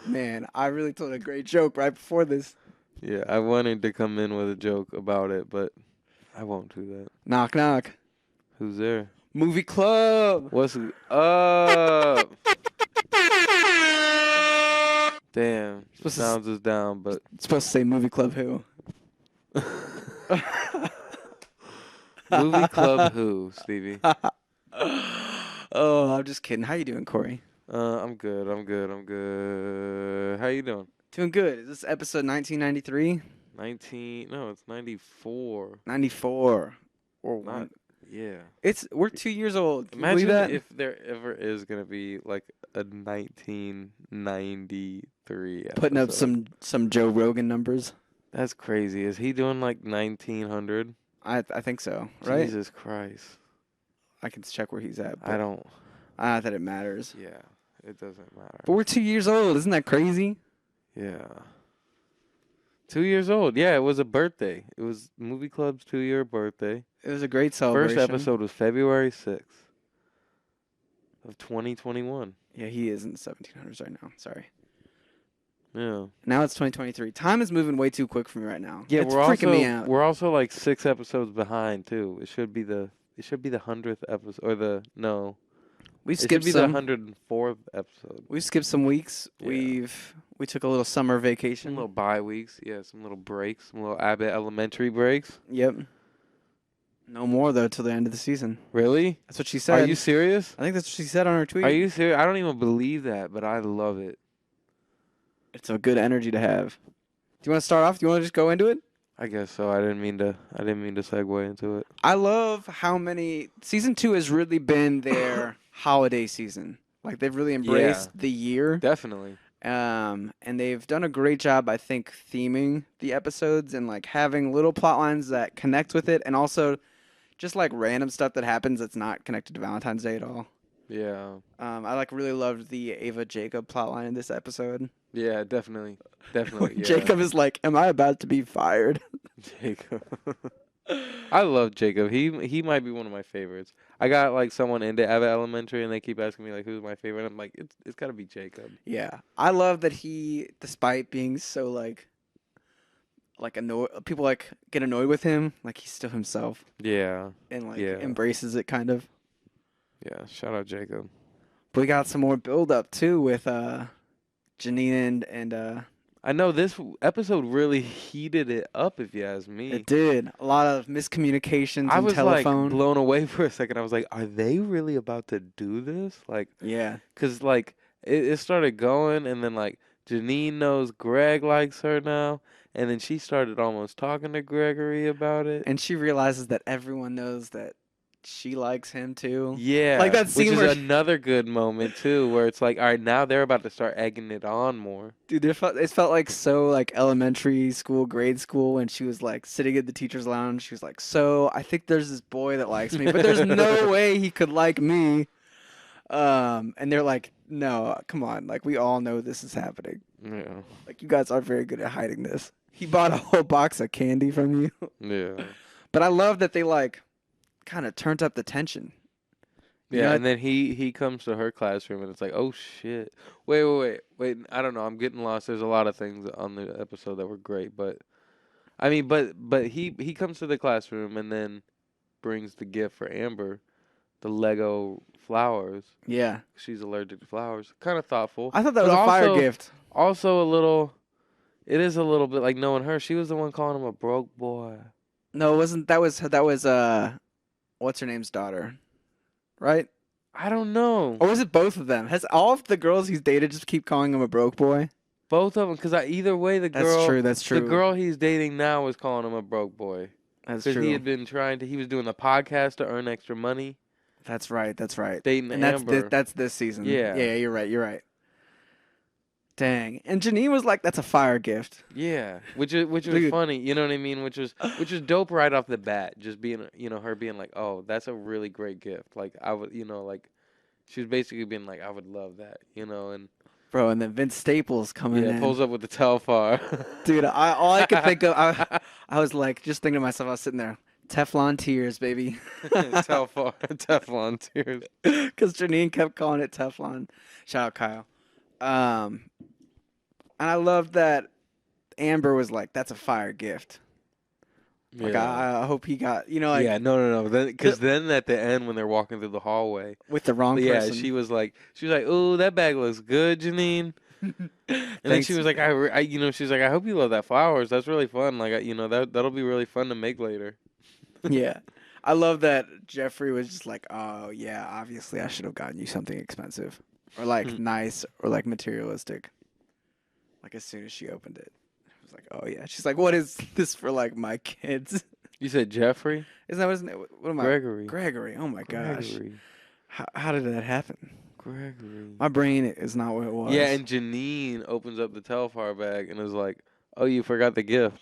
Man, I really told a great joke right before this. Yeah, I wanted to come in with a joke about it, but I won't do that. Knock, knock. Who's there? Movie Club. What's up? Damn, Supposed to sounds is down, but It's supposed to say Movie Club who? Movie Club who, Stevie? Oh, I'm just kidding. How you doing, Corey? I'm good. How you doing? Doing good. Is this episode 1993? 19? No, it's 94. 94. Or Not, one. yeah. We're 2 years old. Can you Imagine believe that? if there ever is gonna be like a 1993 Putting up episode. some Joe Rogan numbers. That's crazy. Is he doing like 1900? I think so, right? Jesus Christ. I can check where he's at. I But don't. not that it matters. Yeah, it doesn't matter. But we're 2 years old. Isn't that crazy? Yeah. 2 years old. Yeah, it was a birthday. It was Movie Club's 2-year birthday. It was a great celebration. First episode was February 6th of 2021. Yeah, he is in the 1700s right now. Sorry. Yeah. Now it's 2023. Time is moving way too quick for me right now. Yeah, it's freaking me out. we're also like 6 episodes behind too. It should be the 100th episode or We it should skipped be some. the 104th episode. We skipped some weeks. Yeah. We took a little summer Some vacation. little bye weeks. Yeah, some little breaks, some little Abbott Elementary breaks. Yep. No more though till the end of the season. Really? That's what she said. Are you serious? I think that's what she said on her tweet. Are you serious? I don't even believe that, but I love it. It's a good energy to have. Do you want to start off? Do you want to just go into it? I guess so. I didn't mean to segue into it. I love how many season 2 has really been their holiday season. Like they've really embraced the year. Definitely. And they've done a great job, I think, theming the episodes and like having little plot lines that connect with it, and also just like random stuff that happens that's not connected to Valentine's Day at all. Yeah. I like really loved the Ava Jacob plotline in this episode. Yeah, definitely. Where Definitely. Yeah. Jacob is like, "Am I about to be fired?" Jacob. I love Jacob. He might be one of my favorites. I got like someone into Abbott Elementary and they keep asking me like who's my favorite. I'm like, it's gotta be Jacob. Yeah, I love that he, despite being so like annoyed, people like get annoyed with him, like he's still himself Yeah. and like Yeah. embraces it kind of. Yeah. Shout out Jacob. But we got some more build up too with Janine and I know this episode really heated it up, if you ask me. it did a lot of miscommunications I and was telephone. like blown away for a second. I was like, are they really about to do this? Like, Yeah, cause like it started going, and then like Janine knows Greg likes her now, and then she started almost talking to Gregory about it. and she realizes that everyone knows that she likes him too. Yeah, Like that which scene is where another good moment too, where it's like, all right, now they're about to start egging it on more. dude, it felt like so like elementary school, grade school, when she was like sitting in the teacher's lounge. She was like, "So I think there's this boy that likes me, but there's no way he could like me." And they're like, "No, come on, like we all know this is happening. Yeah, Like you guys are very good at hiding this." He bought a whole box of candy from you, yeah, but I love that they like kind of turned up the tension. You yeah. know, And then he comes to her classroom, and it's like, oh shit, wait. I don't know. I'm getting lost. There's a lot of things on the episode that were great, but I mean, but he comes to the classroom and then brings the gift for Amber, the Lego flowers. yeah. She's allergic to flowers. Kind of thoughtful. I thought that was But a fire also- gift. Also a little. It is a little bit like knowing her. She was the one calling him a broke boy. No, it wasn't. That was what's her name's daughter, right? I don't know. Or was it both of them? Has all of the girls he's dated just keep calling him a broke boy? Both of them, because either way, the girl. That's true. That's true. The girl he's dating now is calling him a broke boy. That's Because true. he had been he was doing the podcast to earn extra money. That's right. That's right. Dating And that's Amber. that's this season. Yeah. Yeah. You're right. You're right. Dang. And Janine was like, "That's a fire gift." Yeah, which was Dude. funny, you know what I mean? Which was dope right off the bat. Just being, her being like, "Oh, that's a really great gift." Like I would, like she was basically being like, "I would love that," and Bro, and then Vince Staples coming yeah, in. pulls up with the Telfar. Dude, all I could think of, I was like, just thinking to myself, I was sitting there, Teflon tears, baby. Telfar, Teflon tears. Because Janine kept calling it Teflon. Shout out Kyle. And I love that Amber was like, "That's a fire gift." Like Yeah. I hope he got, like Yeah, no. Then, the, because then at the end when they're walking through the hallway, with the wrong yeah, person. she was like, "Ooh, that bag looks good, Janine." And then she Thanks. was like, she's like, "I hope you love that flowers. That's really fun. Like, that'll be really fun to make later." Yeah. I love that Jeffrey was just like, "Oh, yeah, obviously I should have gotten you something expensive or like nice or like materialistic." Like as soon as she opened it. I was like, "Oh, yeah." She's like, "What is this for like my kids?" You said Jeffrey? Isn't that what his name? What am I? Gregory. Gregory. Oh my gosh. Gregory. How did that happen? Gregory. My brain is not what it was. Yeah, and Janine opens up the Telfar bag and is like, "Oh, you forgot the gift."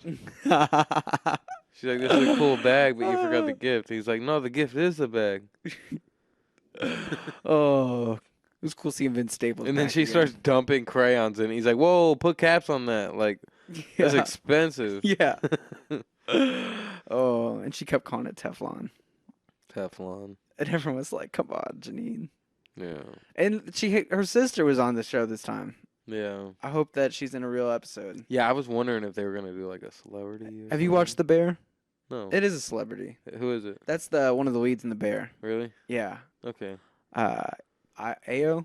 She's like, "This is a cool bag, but you forgot the gift." He's like, "No, the gift is the bag." Oh, it was cool seeing Vince Staples. And then back she again. starts dumping crayons in. He's like, "Whoa, put caps on that. Like, that's Yeah. expensive." Yeah. Oh, and she kept calling it Teflon. Teflon. And everyone was like, "Come on, Janine." Yeah. And her sister was on the show this time. Yeah. I hope that she's in a real episode. Yeah, I was wondering if they were gonna do like a celebrity. Or Have you watched The Bear? No. It is a celebrity. Who is it? That's the one of the leads in The Bear. Really? Yeah. Okay. Ao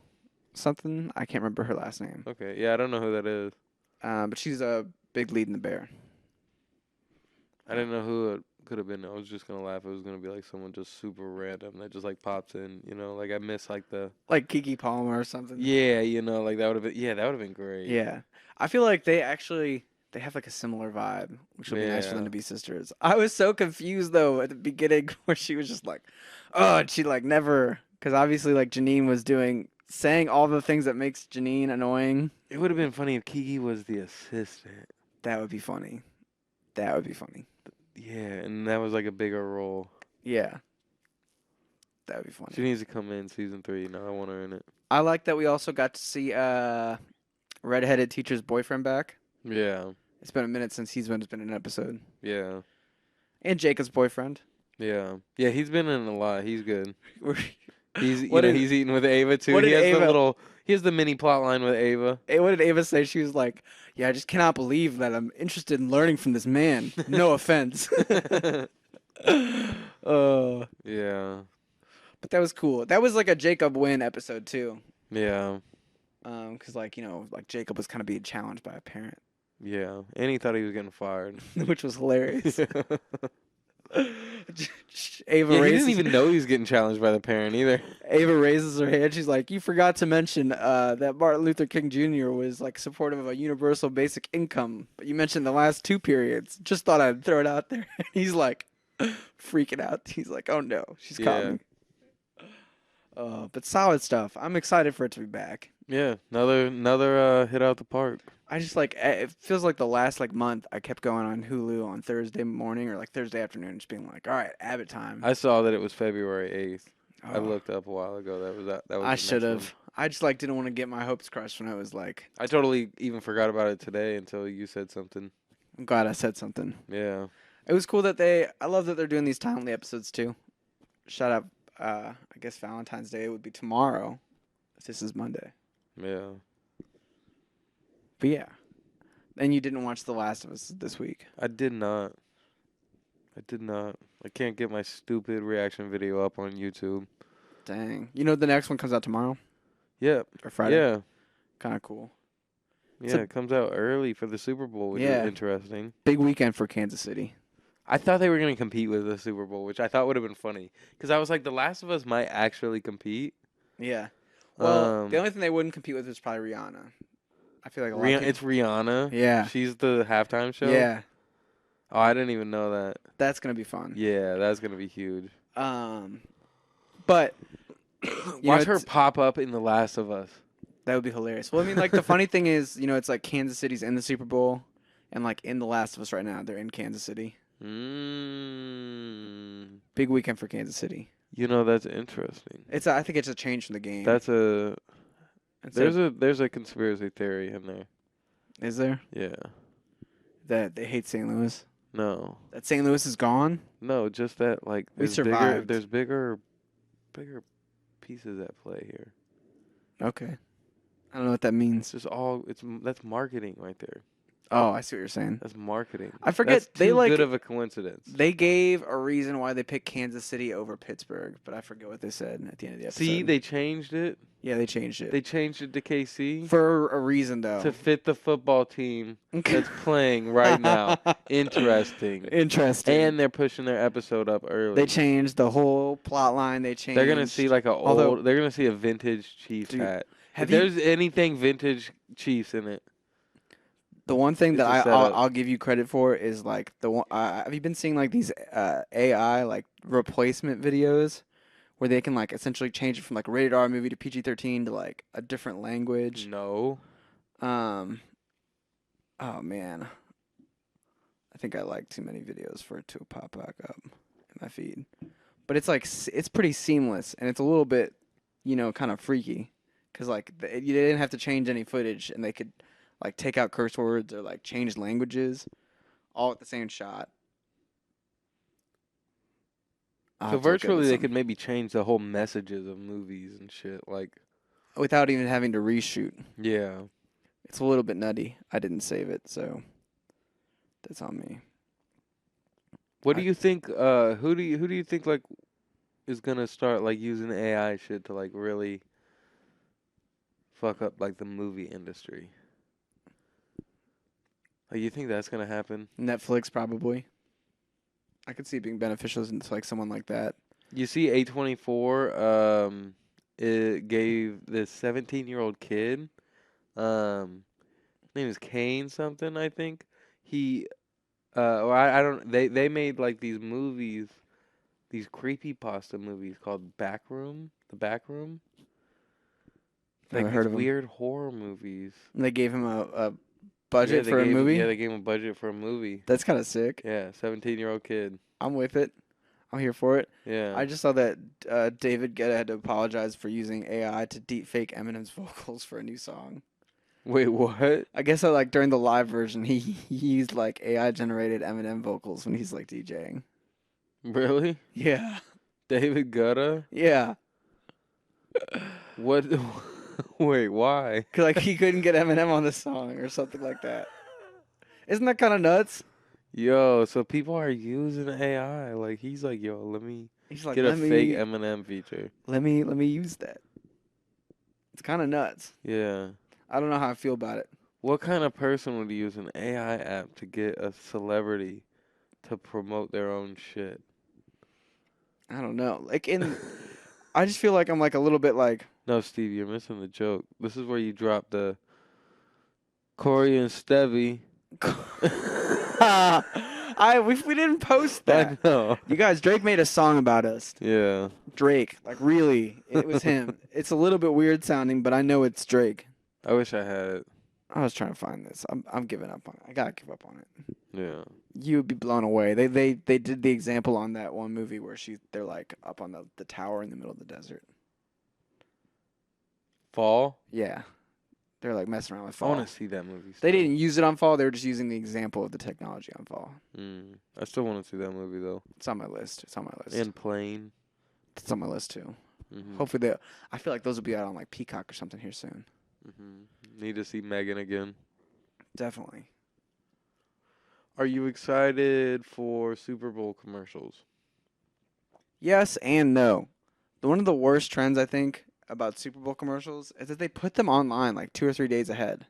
something. I can't remember her last name. Okay. Yeah, I don't know who that is. But she's a big lead in The Bear. I didn't know who it could have been. I was just gonna laugh. It was gonna be like someone just super random that just like pops in. You know, like I miss like the. Like Kiki Palmer or something. Yeah, you know, like that would have been. Yeah, that would have been great. Yeah. I feel like they have like a similar vibe, which would be nice for them Yeah. to be sisters. I was so confused though at the beginning where she was just like, "Oh," and she like never, because obviously like Janine was saying all the things that makes Janine annoying. It would have been funny if Kiki was the assistant. That would be funny. That would be funny. Yeah, and that was like a bigger role. Yeah. That would be funny. She needs to come in season 3. Now I want her in it. I like that we also got to see redheaded teacher's boyfriend back. Yeah. It's been a minute since been in an episode. Yeah. And Jacob's boyfriend. Yeah. Yeah, he's been in a lot. He's good. He's What did- he's eating with Ava too. what He did has Ava- he has the mini plot line with Ava. What did Ava say? She was like, "Yeah, I just cannot believe that I'm interested in learning from this man. No offense." Yeah. But that was cool. That was like a Jacob win episode too. Yeah. Because like like Jacob was kind of being challenged by a parent, Yeah. And he thought he was getting fired. which was hilarious. Ava Yeah, he raises, didn't even know he was getting challenged by the parent either. Ava raises her hand. She's like, "You forgot to mention that Martin Luther King Jr. was like supportive of a universal basic income, but you mentioned the last 2 periods. Just thought I'd throw it out there." He's like freaking out. He's like, "Oh no, she's caught me." But solid stuff. I'm excited for it to be back. Yeah, another hit out the park. I just like it feels like the last like month I kept going on Hulu on Thursday morning or like Thursday afternoon, just being like, "All right, Abbott time." I saw that it was February 8th. I Oh, looked up a while ago. That was. I the next should one. have. I just like didn't want to get my hopes crushed when I was like, I totally even forgot about it today until you said something. I'm glad I said something. Yeah. It was cool that I love that they're doing these timely episodes too. Shout out, I guess Valentine's Day would be tomorrow. This is Monday. Yeah. But yeah. And you didn't watch The Last of Us this week. I did not. I can't get my stupid reaction video up on YouTube. Dang. You know the next one comes out tomorrow? Yeah. Or Friday? Yeah. Kind of cool. Yeah, it comes out early for the Super Bowl, which Yeah. is interesting. Big weekend for Kansas City. I thought they were going to compete with the Super Bowl, which I thought would have been funny. Because I was like, The Last of Us might actually compete. Yeah. Well, the only thing they wouldn't compete with is probably Rihanna. I feel like a lot of It's Rihanna. Yeah. She's the halftime show. Yeah. Oh, I didn't even know that. That's going to be fun. Yeah, that's going to be huge. But Watch her pop up in The Last of Us. that would be hilarious. Well, I mean, like the funny thing is, it's like Kansas City's in the Super Bowl, and like in The Last of Us right now, they're in Kansas City. Big weekend for Kansas City. That's interesting. I think it's a change from the game. There's a conspiracy theory in there. Is there? Yeah. That they hate St. Louis. No. That St. Louis is gone. No, just that like We there's survived. bigger pieces at play here. Okay. I don't know what that means. It's just all. That's marketing right there. Oh, I see what you're saying. That's marketing. I forget That's they too like good of a coincidence. they gave a reason why they picked Kansas City over Pittsburgh, but I forget what they said at the end of the episode. See, they changed it. Yeah, they changed it. They changed it to KC For a reason though. to fit the football team that's playing right now. Interesting. Interesting. And they're pushing their episode up early. They changed the whole plot line. They changed. They're gonna see like they're gonna see a vintage Chiefs hat. If there's anything vintage Chiefs in it. The one thing that setup. I'll give you credit for is like the one. Have you been seeing like these AI like replacement videos where they can like essentially change it from like a rated R movie to PG-13 to like a different language? No. Oh man, I think I like too many videos for it to pop back up in my feed. But it's like it's pretty seamless and it's a little bit, kind of freaky because like you didn't have to change any footage and they could like take out curse words or like change languages all at the same shot. So virtually they could maybe change the whole messages of movies and shit like without even having to reshoot. Yeah. It's a little bit nutty. I didn't save it, so that's on me. What do you think who do you think like is going to start like using AI shit to like really fuck up like the movie industry? Like, you think that's gonna happen? Netflix probably. I could see it being beneficial to like someone like that. You see, A24 it gave this 17-year-old kid, his name is Kane something, I think. He, or I don't. They made like these movies, these creepypasta movies called Backroom, The Backroom. Like Never heard of them. Weird horror movies. And they gave him a budget for a movie? Yeah, they gave him a budget for a movie. That's kind of sick. Yeah, 17-year-old kid. I'm with it. I'm here for it. Yeah. I just saw that David Guetta had to apologize for using AI to deepfake Eminem's vocals for a new song. Wait, what? I guess like during the live version, he used like AI generated Eminem vocals when he's like DJing. Really? Yeah. David Guetta? Yeah. What? Wait, why? Cause like he couldn't get Eminem on the song or something like that. Isn't that kind of nuts? Yo, so people are using AI. Like he's like, yo, let me get a fake Eminem feature. Let me use that. It's kind of nuts. Yeah. I don't know how I feel about it. What kind of person would use an AI app to get a celebrity to promote their own shit? I don't know. Like I just feel like I'm like a little bit like. No, Steve, you're missing the joke. This is where you drop the Corey and Stevie. We didn't post that. I know. You guys, Drake made a song about us. Yeah. Drake, like really, it was him. It's a little bit weird sounding, but I know it's Drake. I wish I had it. I was trying to find this. I'm giving up on it. I gotta give up on it. Yeah. You would be blown away. They did the example on that one movie where they're like up on the tower in the middle of the desert. Fall? Yeah. They're like messing around with I Fall. want to see that movie. They didn't use it on Fall. They were just using the example of the technology on Fall. I still want to see that movie though. It's on my list. And Plane. It's on my list too. Mm-hmm. Hopefully I feel like those will be out on like Peacock or something here soon. Mm-hmm. Need to see Megan again. Definitely. Are you excited for Super Bowl commercials? Yes and no. One of the worst trends I think about Super Bowl commercials is that they put them online like 2 or 3 days ahead.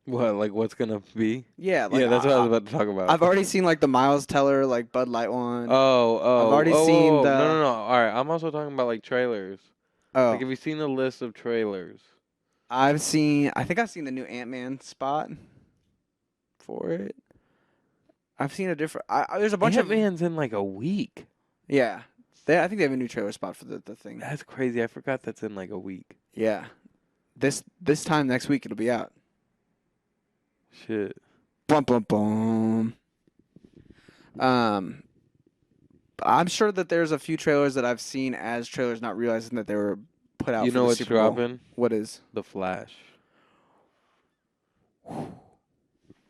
What, like what's gonna be? Yeah, yeah, that's what I was about to talk about. I've already seen like the Miles Teller like Bud Light one. I've already seen the. No. All right, I'm also talking about like trailers. Oh, Like, have you seen the list of trailers? I think I've seen the new Ant-Man spot for it. I've seen a different. There's a bunch of Ant-Man's in like a week. Yeah, I think they have a new trailer spot for the thing. That's crazy. I forgot that's in like a week. Yeah, this time next week it'll be out. Shit. Bum bum bum. I'm sure that there's a few trailers that I've seen as trailers, not realizing that they were put out. You know what's dropping? What is? The Flash.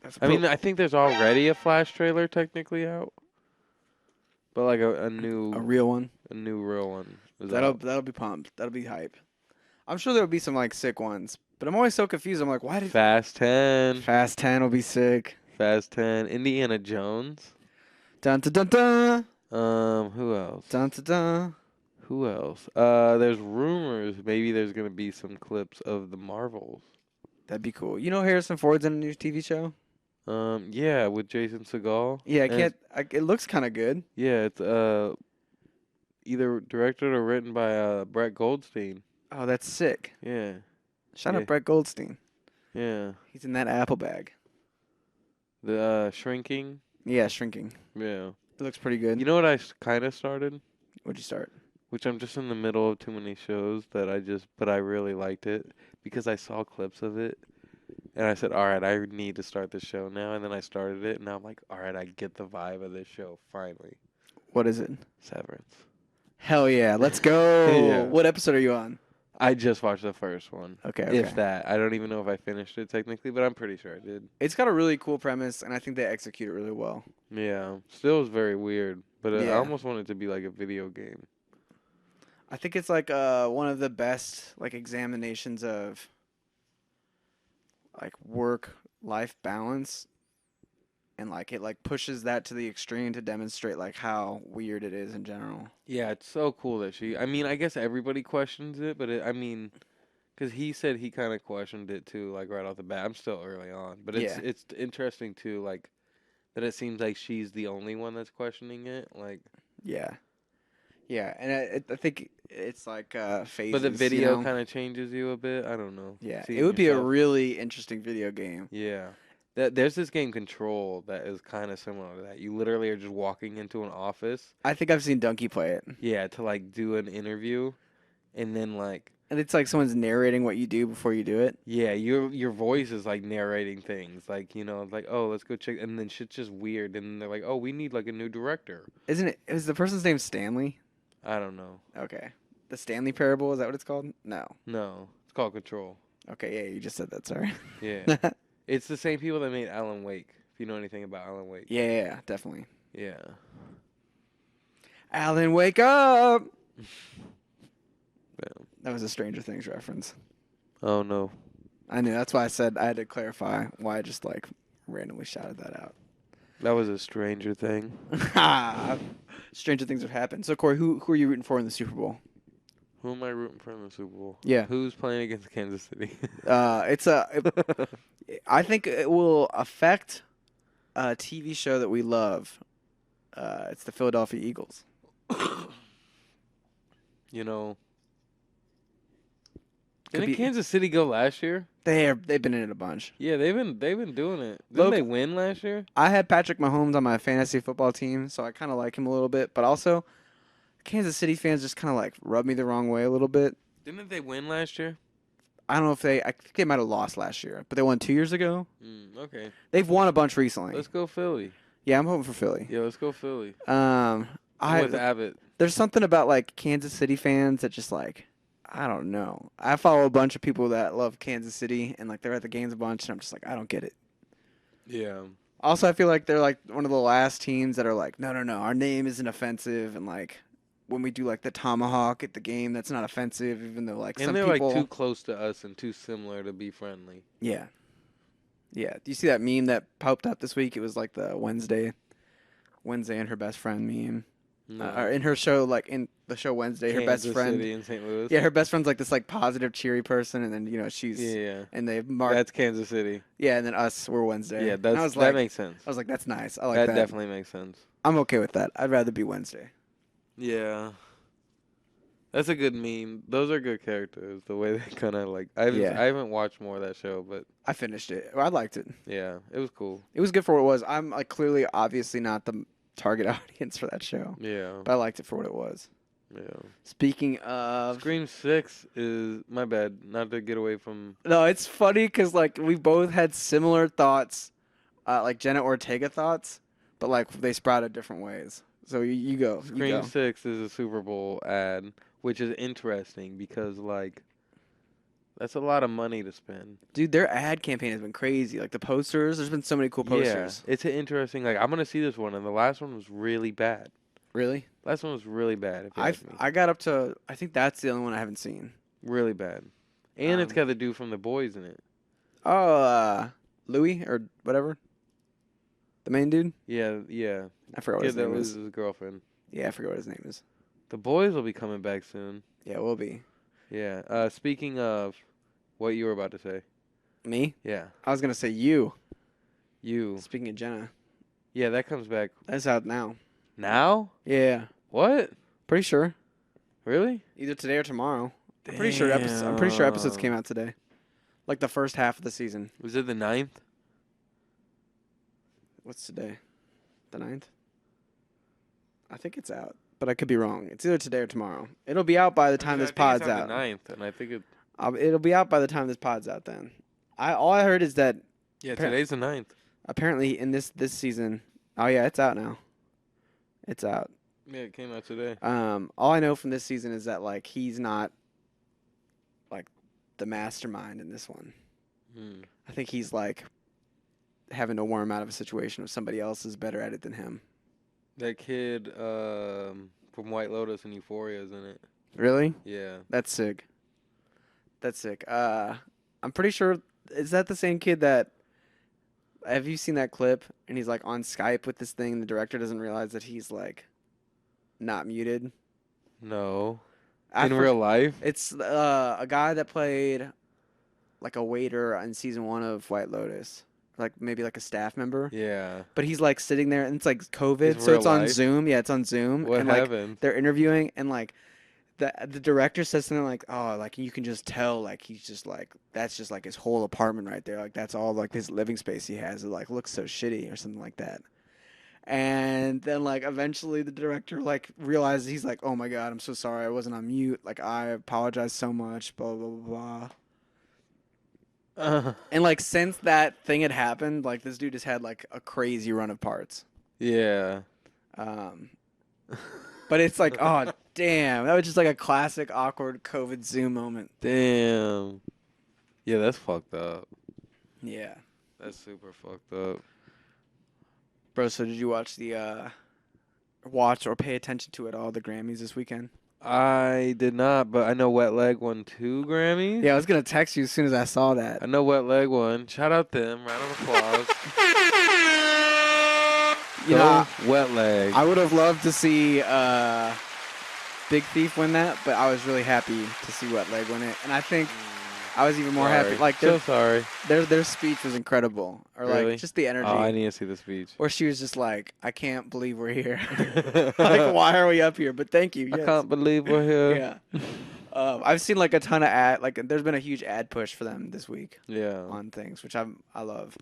That's I mean, I think there's already a Flash trailer technically out, but like a new, real one, a new real one. That'll be pumped. That'll be hype. I'm sure there'll be some like sick ones, But I'm always so confused. I'm like, why did Fast 10. Fast 10 will be sick? Fast 10. Indiana Jones. Dun dun dun dun. Who else? Dun dun dun. Who else? There's rumors maybe there's gonna be some clips of the Marvels. That'd be cool. You know Harrison Ford's in a new TV show? Yeah, with Jason Segel. Yeah, I And can't. It looks kind of good. yeah, it's either directed or written by Brett Goldstein. Oh, that's sick. Yeah, Shout Yeah. out Brett Goldstein. yeah. He's in that Apple bag. The Shrinking. Yeah, Shrinking. Yeah. It looks pretty good. You know what I kind of started? What'd you start? Which I'm just in the middle of too many shows but I really liked it because I saw clips of it. And I said, all right, I need to start the show now. And then I started it, and now I'm like, all right, I get the vibe of this show, finally. What is it? Severance. Hell yeah, let's go. Yeah. What episode are you on? I just watched the first one. Okay. If that. I don't even know if I finished it technically, but I'm pretty sure I did. It's got a really cool premise, and I think they execute it really well. Yeah. Still is very weird, but I Yeah. almost want it to be like a video game. I think it's like one of the best like examinations of like work-life balance, and like it like pushes that to the extreme to demonstrate like how weird it is in general. Yeah, it's so cool that I mean, I guess everybody questions it, but I mean, because he said he kind of questioned it too, like right off the bat. I'm still early on, but Yeah. it's interesting too, like that it seems like she's the only one that's questioning it, like. Yeah. Yeah, and I think it's like phases. But the video you know? kind of changes you a bit. I don't know. Yeah, Seeing it would be a yourself. really interesting video game. Yeah. There's this game Control that is kind of similar to that. You literally are just walking into an office. I think I've seen Donkey play it. Yeah, to like do an interview, and then like. And it's like someone's narrating what you do before you do it. Yeah, your voice is like narrating things, like it's like, oh, let's go check, and then shit's just weird, and they're like, oh, we need like a new director. Isn't it? Is the person's name Stanley? I don't know. Okay. The Stanley Parable, is that what it's called? No. No, it's called Control. Okay, yeah, you just said that, sorry. Yeah, it's the same people that made Alan Wake. If you know anything about Alan Wake. Yeah, definitely. Yeah. Alan, wake up! Yeah. That was a Stranger Things reference. Oh no. I knew. That's why I said I had to clarify why I just like randomly shouted that out. That was a Stranger Thing. Stranger things have happened. So, Corey, who are you rooting for in the Super Bowl? Who am I rooting for in the Super Bowl? Yeah. Who's playing against Kansas City? I think it will affect a TV show that we love. It's the Philadelphia Eagles. You know. Could Didn't be- Kansas City go last year? They've been in it a bunch. Yeah, they've been doing it. Didn't Look- they win last year? I had Patrick Mahomes on my fantasy football team, so I kind of like him a little bit. But also, Kansas City fans just kind of like rub me the wrong way a little bit. Didn't they win last year? I don't know if I think they might have lost last year, but they won 2 years ago. Okay. They've won a bunch recently. Let's go Philly. Yeah, I'm hoping for Philly. Yeah, let's go Philly. Um, With Abbott. There's something about like Kansas City fans that just like, I don't know. I follow a bunch of people that love Kansas City and like they're at the games a bunch, and I'm just like, I don't get it. Yeah. Also, I feel like they're like one of the last teams that are like, no, our name isn't offensive, and like when we do like the tomahawk at the game, that's not offensive, even though like And some they're people. like too close to us and too similar to be friendly. Yeah. Yeah. Do you see that meme that popped up this week? It was like the Wednesday and her best friend meme. No. Or in her show, like in the show Wednesday, her best Kansas friend. City in St. Louis. Yeah, her best friend's like this like positive, cheery person, and then she's Yeah. and they've marked. That's Kansas City. Yeah, and then us, we're Wednesday. Yeah, And I was that like, makes sense. I was like, that's nice. I like That that. definitely makes sense. I'm okay with that. I'd rather be Wednesday. Yeah. That's a good meme. Those are good characters. The way they kind of like. I Yeah. haven't watched more of that show, but I finished it. I liked it. yeah, it was cool. It was good for what it was. I'm like clearly, obviously not the target audience for that show, Yeah. but I liked it for what it was. Yeah. Speaking of, Scream 6 is my bad. Not to get away from. no, it's funny because like we both had similar thoughts, like Jenna Ortega thoughts, but like they sprouted different ways. So you go. You Scream go. 6 is a Super Bowl ad, which is interesting because like that's a lot of money to spend. Dude, their ad campaign has been crazy. Like the posters, there's been so many cool posters. Yeah, it's an interesting. Like I'm gonna see this one, and the last one was really bad. Really? Last one was really bad. If you ask me. I got up to. I think that's the only one I haven't seen. Really bad. And it's got the dude from The Boys in it. Oh, Louis or whatever. The main dude. Yeah. I forgot what his Kid that name loses is. his girlfriend. Yeah, I forgot what his name is. The Boys will be coming back soon. Yeah, it will be. Yeah. Speaking of what you were about to say. Me? Yeah. I was gonna say you. You. Speaking of Jenna, Yeah, that comes back. that's out now. Now? Yeah, What? pretty sure. Really? Either today or tomorrow. I'm pretty sure episodes came out today. Like the first half of the season. Was it the 9th? What's today? The 9th? I think it's out, but I could be wrong. It's either today or tomorrow. It'll be out by the time this pod's out. The 9th, and I think it. It'll be out by the time this pod's out. Then, all I heard is that. Yeah, today's the 9th. Apparently, in this season. Oh yeah, it's out now. It's out. Yeah, it came out today. All I know from this season is that like he's not like the mastermind in this one. I think he's like having to worm out of a situation where somebody else is better at it than him. That kid from White Lotus and Euphoria is in it. Really? Yeah. That's sick. I'm pretty sure, is that the same kid that, have you seen that clip? And he's like on Skype with this thing, and the director doesn't realize that he's like not muted. No. In real life? It's a guy that played like a waiter in season 1 of White Lotus. Like maybe like a staff member. Yeah. But he's like sitting there and it's like COVID, It's so it's real on life? Zoom. Yeah, it's on Zoom. What and like happened? they're interviewing and like the director says something like, "Oh, like you can just tell like he's just like that's just like his whole apartment right there. Like that's all like his living space he has. It like looks so shitty or something like that." And then like eventually the director like realizes, he's like, "Oh my God, I'm so sorry. I wasn't on mute. Like I apologize so much, blah blah blah blah." And like since that thing had happened, like this dude has had like a crazy run of parts. Yeah. But it's like, oh damn, that was just like a classic awkward COVID Zoom moment. Damn. Yeah, that's fucked up. Yeah. That's super fucked up. Bro, so did you watch or pay attention to at all the Grammys this weekend? I did not, but I know Wet Leg won 2 Grammys. Yeah, I was gonna text you as soon as I saw that. I know Wet Leg won. Shout out them. Round of applause. You know, Wet Leg. I would have loved to see Big Thief win that, but I was really happy to see Wet Leg win it, and I think I was even more happy. Like, so sorry. Their speech was incredible, or Really? like just the energy. Oh, I need to see the speech. Or she was just like, "I can't believe we're here. Like, why are we up here?" But thank you. I Yes. can't believe we're here. Yeah. I've seen like a ton of ad. Like, there's been a huge ad push for them this week Yeah. on things, which I love.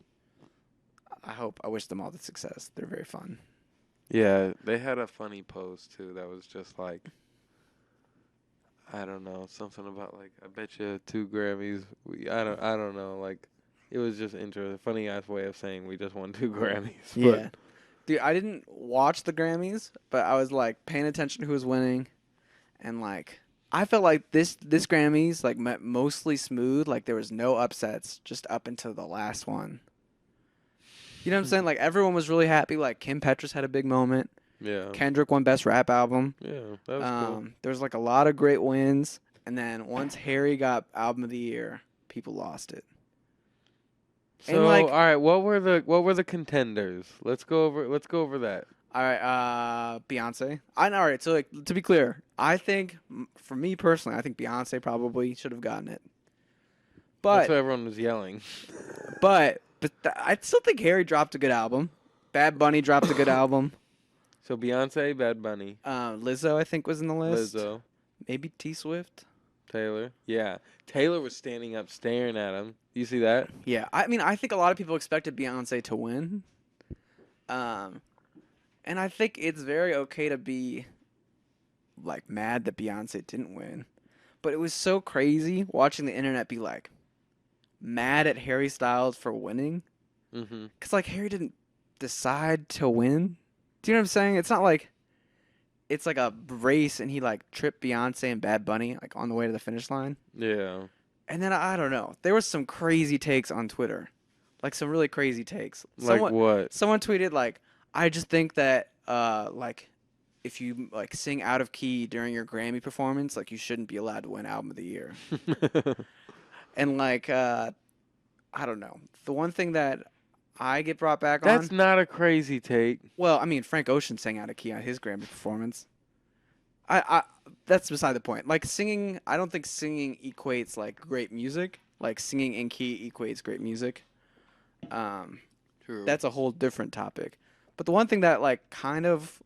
I wish them all the success. They're very fun. Yeah, they had a funny post too that was just like, I don't know, something about like, I bet you 2 Grammys. I don't know, like, it was just interesting, funny ass way of saying we just won 2 Grammys. Yeah, dude, I didn't watch the Grammys, but I was like paying attention to who was winning, and like I felt like this Grammys like mostly smooth. Like there was no upsets, just up until the last one. You know what I'm saying? Like everyone was really happy. Like Kim Petras had a big moment. Yeah. Kendrick won Best Rap Album. Yeah, that was cool. There was like a lot of great wins, and then once Harry got Album of the Year, people lost it. So, and, like, all right, what were the contenders? Let's go over that. All right, Beyonce. All right, so like to be clear, I think for me personally, I think Beyonce probably should have gotten it. That's But what everyone was yelling. I still think Harry dropped a good album. Bad Bunny dropped a good album. So Beyonce, Bad Bunny, Lizzo, I think, was in the list. Lizzo, Maybe T Swift. Taylor. Yeah, Taylor was standing up, staring at him. You see that? Yeah, I mean, I think a lot of people expected Beyonce to win. And I think it's very okay to be like mad that Beyonce didn't win. But it was so crazy watching the internet be like mad at Harry Styles for winning. Mm-hmm. Cause like Harry didn't decide to win. Do you know what I'm saying? It's not like it's like a race and he like tripped Beyonce and Bad Bunny like on the way to the finish line. Yeah. And then I don't know. There was some crazy takes on Twitter. Like some really crazy takes. Like what? Someone tweeted like, I just think that like if you like sing out of key during your Grammy performance, like you shouldn't be allowed to win Album of the Year. And like, I don't know. The one thing that I get brought back That's on, not a crazy take. well, I mean, Frank Ocean sang out of key on his Grammy performance. I that's beside the point. Like singing, I don't think singing equates like great music. Like singing in key equates great music. Um, True. that's a whole different topic. But the one thing that like kind of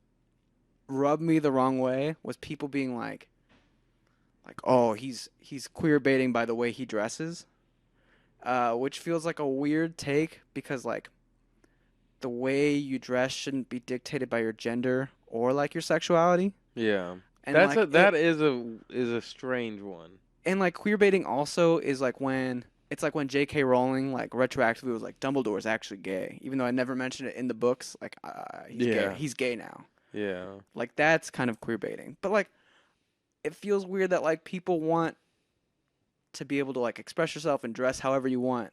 rubbed me the wrong way was people being like, oh, he's queer baiting by the way he dresses, which feels like a weird take because like the way you dress shouldn't be dictated by your gender or like your sexuality. Yeah. And like That is a strange one. and like queer baiting also is like when it's like when J.K. Rowling like retroactively was like Dumbledore's actually gay, even though I never mentioned it in the books. Like he's gay. Yeah. He's gay now. Yeah. Like that's kind of queer baiting. But like it feels weird that like people want to be able to like express yourself and dress however you want,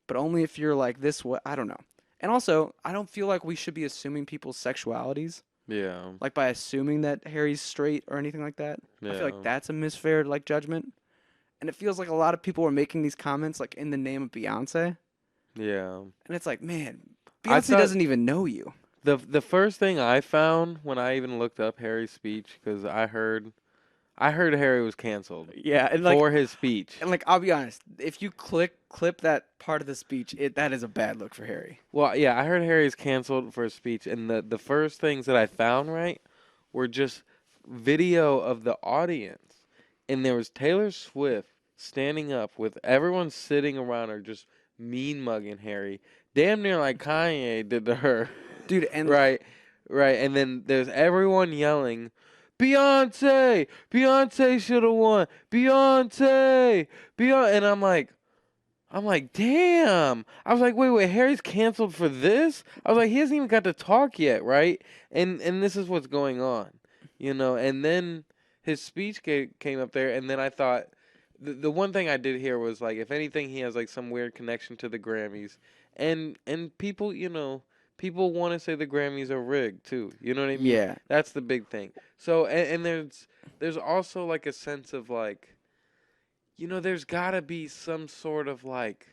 but only if you're like this. What I don't know. And also, I don't feel like we should be assuming people's sexualities, Yeah. like by assuming that Harry's straight or anything like that. I feel Yeah. like that's a misfair like judgment. And it feels like a lot of people are making these comments like in the name of Beyonce. Yeah. And it's like, man, I Beyonce thought doesn't even know you. the first thing I found when I even looked up Harry's speech, because I heard Harry was canceled Yeah, for his speech. I'll be honest, if you clip that part of the speech, that is a bad look for Harry. Well, yeah, I heard Harry's canceled for his speech, and the first things that I found right were just video of the audience, and there was Taylor Swift standing up with everyone sitting around her, just mean mugging Harry, damn near like Kanye did to her. Dude, and Right, right, and then there's everyone yelling, "Beyonce, Beyonce should have won, Beyonce, Beyonce," and I'm like, damn. I was like, wait, Harry's canceled for this? I was like, he hasn't even got to talk yet, right? And this is what's going on, you know. And then his speech came up there, and then I thought the one thing I did hear was like, if anything, he has like some weird connection to the Grammys, and people, you know, people want to say the Grammys are rigged too. You know what I mean? yeah. That's the big thing. So and there's also like a sense of like, you know, there's gotta be some sort of like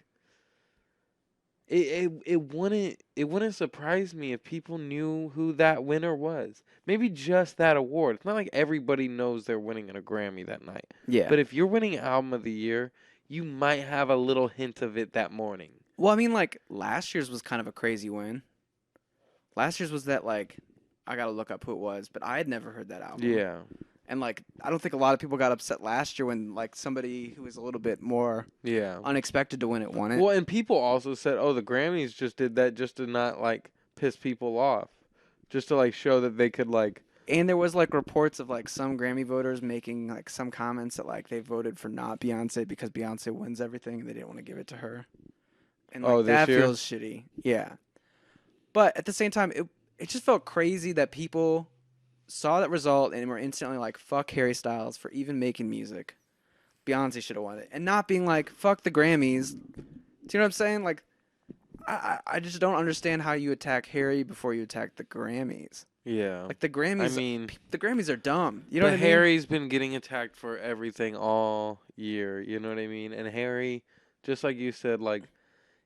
it wouldn't surprise me if people knew who that winner was. Maybe just that award. It's not like everybody knows they're winning a Grammy that night. Yeah. But if you're winning Album of the Year, you might have a little hint of it that morning. Well, I mean, like last year's was kind of a crazy win. Last year's was that like I gotta look up who it was, but I had never heard that album. Yeah. And like I don't think a lot of people got upset last year when like somebody who was a little bit more Yeah. unexpected to win it won it. Well, and people also said, "Oh, the Grammys just did that just to not like piss people off, just to like show that they could like." And there was like reports of like some Grammy voters making like some comments that like they voted for not Beyonce because Beyonce wins everything and they didn't want to give it to her. And like Oh, this that year? feels shitty. Yeah. But at the same time it just felt crazy that people saw that result and were instantly like, fuck Harry Styles for even making music. Beyonce should have won it. And not being like, fuck the Grammys. Do you know what I'm saying? Like, I just don't understand how you attack Harry before you attack the Grammys. Yeah. Like, the Grammys, I mean, the Grammys are dumb. You know but what I mean? Harry's been getting attacked for everything all year. You know what I mean? And Harry, just like you said, like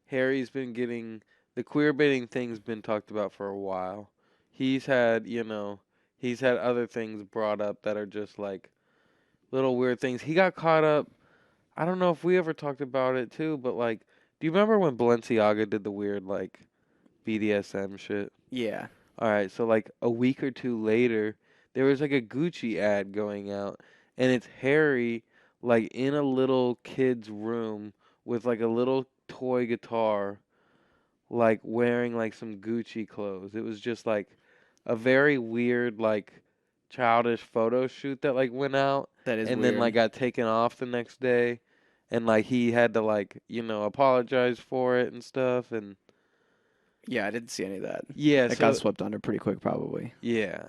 Harry's been getting the queer baiting thing's been talked about for a while. He's had, you know, he's had other things brought up that are just like little weird things. He got caught up. I don't know if we ever talked about it too, but like, do you remember when Balenciaga did the weird like BDSM shit? Yeah. All right, so like a week or two later, there was like a Gucci ad going out, and it's Harry like in a little kid's room with like a little toy guitar, like wearing like some Gucci clothes. It was just like a very weird like childish photo shoot that like went out That is and weird. then like got taken off the next day, and like he had to like, you know, apologize for it and stuff. And Yeah, I didn't see any of that. yeah, It so got swept under pretty quick, probably. yeah.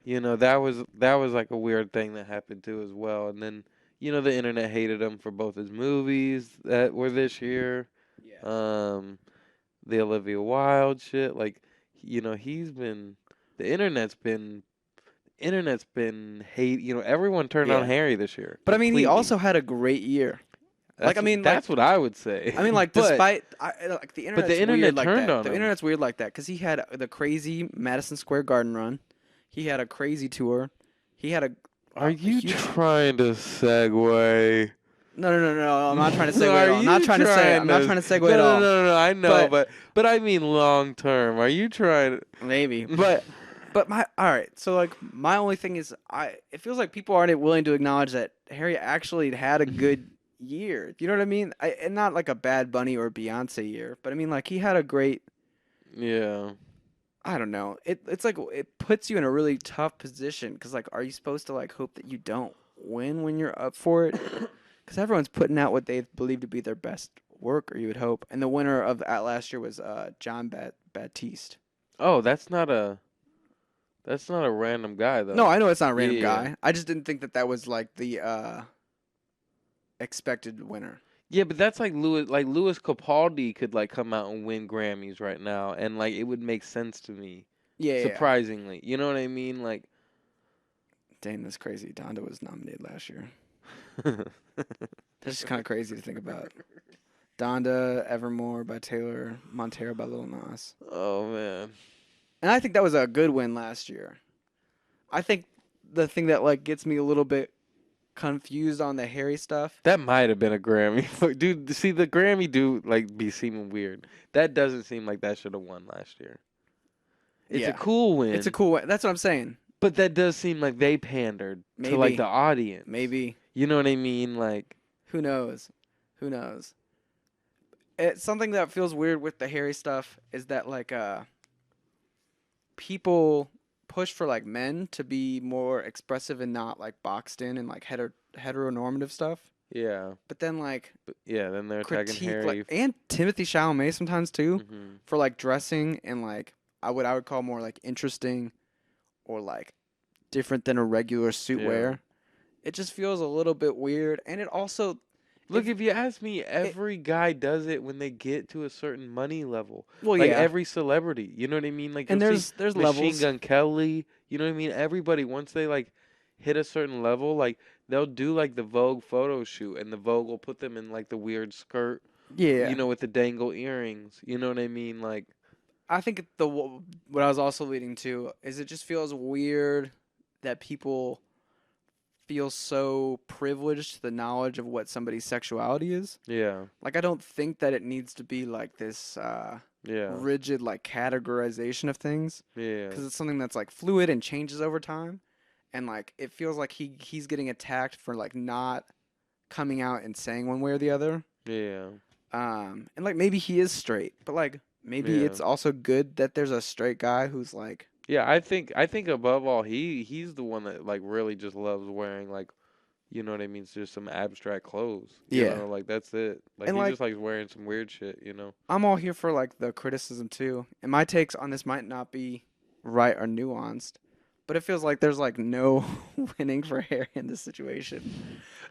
You know, that was like a weird thing that happened too as well. And then, you know, the internet hated him for both his movies that were this year. Yeah. The Olivia Wilde shit, like, you know, the internet's been hate, you know, everyone turned on Yeah. Harry this year. But I mean, he Completely. also had a great year. Like, I mean, like, That's what I would say. like, but despite like the but the internet's internet weird like turned that. on The him. internet's weird like that because he had the crazy Madison Square Garden run. He had a crazy tour. He had Are a you huge. trying to segue? No. I'm not trying to segue Are at all. I'm not you trying to say. I'm not to? trying to segue No, at no, all. no, no. I know, But but I mean long term. Are you trying? maybe. But my all right. So like my only thing is it feels like people aren't willing to acknowledge that Harry actually had a good year. You know what I mean? And not like a Bad Bunny or Beyonce year, but I mean like he had a great. Yeah. I don't know. It's like it puts you in a really tough position because like, are you supposed to like hope that you don't win when you're up for it? Because everyone's putting out what they believe to be their best work, or you would hope. And the winner of that last year was John Baptiste. Oh, that's not a random guy though. No, I know it's not a random Yeah. guy. I just didn't think that was like the expected winner. Yeah, but that's like Louis Capaldi could like come out and win Grammys right now, and like it would make sense to me. Yeah. Surprisingly, you know what I mean? Like, Dang, that's crazy. Donda was nominated last year. That's just kind of crazy to think about. Donda, Evermore by Taylor, Montero by Lil Nas. oh man, And I think that was a good win last year. I think the thing that like gets me a little bit confused on the Harry stuff. that might have been a Grammy, dude. See, the Grammy do like be seeming weird. That doesn't seem like that should have won last year. It's a cool win. It's a cool win. That's what I'm saying. But that does seem like they pandered to like the audience. Maybe. You know what I mean? Like, who knows? Who knows? It's something that feels weird with the Harry stuff is that like people push for like men to be more expressive and not like boxed in and like heteronormative stuff. yeah. But then like Yeah, then they're attacking critique Harry. like and Timothy Chalamet sometimes too Mhm. for like dressing and like I would call more like interesting or like different than a regular suit Yeah. wear. It just feels a little bit weird, and it also Look, if you ask me, every guy does it when they get to a certain money level. well Like yeah. every celebrity, you know what I mean? Like, And you'll there's see levels. Machine Gun Kelly, you know what I mean? Everybody, once they like hit a certain level, like they'll do like the Vogue photo shoot, and the Vogue will put them in like the weird skirt, Yeah. you know, with the dangle earrings. You know what I mean? Like, I think what I was also leading to is it just feels weird that people feel so privileged to the knowledge of what somebody's sexuality is. yeah, Like I don't think that it needs to be like this yeah, rigid like categorization of things yeah, because it's something that's like fluid and changes over time, and like it feels like he's getting attacked for like not coming out and saying one way or the other. yeah. And like maybe he is straight, but like maybe Yeah. it's also good that there's a straight guy who's like Yeah, I think above all, he's the one that like really just loves wearing like, you know what I mean, it's just some abstract clothes. You Yeah. know, like that's it. Like And, he like- just likes wearing some weird shit. You know. I'm all here for like the criticism too. And my takes on this might not be right or nuanced, but it feels like there's like no winning for Harry in this situation.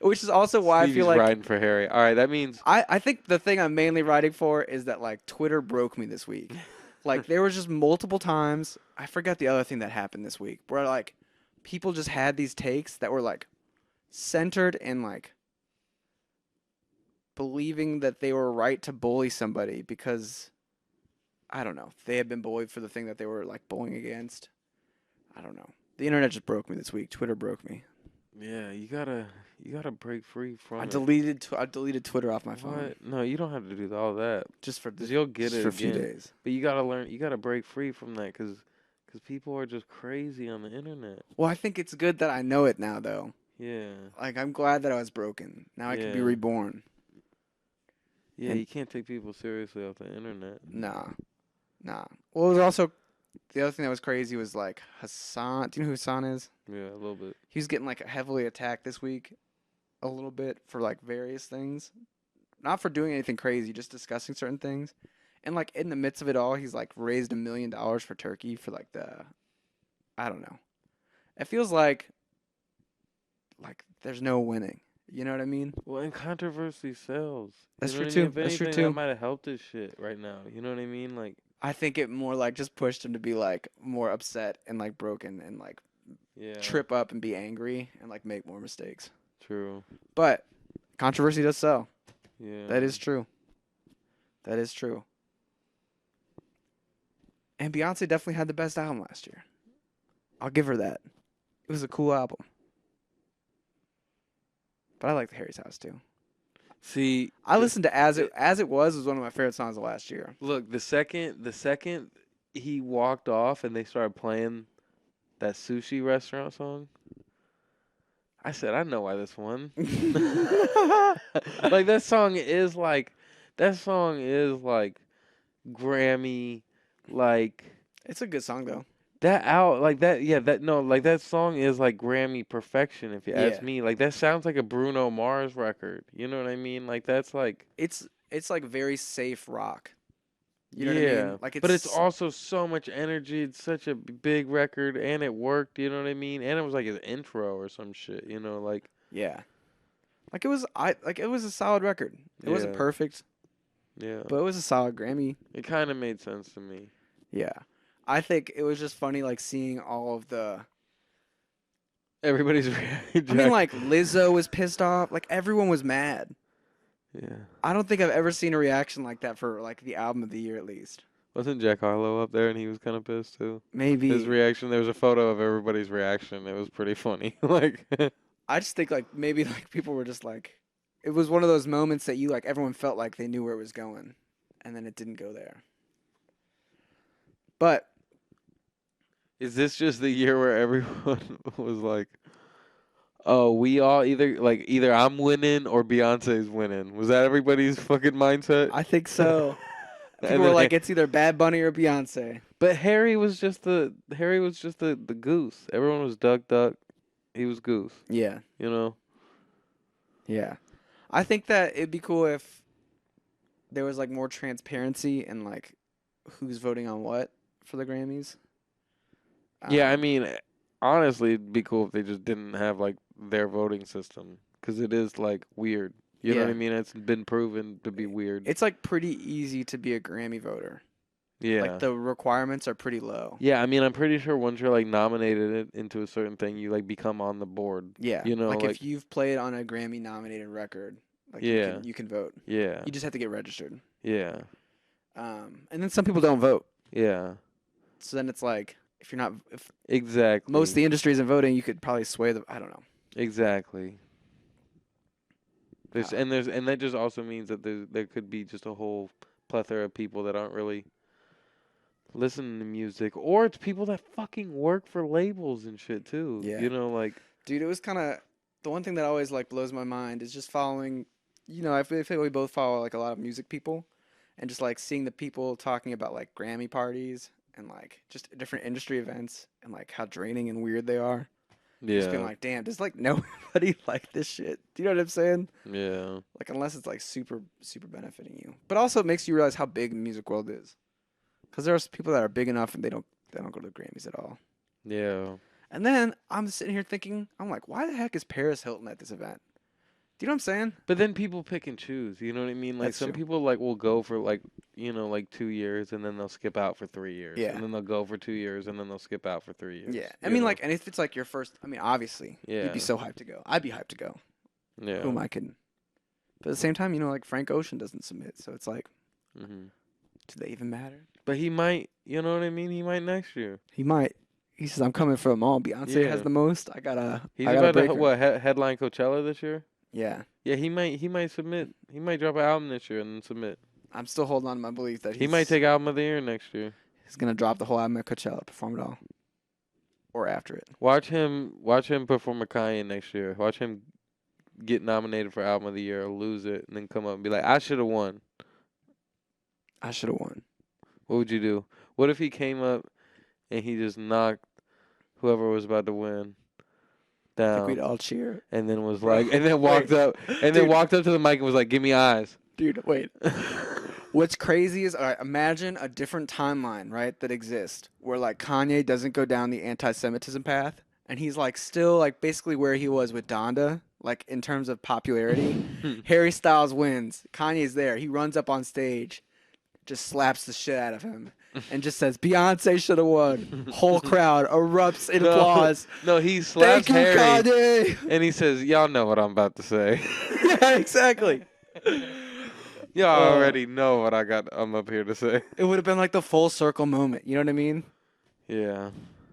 Which is also why I Stevie's feel like riding for Harry. All right, that means I think the thing I'm mainly writing for is that like Twitter broke me this week. Like there was just multiple times, I forgot the other thing that happened this week, where like people just had these takes that were like centered in like believing that they were right to bully somebody because I don't know, they had been bullied for the thing that they were like bullying against. I don't know. The internet just broke me this week. Twitter broke me. yeah, you gotta break free from I it. deleted Twitter off my phone What? No, you don't have to do all that. just for Cause you'll get just it for a few again. days. But you gotta learn. You gotta break free from that. Cause people are just crazy on the internet. Well, I think it's good that I know it now though. Yeah. Like I'm glad that I was broken. Now I can be Yeah. reborn. Yeah, And- you can't take people seriously off the internet. Nah. Well, it was also the other thing that was crazy was like Hassan. Do you know who Hassan is? Yeah, a little bit. He was getting like heavily attacked this week, a little bit for like various things, not for doing anything crazy, just discussing certain things. And like in the midst of it all, he's like raised $1 million for Turkey for like I don't know. It feels like there's no winning. You know what I mean? Well, and controversy sells. That's You know true what I mean? too. If That's true anything, too. that might have helped this shit right now. You know what I mean? Like, I think it more like just pushed him to be like more upset and like broken and like yeah. trip up and be angry and like make more mistakes. True. But controversy does sell. Yeah. That is true. That is true. And Beyonce definitely had the best album last year. I'll give her that. It was a cool album. But I like Harry's House too. See, I listened to As It Was one of my favorite songs of last year. look, the second he walked off and they started playing that sushi restaurant song, I said, I know why this won. Like that song is like Grammy, like It's a good song though. that out like that. Yeah, that no, like that song is like Grammy perfection. If you ask Yeah. me, like that sounds like a Bruno Mars record. You know what I mean? Like that's like It's like very safe rock. You know yeah, what I mean? Like but it's also so much energy. It's such a big record, and it worked. You know what I mean? And it was like his intro or some shit. You know, like yeah. Like it was a solid record. It wasn't Yeah. perfect, yeah, but it was a solid Grammy. it kind of made sense to me. Yeah. I think it was just funny like seeing all of the Everybody's I mean like Lizzo was pissed off. Like everyone was mad. yeah. I don't think I've ever seen a reaction like that for like the album of the year at least. Wasn't Jack Harlow up there and he was kind of pissed too? Maybe His reaction, there was a photo of everybody's reaction. It was pretty funny. Like, I just think like maybe like people were just like it was one of those moments that you like everyone felt like they knew where it was going and then it didn't go there. But is this just the year where everyone was like, "Oh, we all either I'm winning or Beyonce's winning"? Was that everybody's fucking mindset? I think so. And People were then- like, it's either Bad Bunny or Beyonce. but Harry was just the goose. Everyone was duck. He was goose. Yeah, You know? yeah. I think that it'd be cool if there was like more transparency and like who's voting on what for the Grammys. Yeah, I Um, mean, honestly, it'd be cool if they just didn't have like their voting system because it is like weird. You know what I Yeah. mean? It's been proven to be weird. it's like pretty easy to be a Grammy voter. Yeah. Like the requirements are pretty low. Yeah, I mean, I'm pretty sure once you're like nominated into a certain thing, you like become on the board. Yeah, You know, like like if you've played on a Grammy nominated record, like Yeah. you can vote. yeah, You just have to get registered. yeah, And then some people don't vote. yeah, So then it's like if exactly. most of the industry isn't voting, you could probably sway the I don't know. exactly. There's Uh, and that just also means that there could be just a whole plethora of people that aren't really listening to music, or it's people that fucking work for labels and shit too. Yeah. You know, like Dude, it was kind of the one thing that always like blows my mind is just following. You know, I feel we both follow like a lot of music people, and just like seeing the people talking about like Grammy parties and like just different industry events and like how draining and weird they are. Just being yeah, like, damn, does like nobody like this shit? Do you know what I'm saying? yeah, Like unless it's like super benefiting you, but also it makes you realize how big the music world is. Because there are people that are big enough and they don't go to the Grammys at all. yeah. And then I'm sitting here thinking, I'm like, why the heck is Paris Hilton at this event? Do you know what I'm saying? But then people pick and choose. You know what I mean? Like That's some true. people like will go for like like 2 years and then they'll skip out for 3 years. Yeah. And then they'll go for 2 years and then they'll skip out for 3 years. Yeah. I you mean, know? like, and if it's like your first, I mean, obviously, Yeah. you'd be so hyped to go. I'd be hyped to go. yeah. Who am I kidding? But at the same time, like Frank Ocean doesn't submit, so it's like, hmm do they even matter? But he might. You know what I mean? He might next year. He might. He says, I'm coming for them all. Beyonce Yeah. has the most. I gotta. He's I gotta about to break her. headline Coachella this year. Yeah. Yeah, he might submit. He might drop an album this year and then submit. I'm still holding on to my belief that He might take album of the year next year. He's gonna drop the whole album at Coachella, perform it all, or after it. Watch him perform a Kanye next year. Watch him get nominated for album of the year, lose it, and then come up and be like, I should have won. I should have won. What would you do? What if he came up and he just knocked whoever was about to win I think we'd down, all cheer. and then was Bro, like, and then walked wait. up, and then Dude. walked up to the mic and was like, "Give me eyes." Dude, wait. What's crazy is, all right, imagine a different timeline, right, that exists where like Kanye doesn't go down the anti-Semitism path, and he's like still like basically where he was with Donda, like in terms of popularity. Harry Styles wins. Kanye's there. He runs up on stage, just slaps the shit out of him, and just says, "Beyonce should have won." Whole crowd erupts in applause. No, he slaps Thank you, Harry Kanye. and he says, "Y'all know what I'm about to say." Yeah, exactly. Y'all Uh, already know what I'm up here to say. it would have been like the full circle moment. You know what I mean? Yeah.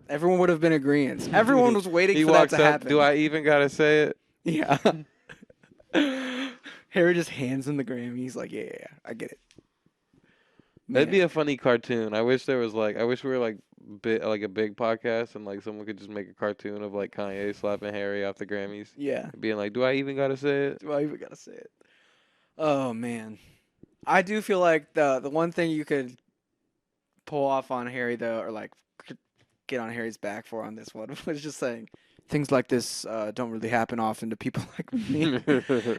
Everyone would have been agreeing. Everyone was waiting He for that walks to up. Do happen. I even gotta say it? Yeah. Harry just hands him the Grammy. He's like, yeah, I get it. That'd be Man. a funny cartoon. I wish there was like. I wish we were like like a big podcast and like someone could just make a cartoon of like Kanye slapping Harry off the Grammys, Yeah. being like, "Do I even gotta say it?" Do I even gotta say it? Oh man. I do feel like the one thing you could pull off on Harry though, or like get on Harry's back for on this one was just saying things like this don't really happen often to people like me.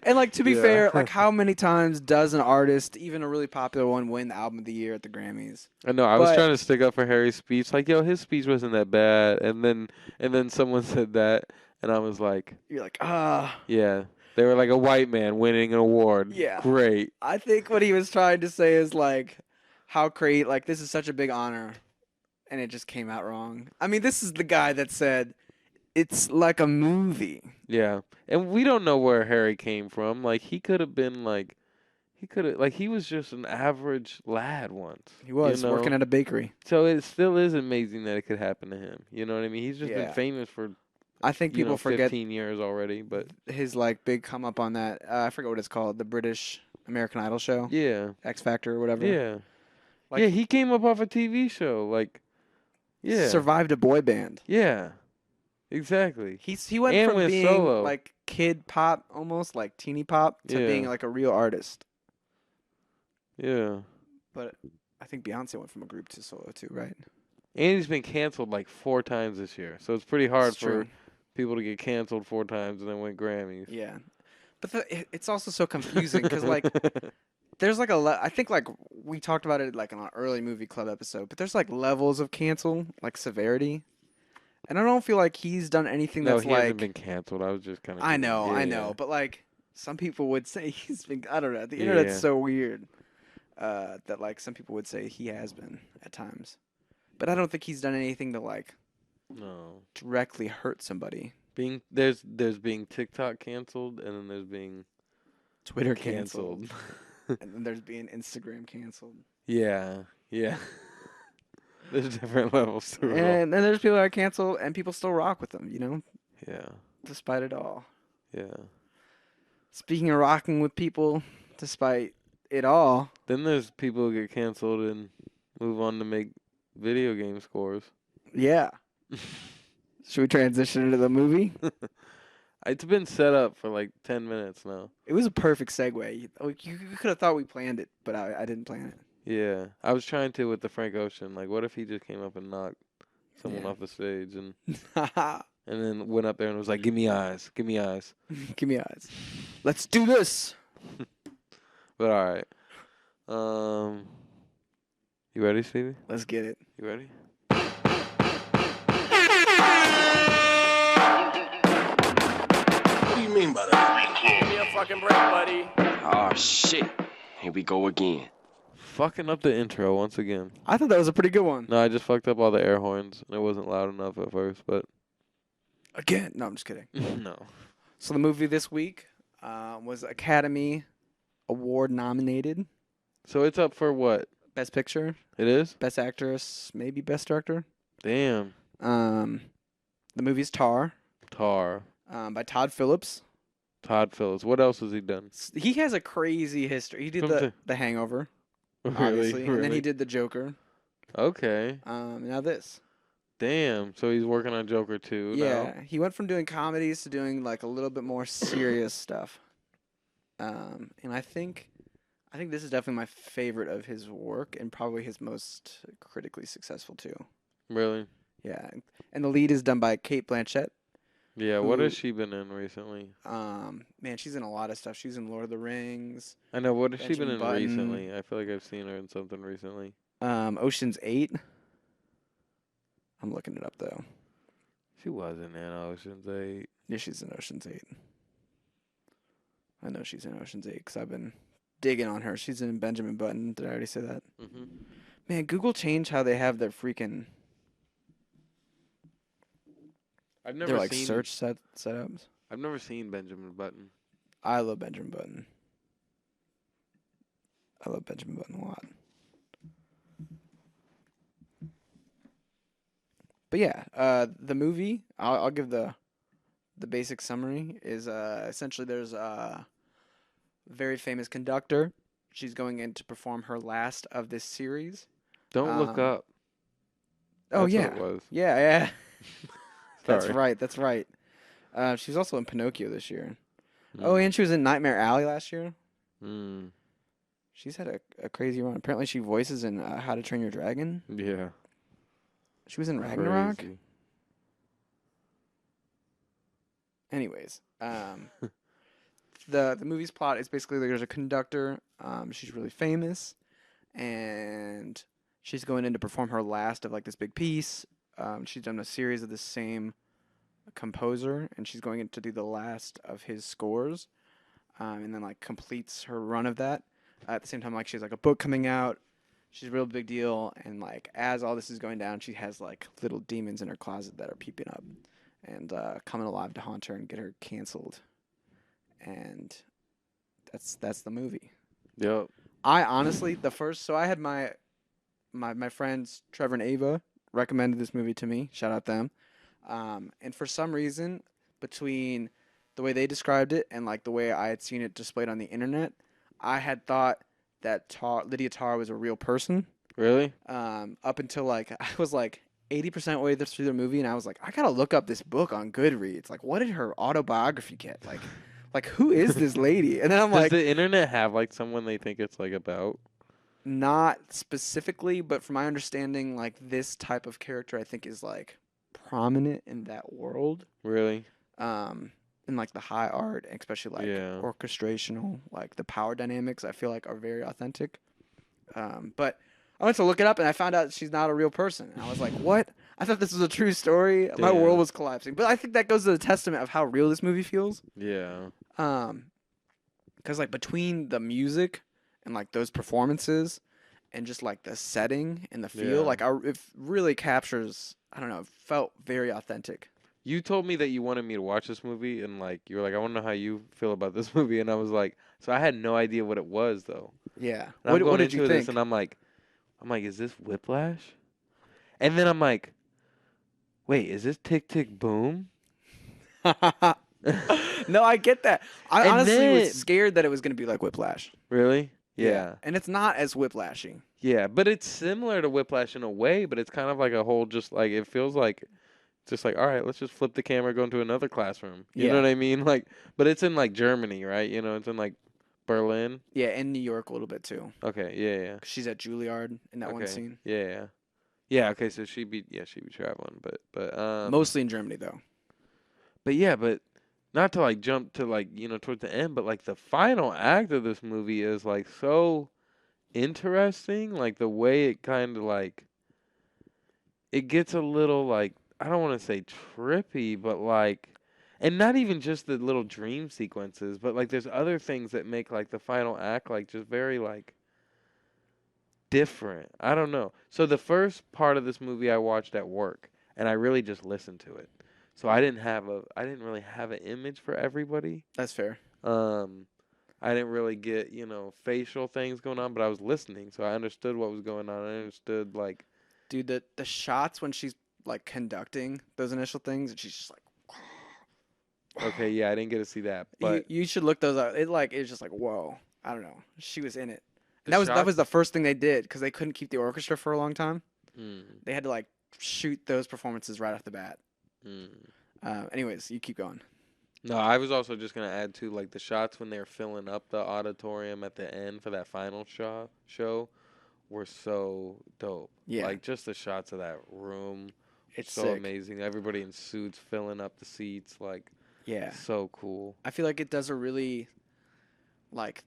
And like to be Yeah. fair, like how many times does an artist, even a really popular one, win the album of the year at the Grammys? I know. I was But trying to stick up for Harry's speech. Like, yo, his speech wasn't that bad. And then someone said that, and I was like, you're like, yeah, they were like a white man winning an award. yeah. Great. I think what he was trying to say is like how great, like this is such a big honor, and it just came out wrong. I mean, this is the guy that said it's like a movie. Yeah. And we don't know where Harry came from. Like, he could have been like, he was just an average lad once. He was You working know? at a bakery. So it still is amazing that it could happen to him. You know what I mean? He's just been Yeah. famous for, I think people forget 15 years already. But his like big come up on that. I forget what it's called, the British American Idol show, yeah. X Factor or whatever. Yeah. Like Yeah, he came up off a TV show. Like, yeah. survived a boy band. Yeah. Exactly. He went And from went being solo. like kid pop, almost like teeny pop, to being Yeah. like a real artist. Yeah. But I think Beyonce went from a group to solo too, right? And he's been canceled like 4 times this year. So it's pretty hard It's true. for people to get canceled 4 times and then win Grammys. Yeah, but it's also so confusing because like there's like I think like we talked about it like on an early movie club episode, but there's like levels of cancel, like severity, and I don't feel like he's done anything No, that's he like hasn't been canceled. I was just kind of. I know, I Yeah. know, but like some people would say he's been. I don't know. The Yeah. internet's so weird that like some people would say he has been at times, but I don't think he's done anything to like No. directly hurt somebody. There's being TikTok canceled and then there's being Twitter canceled, canceled. and then there's being Instagram canceled, Yeah. Yeah. There's different levels to it all. and then there's people that are canceled and people still rock with them. You know, Yeah. despite it all. Yeah. Speaking of rocking with people, despite it all, Then there's people who get canceled and move on to make video game scores. yeah. Should we transition into the movie? It's been set up for like 10 minutes now. It was a perfect segue. You could have thought we planned it, but I didn't plan it. Yeah. I was trying to with the Frank Ocean. Like, what if he just came up and knocked someone Yeah. off the stage and then went up there and was like, "Give me eyes. Give me eyes." Give me eyes. Let's do this. But all right. You ready, Stevie? Let's get it. You ready? What do you mean by that? Give me a fucking break, buddy. Oh shit. Here we go again. Fucking up the intro once again. I thought that was a pretty good one. No, I just fucked up all the air horns and it wasn't loud enough at first, but Again. No, I'm just kidding. no. So the movie this week was Academy Award nominated. So it's up for what? Best Picture, It is? Best Actress, maybe Best Director. Damn. The movie's Tar Tar. by Todd Phillips. Todd Phillips. What else has he done? He has a crazy history. He did the Hangover, obviously, and then he did the Joker. Okay. Now this. Damn. So he's working on Joker 2 Yeah, he went from doing comedies to doing like a little bit more serious stuff. And I think this is definitely my favorite of his work and probably his most critically successful too. now. Really? Yeah, and the lead is done by Kate Blanchett. Yeah, what has Who- she been in recently? Man, she's in a lot of stuff. She's in Lord of the Rings, I know, what has she been Benjamin in Button. recently? I feel like I've seen her in something recently. Ocean's 8. I'm looking it up though. She wasn't in Ocean's 8. Yeah, she's in Ocean's 8. I know she's in Ocean's 8 because I've been digging on her. She's in Benjamin Button. Did I already say that? Mm-hmm. Man, Google changed how they have their freaking I've their never like seen search setups. I've never seen Benjamin Button. I love Benjamin Button. I love Benjamin Button a lot. But yeah, the movie, I'll give the basic summary is essentially there's a very famous conductor. She's going in to perform her last of this series. Don't look Um, up. Oh That's yeah, what it was. yeah. That's Sorry. right. That's right. She was also in Pinocchio this year. Oh, Mm. and she was in Nightmare Alley last year. Mm. She's had a crazy run. Apparently, she voices in How to Train Your Dragon. Yeah. She was in Ragnarok. Crazy. Anyways, the movie's plot is basically there's a conductor. She's really famous, and she's going in to perform her last of like this big piece. She's done a series of the same composer, and she's going in to do the last of his scores, and then like completes her run of that. At the same time, like she has like a book coming out. She's a real big deal, and like as all this is going down, she has like little demons in her closet that are peeping up and coming alive to haunt her and get her canceled. And that's the movie. Yep. I honestly I had my friends Trevor and Ava recommended this movie to me. Shout out them. And for some reason, between the way they described it and like the way I had seen it displayed on the internet, I had thought that Lydia Tarr was a real person. Really? Up until like I was like 80% way through the movie, and I was like, I gotta look up this book on Goodreads. Like, what did her autobiography get? Like who is this lady? And then I'm Does like, the internet have like someone they think it's like about? not specifically, but from my understanding, like this type of character, I think is like prominent in that world. Really? In like the high art, especially like Yeah. orchestrational, like the power dynamics, I feel like are very authentic. But I went to look it up and I found out she's not a real person. And I was like, what? I thought this was a true story. My Yeah. world was collapsing. But I think that goes to the testament of how real this movie feels. Yeah. Because like between the music and like those performances and just like the setting and the feel, Yeah. like it really captures. I don't know. It felt very authentic. You told me that you wanted me to watch this movie, and like you were like, I want to know how you feel about this movie, and I was like, so I had no idea what it was though. Yeah. And I'm What going did you into think? this, and I'm like, is this Whiplash? And then I'm like, wait, is this Tick Tick Boom? No, I get that. I And honestly then- was scared that it was going to be like Whiplash. Really? Yeah. And it's not as Whiplashy. Yeah, but it's similar to Whiplash in a way, but it's kind of like a whole just like it feels like just like all right, let's just flip the camera, go into another classroom. You know Yeah. what I mean? Like, but it's in like Germany, right? You know, it's in like Berlin. Yeah, in New York a little bit too. Okay, yeah. 'Cause she's at Juilliard in that one Okay. scene. Yeah. Yeah, okay, so she'd be traveling, but Mostly in Germany though. but not to like jump to like, you know, towards the end, but like the final act of this movie is like so interesting, like the way it kind of like it gets a little like I don't want to say trippy, but like and not even just the little dream sequences, but like there's other things that make like the final act like just very like different. I don't know. So the first part of this movie I watched at work and I really just listened to it. So I didn't really have an image for everybody. That's fair. I didn't really get, you know, facial things going on, but I was listening, so I understood what was going on. I understood like Dude, the shots when she's like conducting those initial things and she's just like okay, yeah, I didn't get to see that, but you should look those up. It's just like, whoa. I don't know. She was in it. the And that shots- was the first thing they did because they couldn't keep the orchestra for a long time. Hmm, They had to like shoot those performances right off the bat. hmm. Anyways, you keep going. No, I was also just gonna add to like the shots when they were filling up the auditorium at the end for that final show were so dope. Yeah. Like just the shots of that room, It's so sick. amazing. Everybody in suits filling up the seats, like Yeah. so cool. I feel like it does a really like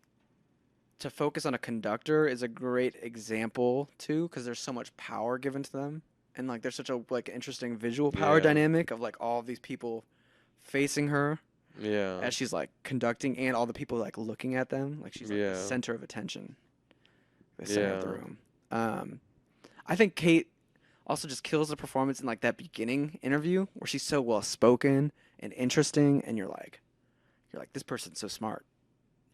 to focus on a conductor is a great example too because there's so much power given to them and like there's such a like interesting visual power Yeah. dynamic of like all of these people facing her Yeah. as she's like conducting and all the people like looking at them like she's like Yeah. the center of attention, the center of the Yeah. room. I think Kate also just kills the performance in like that beginning interview where she's so well spoken and interesting and you're like this person's so smart.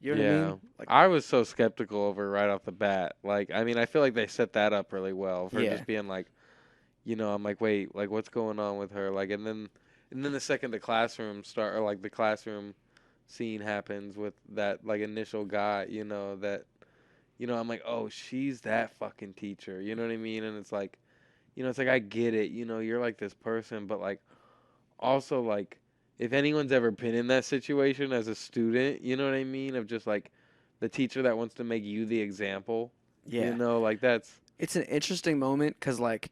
You know what I mean? Like, I was so skeptical of her right off the bat. Like, I mean, I feel like they set that up really well for Yeah. just being like, I'm like, wait, like, what's going on with her? Like, and then the second the classroom start, or like the classroom scene happens with that like initial guy, I'm like, oh, she's that fucking teacher. You know what I mean? And it's like, it's like I get it. You're like this person, but like also like if anyone's ever been in that situation as a student, you know what I mean? Of just like the teacher that wants to make you the example. yeah. Like that's It's an interesting moment because, like,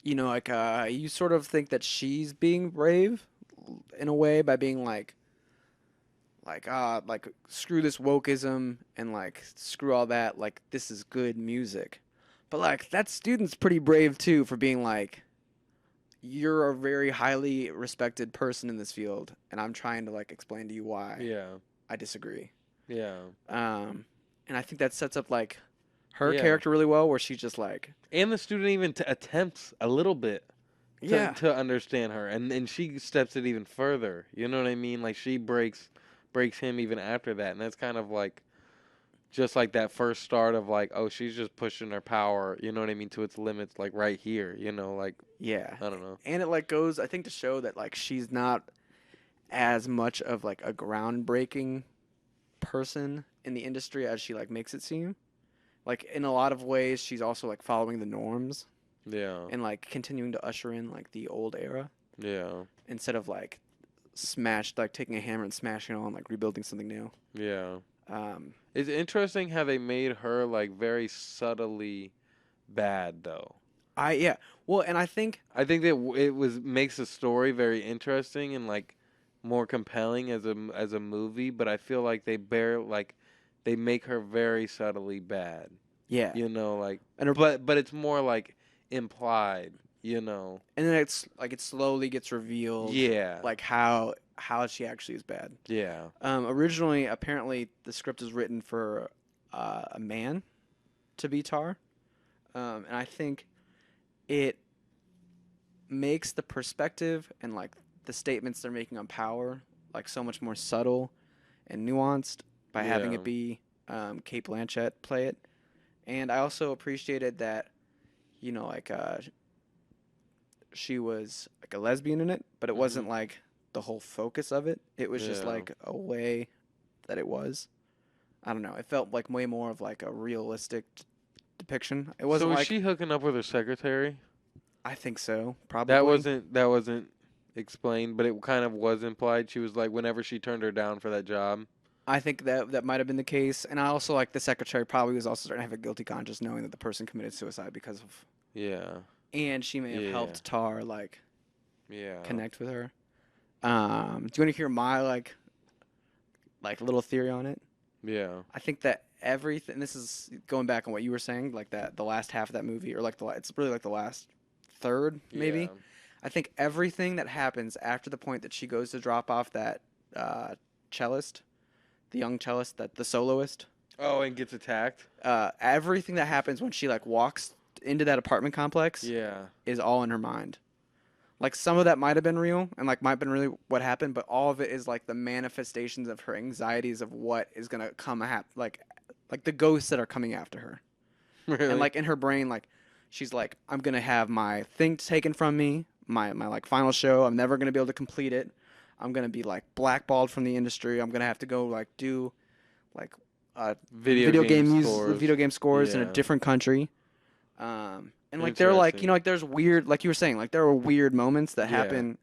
you sort of think that she's being brave in a way by being like screw this wokeism and like screw all that. Like, this is good music. But like that student's pretty brave too for being like, you're a very highly respected person in this field, and I'm trying to like explain to you why yeah. I disagree. Yeah. And I think that sets up like her Yeah. character really well, where she's just like, And the student even attempts a little bit to understand her, and she steps it even further. You know what I mean? Like she breaks him even after that, and that's kind of like just like that first start of like, oh, she's just pushing her power. You know what I mean, to its limits, like right here. Like yeah. I don't know. And it like goes, I think, to show that like she's not as much of like a groundbreaking person in the industry as she like makes it seem. Like in a lot of ways, she's also like following the norms Yeah. and like continuing to usher in like the old era Yeah. instead of like taking a hammer and smashing it on, like rebuilding something new. Yeah. Um, It's interesting how they made her like very subtly bad though. well, and I think I think that it makes the story very interesting and like more compelling as a movie, but I feel like they make her very subtly bad. yeah, Like and her, but it's more like implied, and then it's like it slowly gets revealed, Yeah. like how she actually is bad. Yeah. Originally, apparently, the script is written for a man to be Tar, and I think it makes the perspective and like the statements they're making on power like so much more subtle and nuanced by having Yeah. it be Kate Blanchett play it. And I also appreciated that, she was like a lesbian in it, but it wasn't like the whole focus of it. It was just Yeah. like a way that it was. I don't know. It felt like way more of like a realistic depiction. It wasn't So was like she hooking up with her secretary? I think so, probably. That wasn't explained, but it kind of was implied. She was like whenever she turned her down for that job. I think that might have been the case, and I also like the secretary probably was also starting to have a guilty conscience knowing that the person committed suicide because of, Yeah. and she may have Yeah. helped Tar like Yeah. connect with her. Do you want to hear my like little theory on it? Yeah. I think that everything. This is going back on what you were saying, like that the last half of that movie, or like it's really like the last third, maybe. Yeah. I think everything that happens after the point that she goes to drop off that cellist, the young cellist, that the soloist. Oh, and gets attacked? Everything that happens when she like walks into that apartment complex Yeah. is all in her mind. Like some of that might have been real and like might have been really what happened, but all of it is like the manifestations of her anxieties of what is gonna come like the ghosts that are coming after her. Really? And like in her brain, like she's like, I'm gonna have my thing taken from me, my like final show. I'm never gonna be able to complete it. I'm gonna be like blackballed from the industry. I'm gonna have to go like do like video game scores. video game scores in a Yeah. different country. And like they're like, Interesting. like there's weird, like you were saying, like there are weird moments that Yeah. happen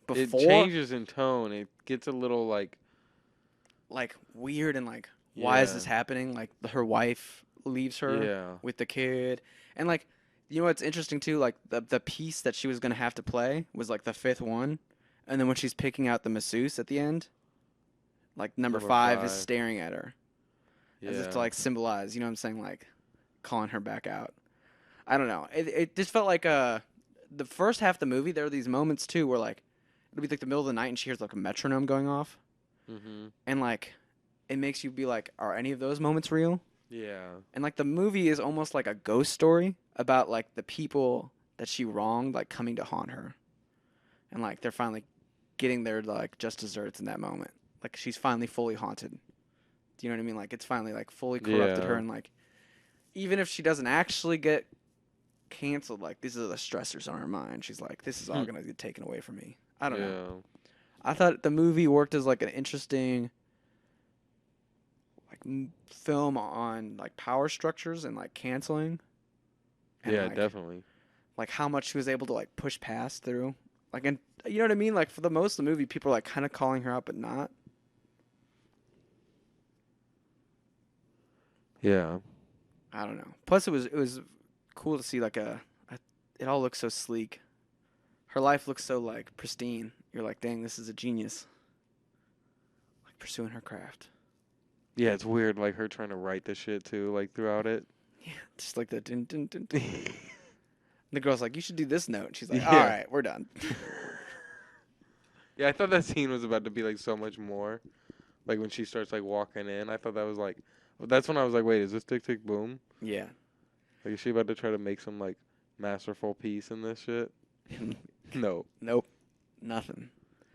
before, It changes in tone. It gets a little like weird and like why is Yeah. this happening? Like her wife leaves her Yeah. with the kid, and like what's interesting too, like the piece that she was gonna have to play was like the fifth one, and then when she's picking out the masseuse at the end, like number five is 5. staring at her Yeah. as if to like symbolize, you know what I'm saying, like calling her back out. I don't know. It just felt like the first half of the movie. There are these moments too where like it'll be like the middle of the night and she hears like a metronome going off, and like it makes you be like, are any of those moments real? Yeah. And like the movie is almost like a ghost story about like the people that she wronged like coming to haunt her, and like they're finally getting their like just desserts in that moment. Like she's finally fully haunted. Do you know what I mean? Like it's finally like fully corrupted her, Yeah. and like even if she doesn't actually get canceled, like these are the stressors on her mind. She's like, this is all gonna get taken away from me. I don't know. I thought the movie worked as like an interesting like film on like power structures and like canceling. And, Yeah, like, definitely. Like how much she was able to like push past through. Like, and you know what I mean? Like for the most of the movie, people are like kind of calling her out, but not. Yeah. I don't know. Plus, it was cool to see like it all looks so sleek. Her life looks so like pristine. You're like, dang, this is a genius. Like pursuing her craft. Yeah, it's weird, like her trying to write the shit too, like throughout it. Yeah, just like the dun dun dun. Dun. The girl's like, you should do this note. She's like, Yeah. all right, we're done. Yeah, I thought that scene was about to be like so much more. Like when she starts like walking in, I thought that was like, that's when I was like, wait, is this Tick Tick Boom? Yeah. Like, is she about to try to make some like masterful piece in this shit? No. Nope. Nothing.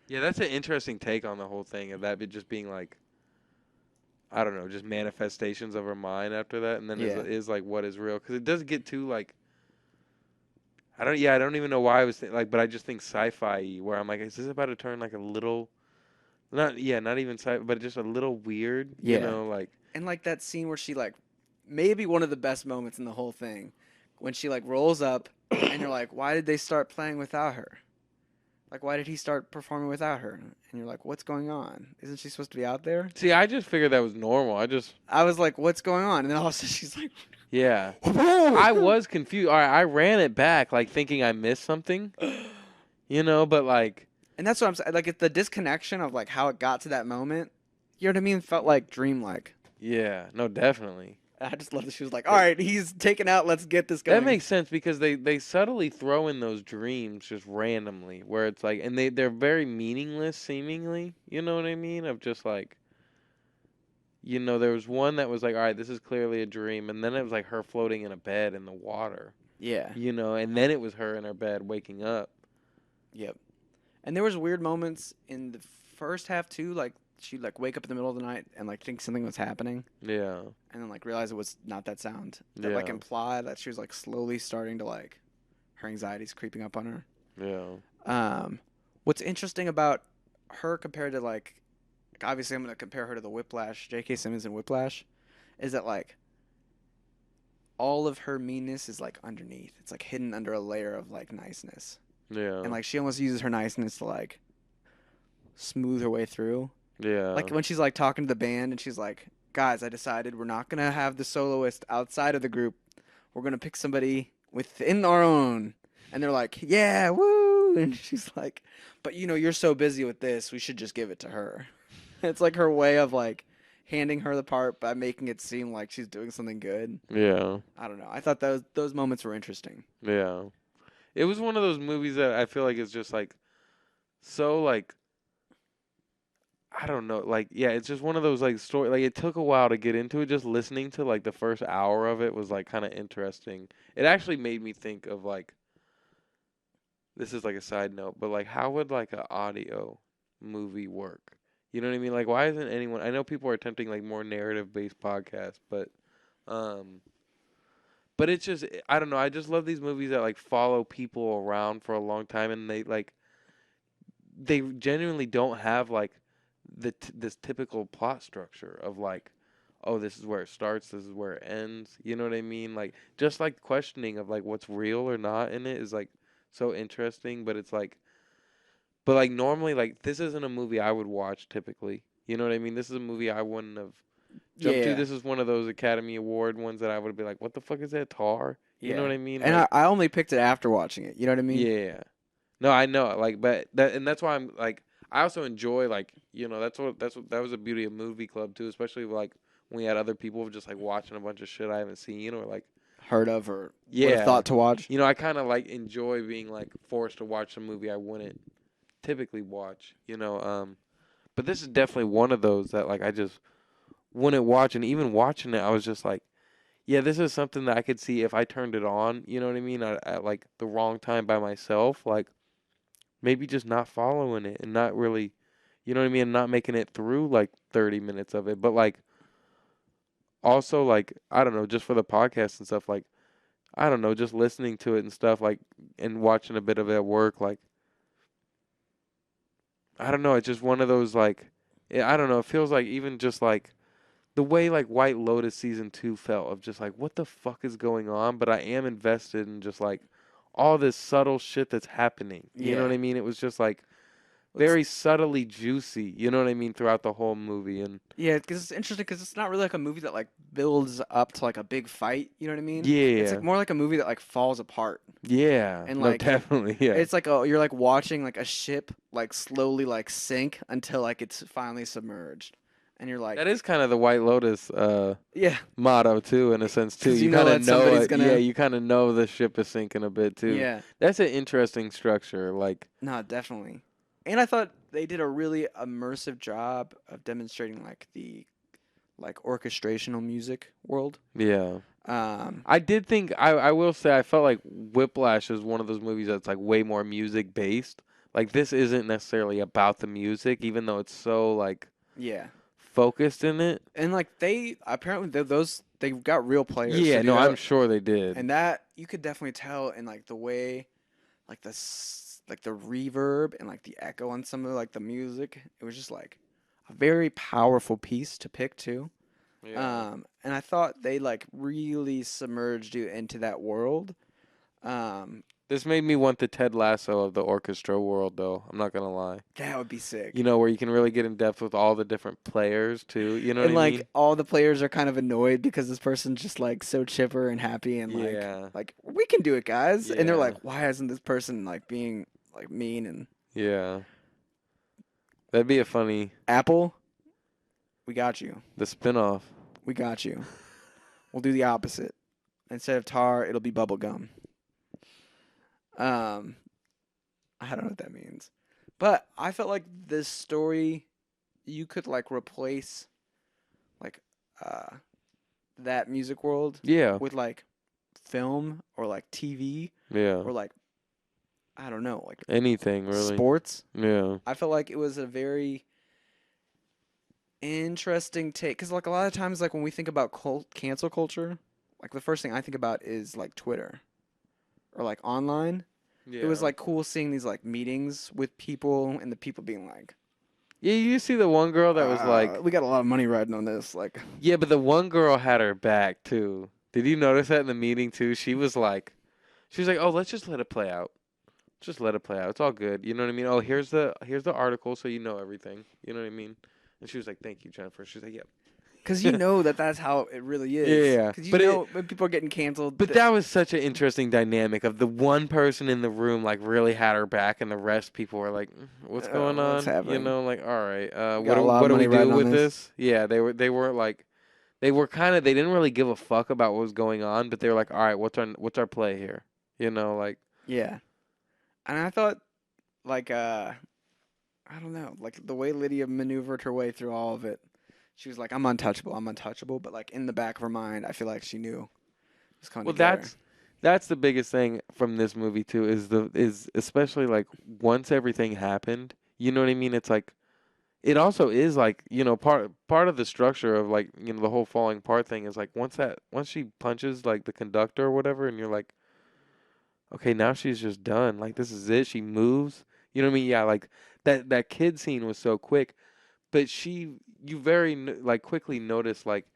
Yeah, that's an interesting take on the whole thing of that just being like, I don't know, just manifestations of her mind after that, and then is like what is real, because it does get too like, I don't even know why I was like, but I just think sci-fi where I'm like, is this about to turn like a little, not even sci, but just a little weird, Yeah. you know, like. And like that scene where she like, maybe one of the best moments in the whole thing, when she like rolls up, and you're like, why did they start playing without her? Like, why did he start performing without her? And you're like, what's going on? Isn't she supposed to be out there? See, I just figured that was normal. I was like, what's going on? And then all of a sudden she's like, Yeah. I was confused. All right, I ran it back, like thinking I missed something, you know, but like. And that's what I'm saying. Like, it's the disconnection of like how it got to that moment. You know what I mean? It felt like dreamlike. Yeah, no, definitely. I just love that she was like, all right, he's taken out. Let's get this going. That makes sense because they subtly throw in those dreams just randomly, where it's like, and they're very meaningless seemingly. You know what I mean? Of just like, you know, there was one that was like, all right, this is clearly a dream, and then it was like her floating in a bed in the water. Yeah. You know, and then it was her in her bed waking up. Yep. And there was weird moments in the first half too, like she'd like wake up in the middle of the night and like think something was happening. Yeah. And then like realize it was not that sound. That like imply that she was like slowly starting to like her anxiety's creeping up on her. Yeah. What's interesting about her compared to like obviously I'm gonna compare her to the Whiplash, J.K. Simmons in Whiplash, is that like all of her meanness is like underneath. It's like hidden under a layer of like niceness. Yeah. And like she almost uses her niceness to like smooth her way through. Yeah. Like when she's like talking to the band and she's like, guys, I decided we're not going to have the soloist outside of the group. We're going to pick somebody within our own. And they're like, yeah, woo. And she's like, but you know, you're so busy with this. We should just give it to her. It's like her way of like handing her the part by making it seem like she's doing something good. Yeah. I don't know. I thought those moments were interesting. Yeah. It was one of those movies that I feel like is just like so like I don't know, like yeah, it's just one of those like story. Like it took a while to get into it. Just listening to like the first hour of it was like kind of interesting. It actually made me think of like this is like a side note, but like how would like an audio movie work? You know what I mean? Like why isn't anyone? I know people are attempting like more narrative based podcasts, but it's just I don't know. I just love these movies that like follow people around for a long time, and they genuinely don't have like this typical plot structure of like, oh, this is where it starts, this is where it ends. You know what I mean? Like just like questioning of like what's real or not in it is like so interesting. But it's like, but like normally like this isn't a movie I would watch typically. You know what I mean? This is a movie I wouldn't have jumped to. This is one of those Academy Award ones that I would be like, what the fuck is that, Tar? You know what I mean? And like, I only picked it after watching it. You know what I mean? Yeah. No, I know. Like, but that's why I'm like. I also enjoy that was the beauty of Movie Club too, especially like when we had other people just like watching a bunch of shit I haven't seen or like heard of or would have thought to watch. You know, I kind of like enjoy being like forced to watch a movie I wouldn't typically watch. You know, but this is definitely one of those that like I just wouldn't watch, and even watching it, I was just like, yeah, this is something that I could see if I turned it on. You know what I mean? At like the wrong time by myself, like. Maybe just not following it and not really, you know what I mean, not making it through like 30 minutes of it. But like also like I don't know, just for the podcast and stuff, like I don't know, just listening to it and stuff, like and watching a bit of it at work, like I don't know, it's just one of those like I don't know, it feels like even just like the way like White Lotus season 2 felt of just like what the fuck is going on, but I am invested in just like all this subtle shit that's happening. You know Yeah. what I mean? It was just like It's- very subtly juicy, you know what I mean, throughout the whole movie. And Yeah, because it's interesting because it's not really like a movie that like builds up to like a big fight. You know what I mean? It's yeah, like more like a movie that like falls apart, yeah, and no, like definitely, yeah, it's like you're like watching like a ship like slowly like sink until like it's finally submerged, and you're like, that is kind of the White Lotus yeah, motto too, in a sense too. 'cause You you know kind of that know somebody's it, gonna- yeah, you kind of know the ship is sinking a bit too. yeah, That's an interesting structure, like no, definitely. And I thought they did a really immersive job of demonstrating like the like orchestrational music world. yeah. Um, I did think I will say I felt like Whiplash is one of those movies that's like way more music based. Like this isn't necessarily about the music, even though it's so like yeah, focused in it. and like they apparently they got real players. to Yeah, do no, that. I'm sure they did. And that you could definitely tell in like the way, like like the reverb and like the echo on some of like the music. It was just like a very powerful piece to pick too. Yeah. And I thought they like really submerged you into that world. This made me want the Ted Lasso of the orchestra world, though. I'm not gonna lie. That would be sick. You know, where you can really get in depth with all the different players too. You know And what I like mean? all the players are kind of annoyed because this person's just like so chipper and happy and Yeah. like we can do it, guys. And they're Yeah. like, why isn't this person like being like mean and Yeah. That'd be a funny Apple? We got you. the spinoff. We got you. We'll do the opposite. Instead of tar, it'll be bubble gum. I don't know what that means. But I felt like this story you could like replace like that music world Yeah. with like film or like TV Yeah. or like I don't know, like Anything really. sports. Yeah. I felt like it was a very interesting take because like a lot of times like when we think about cancel culture, like the first thing I think about is like Twitter or like online. Yeah. It was like cool seeing these like meetings with people and the people being like, Yeah, you see the one girl that was like we got a lot of money riding on this. Like, yeah, but the one girl had her back too. Did you notice that in the meeting too? She was like, oh, let's just let it play out. Just let it play out. It's all good. You know what I mean? Oh, here's the article, so you know everything. You know what I mean? And she was like, thank you, Jennifer. She's like, yep. because you know that's how it really is. Yeah, Because you but know when people are getting canceled. But that was such an interesting dynamic of the one person in the room like really had her back, and the rest people were like, what's going on? what's happening? You know, like, all right, We got a lot of what do we money do riding on with this. this? Yeah, they weren't like. They were kind of. They didn't really give a fuck about what was going on, but they were like, "All right, what's our play here?" You know, like Yeah, and I thought like I don't know, like the way Lydia maneuvered her way through all of it. She was like, I'm untouchable. But like in the back of her mind, I feel like she knew it was coming well, together. that's the biggest thing from this movie too. Is especially like once everything happened. You know what I mean? It's like it also is like part of the structure of like the whole falling apart thing is like once she punches like the conductor or whatever, and you're like, okay, now she's just done. Like this is it. She moves. You know what I mean? Yeah, like that kid scene was so quick, but you very like quickly notice like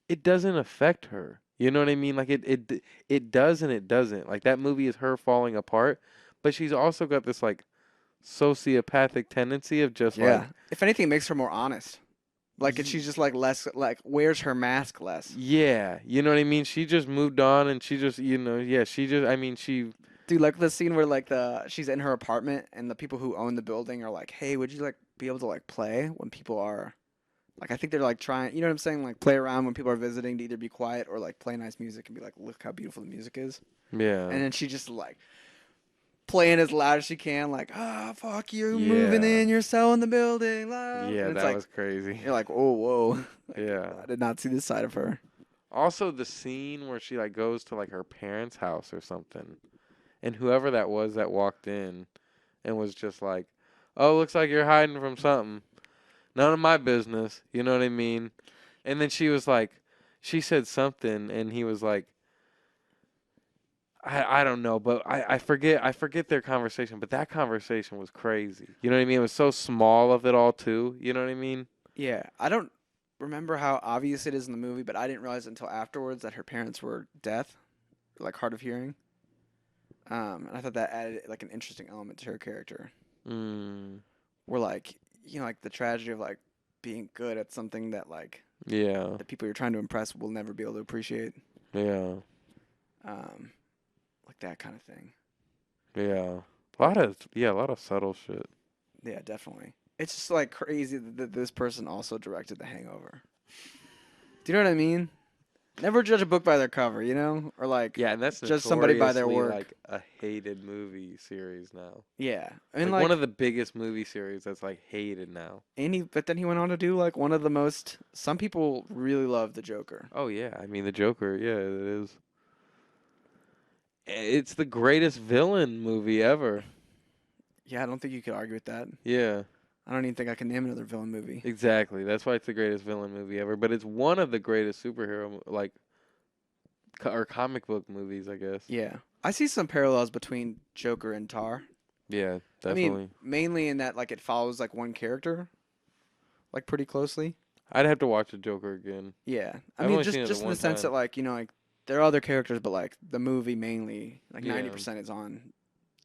it doesn't affect her. You know what I mean? Like it does and it doesn't. Like that movie is her falling apart, but she's also got this like sociopathic tendency of just Yeah. like If anything, it makes her more honest. Like, and she's just like less, like wears her mask less. yeah, you know what I mean? She just moved on and she just yeah, she Dude, like the scene where like she's in her apartment and the people who own the building are like, hey, would you like be able to like play when people are, like I think they're like trying, you know what I'm saying? Like play around when people are visiting to either be quiet or like play nice music and be like, look how beautiful the music is. yeah. And then she just like playing as loud as she can, like, fuck you, moving Yeah. in, you're selling the building. Loud. Yeah, And it's that like, was crazy. you're like, oh, whoa. Like, Yeah. I did not see this side of her. Also, the scene where she like goes to like her parents' house or something, and whoever that was that walked in, and was just like, "Oh, looks like you're hiding from something. None of my business." You know what I mean? And then she was like, she said something, and he was like, I don't know, but I forget their conversation, but that conversation was crazy. You know what I mean? It was so small of it all too. You know what I mean? Yeah, I don't remember how obvious it is in the movie, but I didn't realize until afterwards that her parents were deaf, like hard of hearing. And I thought that added like an interesting element to her character. Mm, Where like like the tragedy of like being good at something that like yeah, the people you're trying to impress will never be able to appreciate. yeah, Um, like that kind of thing. yeah. A lot of subtle shit. Yeah, definitely. It's just like crazy that this person also directed The Hangover. Do you know what I mean? Never judge a book by their cover, or like Yeah, and that's judge somebody by their notoriously work. like a hated movie series now. Yeah, I mean Like one like of the biggest movie series that's like hated now. but then he went on to do like one of the most. Some people really love the Joker. Oh yeah, I mean the Joker. Yeah, it is. It's the greatest villain movie ever. Yeah, I don't think you could argue with that. Yeah, I don't even think I can name another villain movie. exactly. That's why it's the greatest villain movie ever. But it's one of the greatest superhero like or comic book movies, I guess. Yeah, I see some parallels between Joker and Tar. Yeah, I definitely. mean, mainly in that like it follows like one character, like pretty closely. I'd have to watch the Joker again. Yeah, I I've mean only seen it just the in the one sense that time. like like there are other characters, but like the movie mainly like Yeah. 90% is on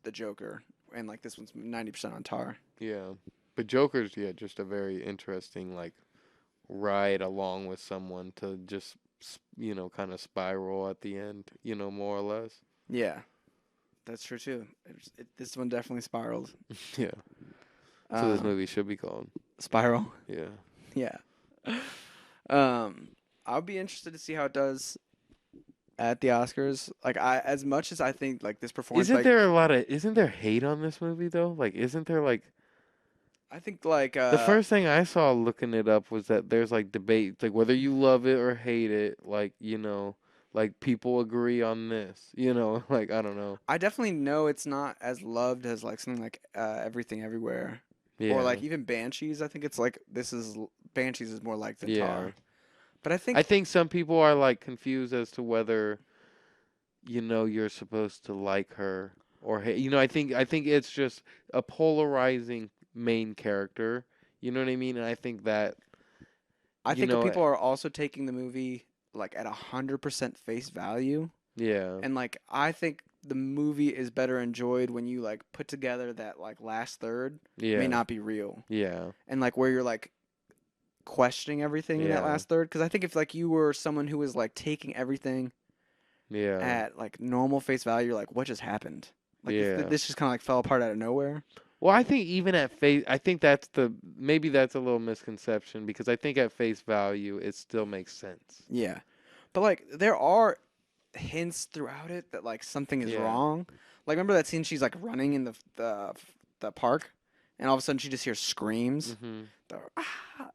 the Joker, and like this one's 90% on Tar. Yeah, but Joker's just a very interesting like ride along with someone to just kind of spiral at the end, more or less. Yeah, that's true too. This one definitely spiraled. Yeah. So this Um, movie should be called. Spiral. Yeah. Yeah. I'll be interested to see how it does at the Oscars. Like as much as I think like this performance, Isn't there hate on this movie though? Like, isn't there like I think like the first thing I saw looking it up was that there's like debate, like whether you love it or hate it, like, like people agree on this, like I don't know. I definitely know it's not as loved as like something like Everything Everywhere. Yeah. Or like even Banshees. I think it's like Banshees is more like than Yeah. Tar. But I think I think some people are like confused as to whether you're supposed to like her or hate. I think it's just a polarizing main character. You know what I mean? And I think that people are also taking the movie like at 100% face value. yeah. And like I think the movie is better enjoyed when you like put together that like last third Yeah. may not be real. Yeah. And like where you're like questioning everything in that Yeah. last third, because I think if like you were someone who was like taking everything Yeah. at like normal face value, you're like, what just happened? Like if Yeah. this just kind of like fell apart out of nowhere. Well, I think even at face, I think maybe that's a little misconception because I think at face value it still makes sense. Yeah, but like there are hints throughout it that like something is Yeah. wrong. Like remember that scene she's like running in the park, and all of a sudden she just hears screams. Hmm.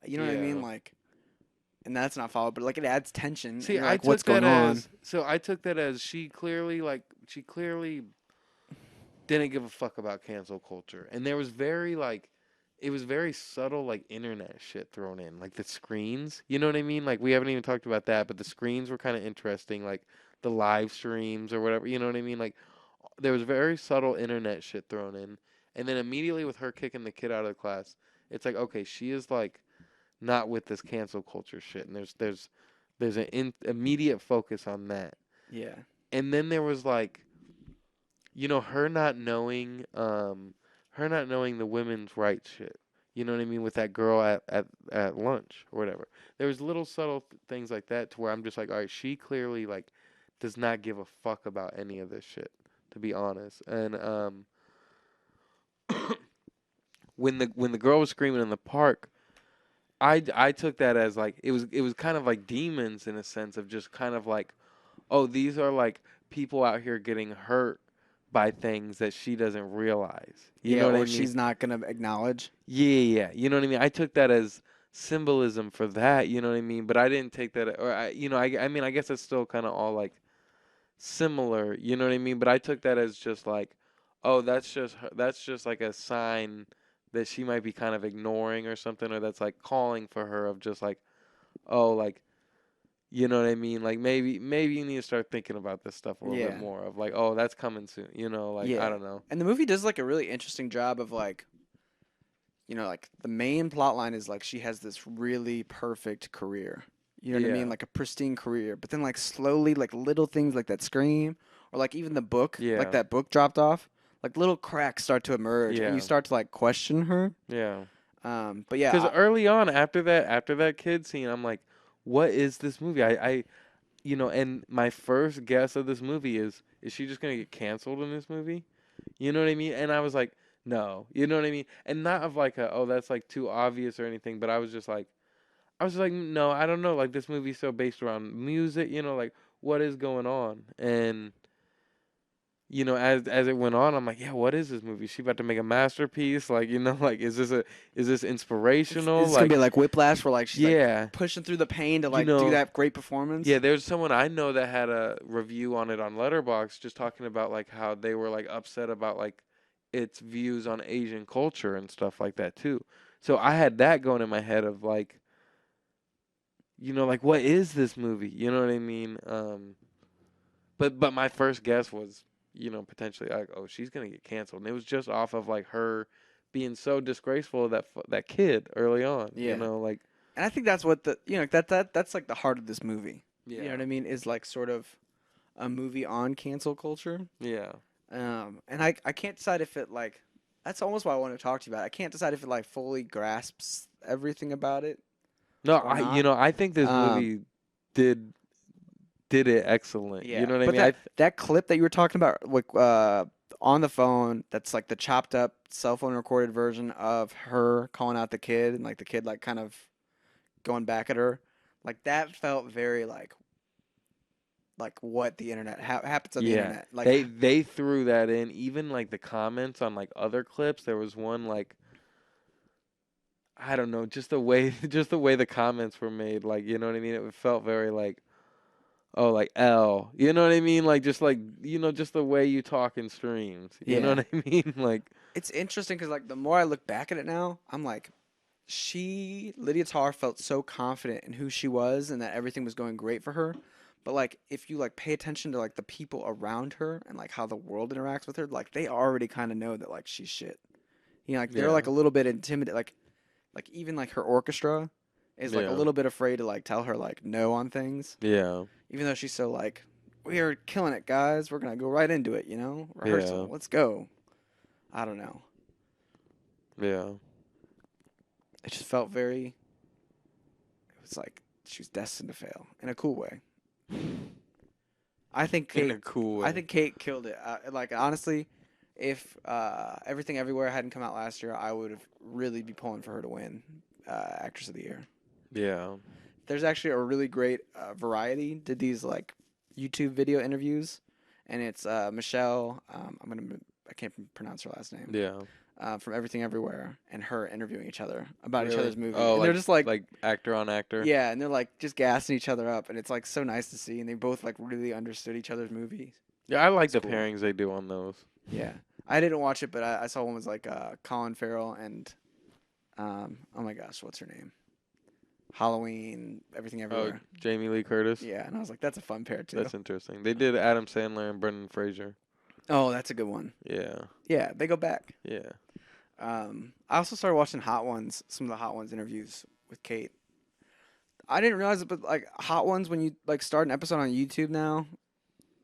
You know what I mean? Yeah. Like, and that's not followed, but like it adds tension. See, and you're I like, took what's that going on? I took that as she clearly didn't give a fuck about cancel culture, and there was it was very subtle like internet shit thrown in, like the screens. You know what I mean? Like we haven't even talked about that, but the screens were kind of interesting, like the live streams or whatever. You know what I mean? Like there was very subtle internet shit thrown in, and then immediately with her kicking the kid out of the class, it's like okay, she is like not with this cancel culture shit, and there's an immediate focus on that. Yeah, And then there was like, her not knowing the women's rights shit. You know what I mean? With that girl at lunch or whatever. There was little subtle things like that to where I'm just like, all right, she clearly like does not give a fuck about any of this shit, to be honest. And when the girl was screaming in the park, I took that as like it was kind of like demons in a sense of just kind of like, oh, these are like people out here getting hurt by things that she doesn't realize. You know what I mean? she's not gonna acknowledge. Yeah. You know what I mean? I took that as symbolism for that. You know what I mean? But I didn't take that, or I mean, I guess it's still kind of all like similar. You know what I mean? But I took that as just like, oh, that's just like a sign that she might be kind of ignoring or something, or that's like calling for her of just like, oh, like You know what I mean? Like maybe you need to start thinking about this stuff a little bit Yeah. more of like, oh, that's coming soon. You know, like I Yeah. don't know. And the movie does like a really interesting job of like, like the main plot line is like she has this really perfect career. You know what I mean? Yeah. Like a pristine career. But then like slowly like little things like that scream or like even the book, like Yeah. that book dropped off, like little cracks start to emerge and you Yeah. start to like question her. Yeah. But yeah, Because early on, after that kid scene, I'm like, what is this movie? And my first guess of this movie is she just gonna get canceled in this movie? You know what I mean? And I was like, no. You know what I mean? And not of like oh, that's like too obvious or anything, but I was just like, no, I don't know. Like this movie's so based around music, like what is going on? And as it went on, I'm like, yeah, what is this movie? She about to make a masterpiece? Like, like is this inspirational? it's gonna Like, be like Whiplash where like she's like yeah, pushing through the pain to you like do know, that great performance. yeah. There's someone I know that had a review on it on Letterboxd, just talking about like how they were like upset about like its views on Asian culture and stuff like that too. So I had that going in my head of like, like what is this movie? You know what I mean? But my first guess was, potentially like, oh, she's gonna get canceled, and it was just off of like her being so disgraceful of that kid early on. Yeah. Like And I think that's what that's like the heart of this movie. yeah, You know what I mean? Is like sort of a movie on cancel culture. yeah, And I can't decide if it like that's almost what I want to talk to you about. I can't decide if it like fully grasps everything about it. no, Or not. I think this Um, movie did it excellent. Yeah. You know what I But mean? that clip that you were talking about like on the phone, that's like the chopped up cell phone recorded version of her calling out the kid and like the kid like kind of going back at her. Like that felt very like what the internet happens on the Yeah, internet. Like they threw that in. Even like the comments on like other clips, there was one like I don't know, just the way the comments were made. Like you know what I mean? It felt very like oh like L. You know what I mean? Like just like just the way you talk in streams. You know Yeah. what I mean? Like it's interesting because like the more I look back at it now, I'm like, Lydia Tarr felt so confident in who she was and that everything was going great for her. But like if you like pay attention to like the people around her and like how the world interacts with her, like they already kind of know that like she's shit. Like they're Yeah. like a little bit intimidated. Like even like her orchestra is like a Yeah. little bit afraid to like tell her like no on things, yeah, even though she's so like we are killing it, guys. We're gonna go right into it. Rehearsal. Yeah. Let's go. I don't know. yeah, It just felt very. It was like she was destined to fail in a cool way. I think in Kate. a cool way. I think Kate killed it. Like honestly, if Everything Everywhere hadn't come out last year, I would have really be pulling for her to win Actress of the Year. yeah, There's actually a really great Variety did these like YouTube video interviews, and it's Michelle. I can't pronounce her last name. yeah. From Everything Everywhere, and her interviewing each other about each Really? other's movies. Oh, and they're just like actor on actor. yeah, and they're like just gassing each other up, and it's like so nice to see, and they both like really understood each other's movies. Yeah, I like the cool. pairings they do on those. Yeah, I didn't watch it, but I saw one was like Colin Farrell and oh my gosh, what's her name? Halloween, Everything Oh, Everywhere. Jamie Lee Curtis. Yeah, and I was like, that's a fun pair too. That's interesting. They did Adam Sandler and Brendan Fraser. Oh, that's a good one. Yeah, Yeah, they go back. yeah. I also started watching Hot Ones, some of the Hot Ones interviews with Kate. I didn't realize it, but like Hot Ones, when you like start an episode on YouTube now,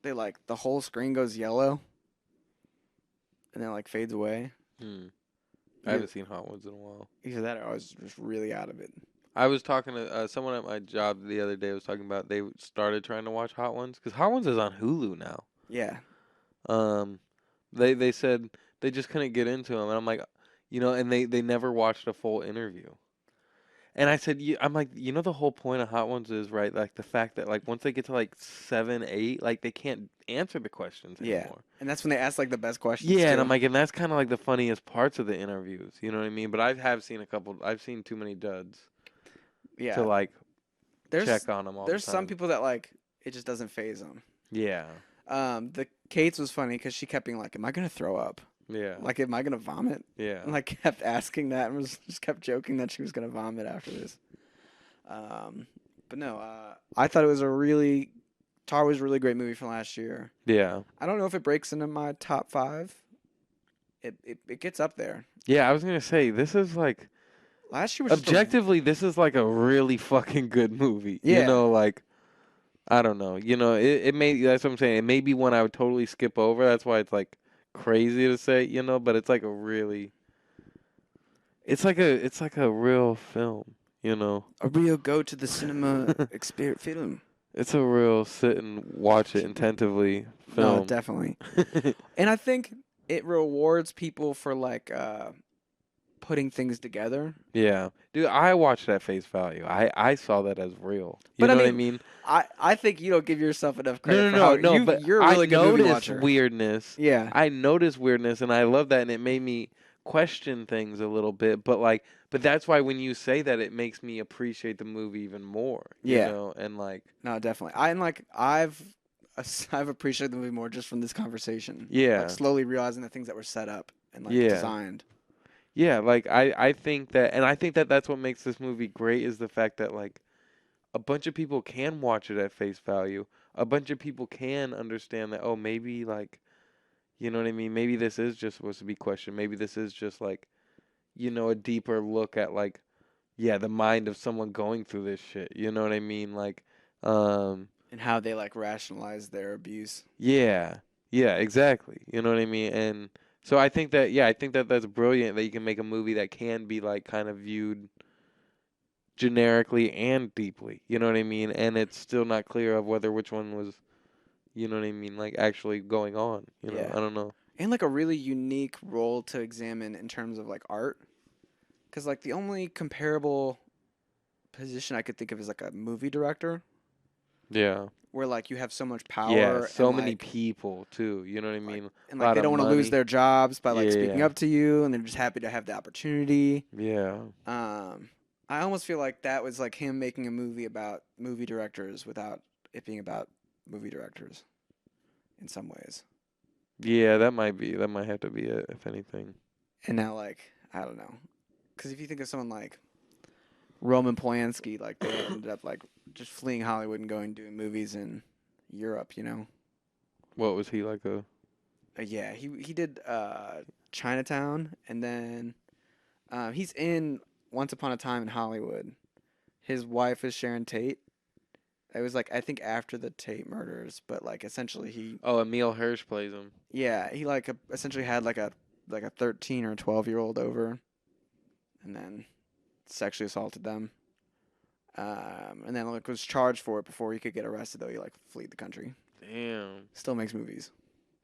they like the whole screen goes yellow, and then like fades away. I haven't seen Hot Ones in a while. Either that, or I was just really out of it. I was talking to someone at my job the other day. Was talking about they started trying to watch Hot Ones because Hot Ones is on Hulu now. Yeah, They said they just couldn't get into them, and I'm like, and they never watched a full interview. And I said, I'm like, the whole point of Hot Ones is right, like the fact that like once they get to like 7, 8, like they can't answer the questions anymore. and that's when they ask like the best questions. Yeah, and too. I'm like, and that's kind of like the funniest parts of the interviews. You know what I mean? But I have seen a couple. I've seen too many duds yeah, to like there's check on them all. there's the some time. people that like it just doesn't phase them. Yeah, The Kate's was funny because she kept being like, "Am I gonna throw up? yeah, Like, am I gonna vomit?" yeah. And like kept asking that and just kept joking that she was gonna vomit after this. But But no, I thought it was Tar was a really great movie from last year. Yeah. I don't know if it breaks into my top 5. It gets up there. Yeah, I was gonna say this is like Last year was just objectively, this is like a really fucking good movie. Yeah. You know, like I don't know. You know, it may that's what I'm saying. It may be one I would totally skip over. That's why it's like crazy to say, you know, but it's like a really it's like a real film, you know. a real go to the cinema experience film. It's a real sit and watch it attentively No, film. definitely. And I think it rewards people for like putting things together. Yeah. Dude, I watched that face value. I saw that as real. You But I know what I mean, mean? I think you don't give yourself enough credit for No, how no, but you're a really I good movie noticed watcher. weirdness. Yeah. I noticed weirdness, and I love that, and it made me question things a little bit. But that's why when you say that, it makes me appreciate the movie even more. Yeah. You know, and like, No, definitely. I've appreciated the movie more just from this conversation. Yeah. Like slowly realizing the things that were set up and like Yeah. designed. yeah, like I think that, and I think that that's what makes this movie great is the fact that like a bunch of people can watch it at face value. A bunch of people can understand that. Oh, maybe like, you know what I mean? Maybe this is just supposed to be questioned. Maybe this is just like, you know, a deeper look at like, yeah, the mind of someone going through this shit. You know what I mean? Like, And how they like rationalize their abuse. yeah, exactly. You know what I mean? And so I think that, I think that that's brilliant that you can make a movie that can be like kind of viewed generically and deeply. You know what I mean? And it's still not clear of whether which one was, you know what I mean, like actually going on. You know, Yeah. I don't know. And like a really unique role to examine in terms of like art. Because like the only comparable position I could think of is like a movie director, Yeah. where like you have so much power. Yeah, so and, many like, people too. You know what I mean? and lot like they of don't want to lose money. their jobs by like speaking Yeah. up to you, and they're just happy to have the opportunity. Yeah. I almost feel like that was like him making a movie about movie directors without it being about movie directors in some ways. Yeah, that might have to be it, if anything. And now like, I don't know. Because if you think of someone like Roman Polanski, like they ended up like just fleeing Hollywood and going doing movies in Europe, you know? What was he like Yeah, he did Chinatown, and then he's in Once Upon a Time in Hollywood. His wife is Sharon Tate. It was like I think after the Tate murders, but like essentially he Oh, Emil Hirsch plays him. he like essentially had like a 13 or 12-year-old over, and then sexually assaulted them. And then like was charged for it before he could get arrested. Though he like fled the country. Damn. Still makes movies,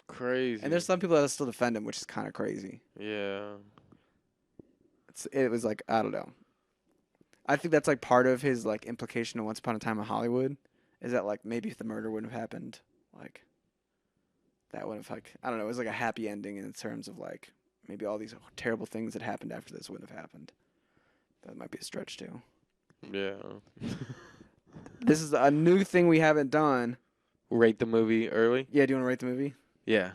Crazy. and there's some people that still defend him, which is kind of crazy. Yeah. It was like I don't know. I think that's like part of his like implication of Once Upon a Time in Hollywood, is that like maybe if the murder wouldn't have happened, like that would have like I don't know. It was like a happy ending in terms of like maybe all these terrible things that happened after this wouldn't have happened. That might be a stretch too. Yeah. This is a new thing we haven't done. Rate the movie early? Yeah, do you want to rate the movie? Yeah.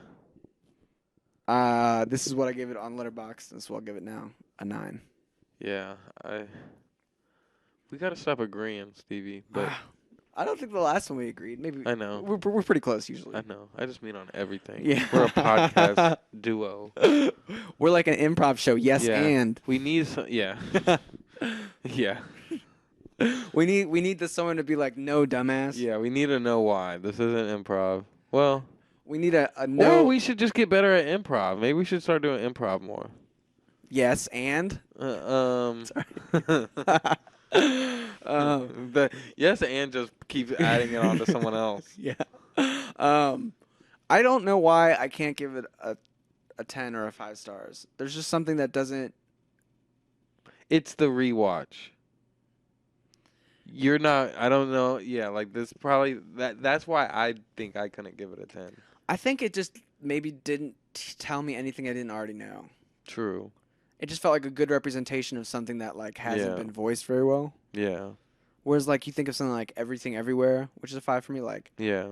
This is what I gave it on Letterboxd. This is what I'll give it now. A 9. Yeah. We gotta stop agreeing, Stevie. But I don't think the last one we agreed. Maybe I know. we're pretty close usually. I know. I just mean on everything. Yeah. We're a podcast duo. We're like an improv show. Yes, Yeah. and We need some. Yeah. Yeah. we need someone to be like, no, dumbass. Yeah. We need to know why this isn't improv. Well, We need a no. or we should just get better at improv. Maybe we should start doing improv more. Yes, and. The yes and just keep adding it on to someone else. Yeah. I don't know why I can't give it a 10 or a 5 stars. There's just something that doesn't. It's the rewatch. You're not. I don't know. Yeah, like this probably that's why I think I couldn't give it a 10. I think it just maybe didn't tell me anything I didn't already know. True. It just felt like a good representation of something that like hasn't Yeah. been voiced very well. Yeah. Whereas like you think of something like Everything Everywhere, which is a 5 for me, like Yeah.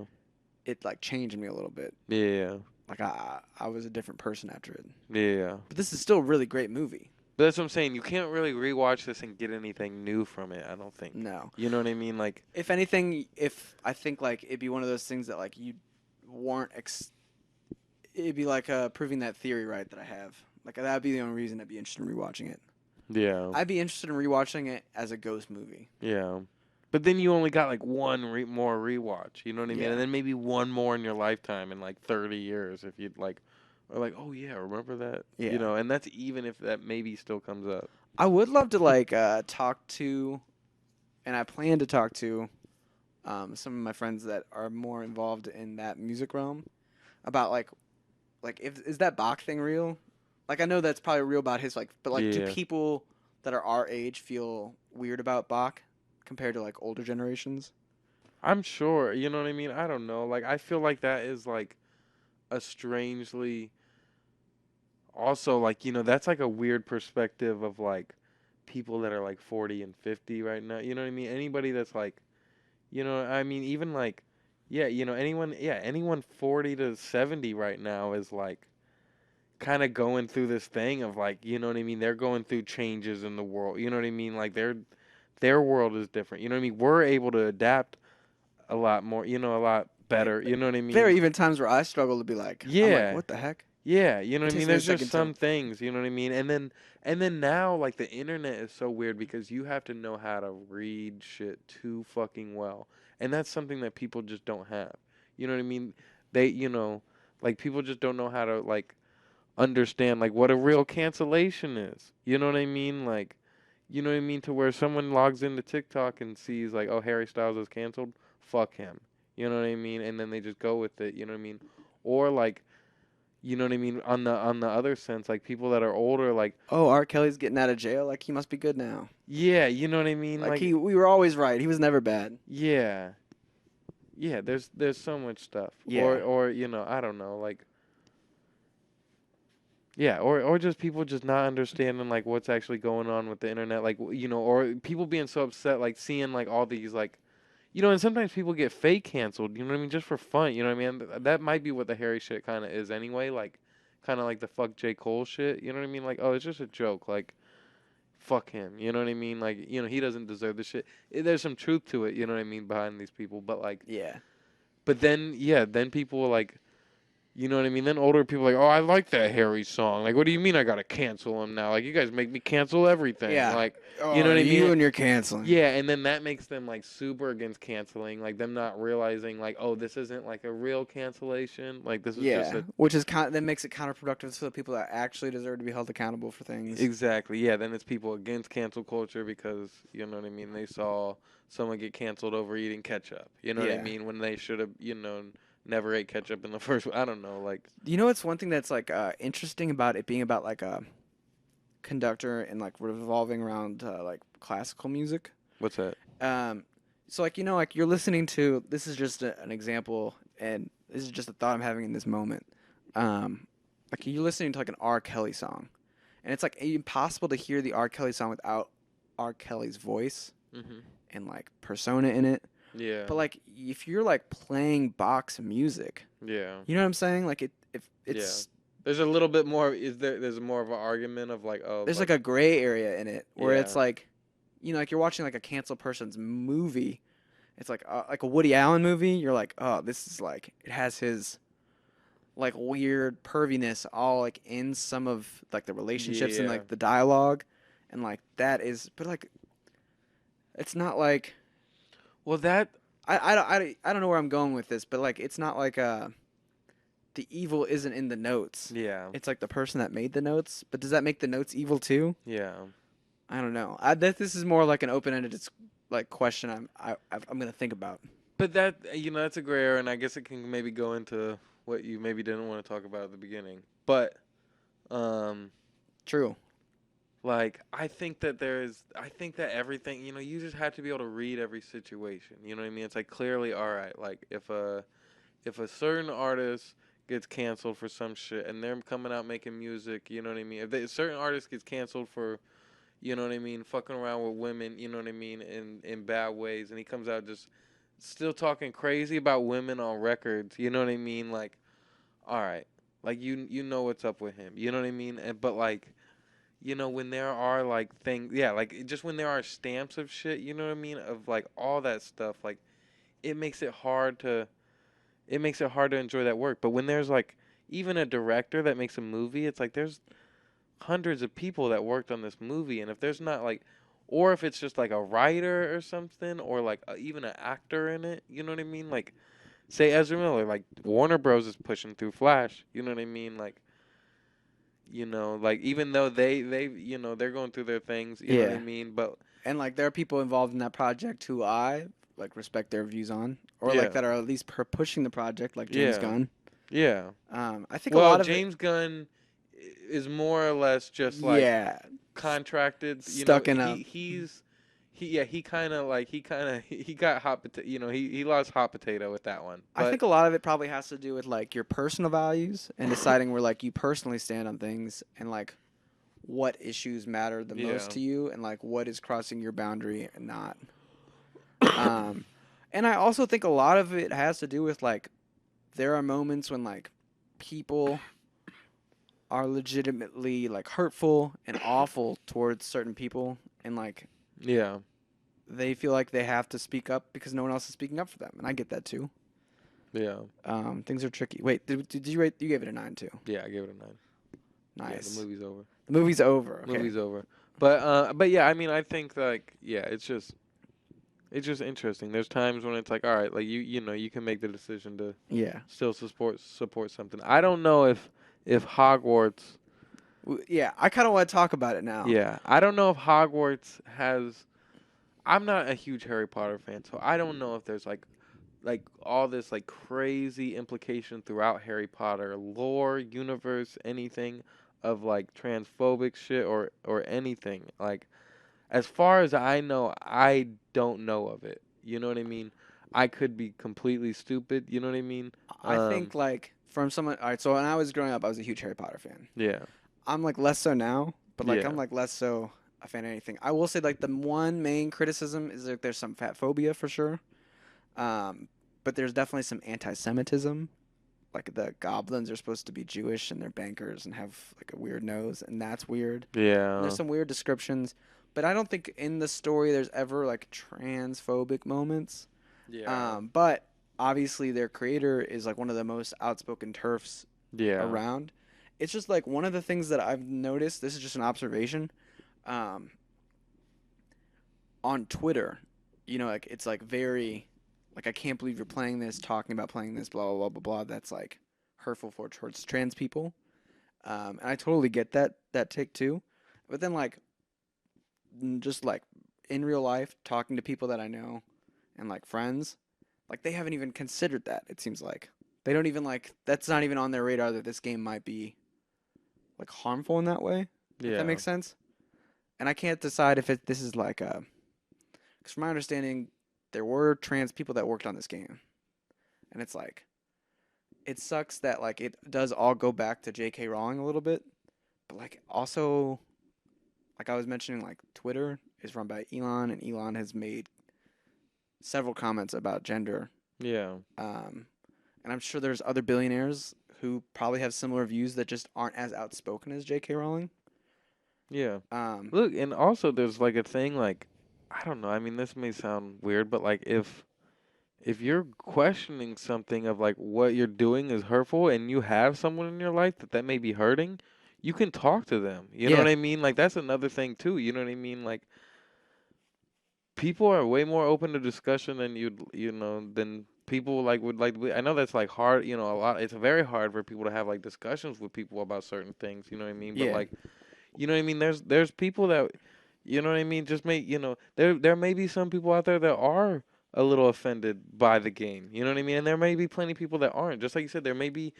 it like changed me a little bit. Yeah. Like I was a different person after it. Yeah. But this is still a really great movie. But that's what I'm saying. You can't really rewatch this and get anything new from it, I don't think. No. You know what I mean? Like, If anything, if I think like it'd be one of those things that like you weren't. It'd be like proving that theory right that I have. Like that'd be the only reason I'd be interested in rewatching it. yeah. I'd be interested in rewatching it as a ghost movie. Yeah. But then you only got like one more rewatch, you know what I mean? Yeah. And then maybe one more in your lifetime in like 30 years if you'd like, or like, oh yeah, remember that? Yeah. You know, and that's even if that maybe still comes up. I would love to like talk to, and I plan to talk to, some of my friends that are more involved in that music realm, about like if is that Bach thing real? Like I know that's probably real about his like, but like do Yeah. people that are our age feel weird about Bach compared to like older generations? I'm sure, you know what I mean? I don't know. Like I feel like that is like a strangely also like, you know, that's like a weird perspective of like people that are like 40 and 50 right now. You know what I mean? Anybody that's like, you know, I mean even like yeah, you know, anyone 40 to 70 right now is like kind of going through this thing of like, you know what I mean? They're going through changes in the world. You know what I mean? Like their world is different. You know what I mean? We're able to adapt a lot more, you know, a lot better. You know what I mean? There are even times where I struggle to be like, I'm Yeah. like, what the heck? Yeah, you know It what I takes mean? me a There's just second to- some things, you know what I mean? And then now like the internet is so weird because you have to know how to read shit too fucking well. And that's something that people just don't have. You know what I mean? They, you know, like people just don't know how to like understand like what a real cancellation is. You know what I mean? Like you know what I mean? To where someone logs into TikTok and sees like, oh, Harry Styles is canceled, fuck him. You know what I mean? And then they just go with it, you know what I mean? Or like you know what I mean? On the other sense, like people that are older, like Oh, R. Kelly's getting out of jail. Like he must be good now. yeah, you know what I mean? Like we were always right. He was never bad. yeah, yeah. There's so much stuff. Yeah. Or you know I don't know like yeah or just people just not understanding like what's actually going on with the internet like you know or people being so upset like seeing like all these like you know and sometimes people get fake canceled you know what I mean just for fun you know what I mean that might be what the Harry shit kind of is anyway like kind of like the fuck J. Cole shit you know what I mean like oh it's just a joke like fuck him you know what I mean like you know he doesn't deserve the shit there's some truth to it you know what I mean behind these people but like Yeah. but then yeah then people like you know what I mean? Then older people are like, oh, I like that Harry song. Like, what do you mean I gotta cancel him now? Like, you guys make me cancel everything. Yeah. Like, Oh, you know what I mean? You and your canceling. Yeah, and then that makes them like super against canceling. Like them not realizing like, oh, this isn't like a real cancellation. Like this is just Yeah. a Which is that makes it counterproductive to the people that actually deserve to be held accountable for things. exactly. Yeah, then it's people against cancel culture because you know what I mean. They saw someone get canceled over eating ketchup. You know what I Yeah. mean? When they should have, you know, never ate ketchup in the first. I don't know. Like, You know what's one thing that's like interesting about it being about like a conductor and like revolving around like classical music. what's that? So like you know like you're listening to this is just an example and this is just a thought I'm having in this moment. Like you're listening to like an R. Kelly song, and it's like impossible to hear the R. Kelly song without R. Kelly's voice Mm-hmm. and like persona in it. Yeah. But like if you're like playing box music, Yeah. you know what I'm saying? Like if it's There's a little bit more. There's more of an argument of like, oh, there's like a gray area in it where it's Yeah. like, you know, like you're watching like a canceled person's movie. It's like a Woody Allen movie. You're like, oh, this is like it has his like weird perviness all like in some of like the relationships and Yeah. like the dialogue, and like that is, but like it's not like well that I don't know where I'm going with this, but like it's not like the evil isn't in the notes. yeah It's like the person that made the notes. But does that make the notes evil too? yeah I don't know. This is more like an open-ended like question I'm gonna think about. but that you know that's a gray area and I guess it can maybe go into what you maybe didn't want to talk about at the beginning but True. like I think that everything you know you just have to be able to read every situation you know what I mean it's like clearly all right like if a certain artist gets canceled for some shit and they're coming out making music you know what I mean if a certain artist gets canceled for you know what I mean fucking around with women you know what I mean in bad ways and he comes out just still talking crazy about women on records you know what I mean like all right like you know what's up with him you know what I mean but like you know, when there are like things, yeah, like just when there are stamps of shit, you know what I mean, of like all that stuff, like it makes it hard to enjoy that work. But when there's like even a director that makes a movie, it's like there's hundreds of people that worked on this movie, and if there's not like, or if it's just like a writer or something, or like even an actor in it, you know what I mean? Like, say Ezra Miller, like Warner Bros is pushing through Flash, you know what I mean? Like, you know, like even though they you know they're going through their things, you know what I Yeah. mean? But And like there are people involved in that project who I like respect their views on, or yeah, like that are at least pushing the project, like James yeah, Gunn. yeah. I think a Well, lot of it, James Gunn is more or less just like yeah, contracted. You know, stuck in a. he got hot potato. You know, he lost hot potato with that one. I But think a lot of it probably has to do with like your personal values and deciding where like you personally stand on things and like what issues matter the most yeah, to you and like what is crossing your boundary and not. Um, and I also think a lot of it has to do with like there are moments when like people are legitimately like hurtful and awful towards certain people and like yeah, they feel like they have to speak up because no one else is speaking up for them, and I get that too. yeah, Things are tricky. Wait, did you rate? You gave it a 9 too. yeah. I gave it a 9. Nice. Yeah, the movie's over. The movie's over. Okay. Movie's over. But yeah, I mean, I think like yeah, it's just interesting. There's times when it's like, all right, like you know, you can make the decision to Yeah. still support something. I don't know if Hogwarts. Yeah. I kind of want to talk about it now. Yeah, I don't know if Hogwarts has. I'm not a huge Harry Potter fan, so I don't know if there's like all this like crazy implication throughout Harry Potter lore, universe, anything of like transphobic shit or anything. Like as far as I know, I don't know of it. You know what I mean? I could be completely stupid. You know what I mean? I think like from someone. All right. So when I was growing up, I was a huge Harry Potter fan. Yeah, I'm like less so now, but like yeah, I'm like less so a fan of anything. I will say like the one main criticism is that there's some fat phobia for sure. Um, but there's definitely some anti-Semitism. Like the goblins are supposed to be Jewish and they're bankers and have like a weird nose, and that's weird. And yeah, there's some weird descriptions, but I don't think in the story there's ever like transphobic moments. yeah, But obviously their creator is like one of the most outspoken turfs yeah, around. It's just like one of the things that I've noticed. This is just an observation. Um, on Twitter, you know, like it's like very, like I can't believe you're playing this, talking about playing this, blah blah blah blah blah. That's like hurtful for towards trans people, and I totally get that take too. But then like, just like in real life, talking to people that I know, and like friends, like they haven't even considered that. It seems like they don't even like that's not even on their radar that this game might be like harmful in that way. If that yeah, makes sense. And I can't decide if this is like a. Because from my understanding, there were trans people that worked on this game, and it's like, it sucks that like it does all go back to J.K. Rowling a little bit, but like also, like I was mentioning, like Twitter is run by Elon, and Elon has made several comments about gender, yeah. and I'm sure there's other billionaires who probably have similar views that just aren't as outspoken as J.K. Rowling. Yeah. Um, Look, and also there's like a thing like I don't know. I mean, this may sound weird, but like if you're questioning something of like what you're doing is hurtful and you have someone in your life that may be hurting, you can talk to them. You know yeah, what I mean? Like that's another thing too. You know what I mean? Like people are way more open to discussion than you know than people like would like. I know that's like hard. You know, a lot. It's very hard for people to have like discussions with people about certain things. You know what I mean? But yeah, like you know what I mean? There's people that you know what I mean, just make you know, there may be some people out there that are a little offended by the game. You know what I mean? And there may be plenty of people that aren't. Just like you said, there may be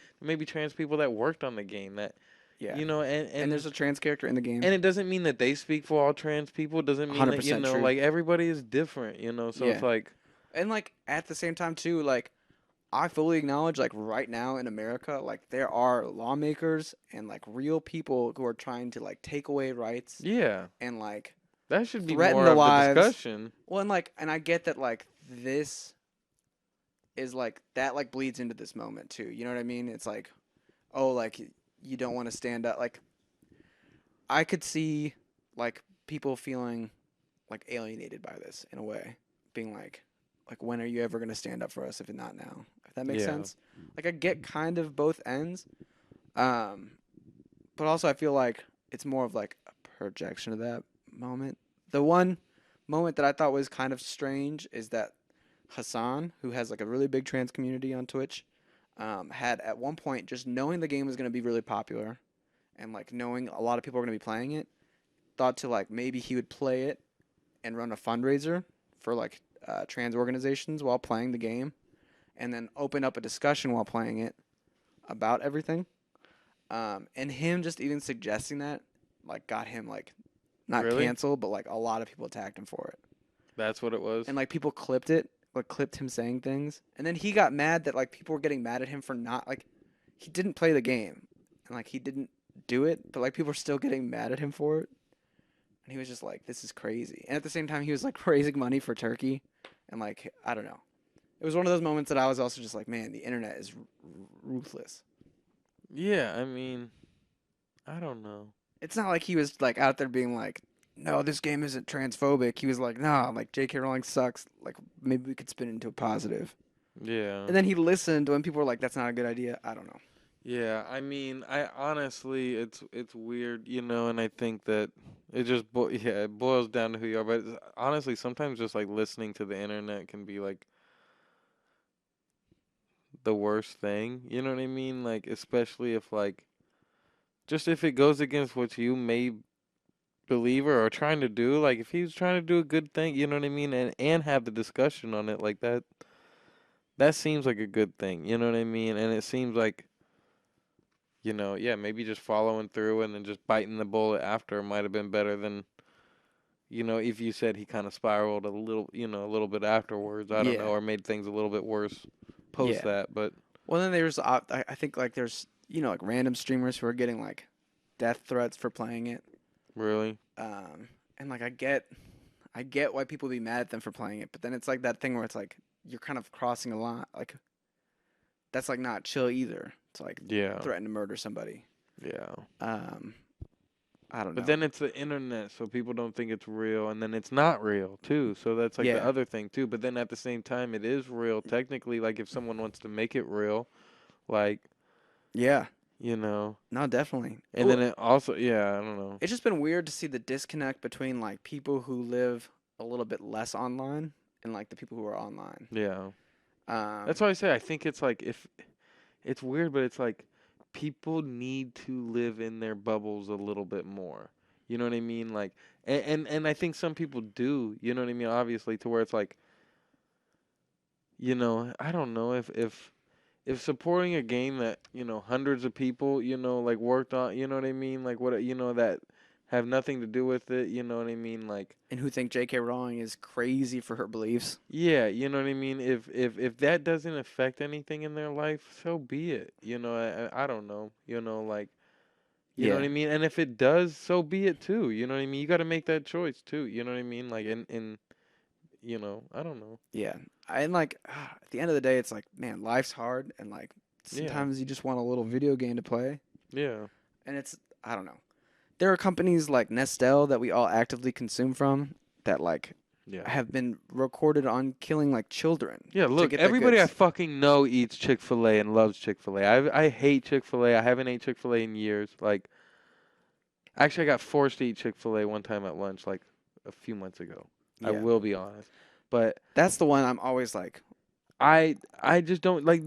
trans people that worked on the game that yeah. you know And there's a trans character in the game. and it doesn't mean that they speak for all trans people. It doesn't mean that, you 100% know, true. like everybody is different, you know. So it's Yeah. like And like at the same time too, like I fully acknowledge like right now in America, like there are lawmakers and like real people who are trying to like take away rights yeah, and like that should be threaten more the of the lives. discussion. Well, and like and I get that like this is like that like bleeds into this moment too. You know what I mean? It's like, oh, like you don't want to stand up like I could see like people feeling like alienated by this in a way, being like when are you ever gonna stand up for us if not now? If that makes Yeah. sense. Like I get kind of both ends, um, but also I feel like it's more of like a projection of that moment. The one moment that I thought was kind of strange is that Hassan, who has like a really big trans community on Twitch, had at one point just knowing the game was going to be really popular and like knowing a lot of people are going to be playing it, thought to like maybe he would play it and run a fundraiser for like trans organizations while playing the game, and then open up a discussion while playing it about everything. And him just even suggesting that like got him like not Really? canceled, but like a lot of people attacked him for it. That's what it was. And like people clipped it, like clipped him saying things, and then he got mad that like people were getting mad at him for not like he didn't play the game and like he didn't do it, but like people were still getting mad at him for it, and he was just like, "This is crazy." And at the same time, he was like raising money for Turkey, and like I don't know, it was one of those moments that I was also just like, "Man, the internet is ruthless." Yeah, I mean, I don't know. It's not like he was like out there being like, "No, this game isn't transphobic." He was like, "No, like J.K. Rowling sucks. Like maybe we could spin it into a positive." Yeah. And then he listened when people were like, "That's not a good idea." I don't know. Yeah, I mean, I honestly, it's weird, and I think that it just it boils down to who you are. But honestly, sometimes just like listening to the internet can be like the worst thing. You know what I mean? Like, especially if like just if it goes against what you may believe or are trying to do. Like, if he's trying to do a good thing, you know what I mean, and have the discussion on it like that. That seems like a good thing. You know what I mean? And it seems like. Yeah, maybe just following through and then just biting the bullet after might have been better than, if you said he kind of spiraled a little bit afterwards. I don't know, Yeah. or made things a little bit worse post Yeah. that. But Well, then there's I think like there's like random streamers who are getting like death threats for playing it. really, And like I get why people be mad at them for playing it, but then it's like that thing where it's like you're kind of crossing a line. Like that's like not chill either. It's like yeah, threaten to murder somebody. yeah. Um, I don't know. But then it's the internet, so people don't think it's real, and then it's not real too. So that's like the Yeah. other thing too. But then at the same time, it is real technically. Like if someone wants to make it real, like Yeah. you know, No, definitely. and then it also, yeah, I don't know. It's just been weird to see the disconnect between like people who live a little bit less online and like the people who are online. Yeah. Um, That's why I say I think it's like if it's weird, but it's like people need to live in their bubbles a little bit more. You know what I mean? Like, and I think some people do. You know what I mean? Obviously, to where it's like, I don't know if supporting a game that hundreds of people like worked on. You know what I mean? Like what that have nothing to do with it. You know what I mean? Like. and who think J.K. Rowling is crazy for her beliefs. Yeah, you know what I mean. If that doesn't affect anything in their life, so be it. I don't know. Like, you know what Yeah. I mean. And if it does, so be it too. You know what I mean. You got to make that choice too. You know what I mean. Like, and I don't know. Yeah. And like at the end of the day, it's like, man, life's hard, and like Yeah. sometimes you just want a little video game to play, Yeah. and it's I don't know. There are companies like Nestle that we all actively consume from that like Yeah. have been recorded on killing like children. Yeah. to Look, get the everybody I goods. fucking know eats Chick-fil-A and loves Chick-fil-A. I hate Chick-fil-A. I haven't ate Chick-fil-A in years. Like, actually, I got forced to eat Chick-fil-A one time at lunch, like a few months ago. I Yeah. will be honest, but. That's the one I'm always like, I just don't like,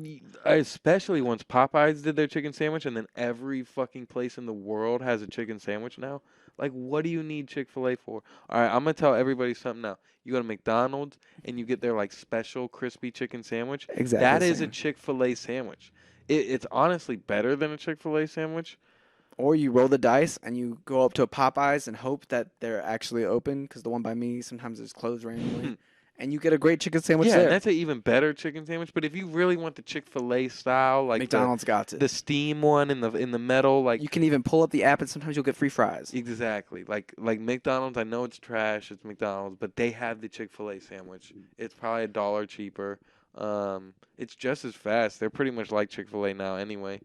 especially once Popeyes did their chicken sandwich, and then every fucking place in the world has a chicken sandwich now. Like, what do you need Chick-fil-A for? All right, I'm gonna tell everybody something now. You go to McDonald's and you get their like special crispy chicken sandwich. exactly. That the is a same. Chick-fil-A sandwich. It's honestly better than a Chick-fil-A sandwich. Or you roll the dice and you go up to a Popeyes and hope that they're actually open because the one by me sometimes is closed randomly, and you get a great chicken sandwich Yeah, there. and that's an even better chicken sandwich. But if you really want the Chick-fil-A style, like McDonald's got it. the steam one in the metal, like. You can even pull up the app and sometimes you'll get free fries. Exactly. Like McDonald's, I know it's trash, it's McDonald's, but they have the Chick-fil-A sandwich. It's probably $1 cheaper. It's just as fast. They're pretty much like Chick-fil-A now anyway.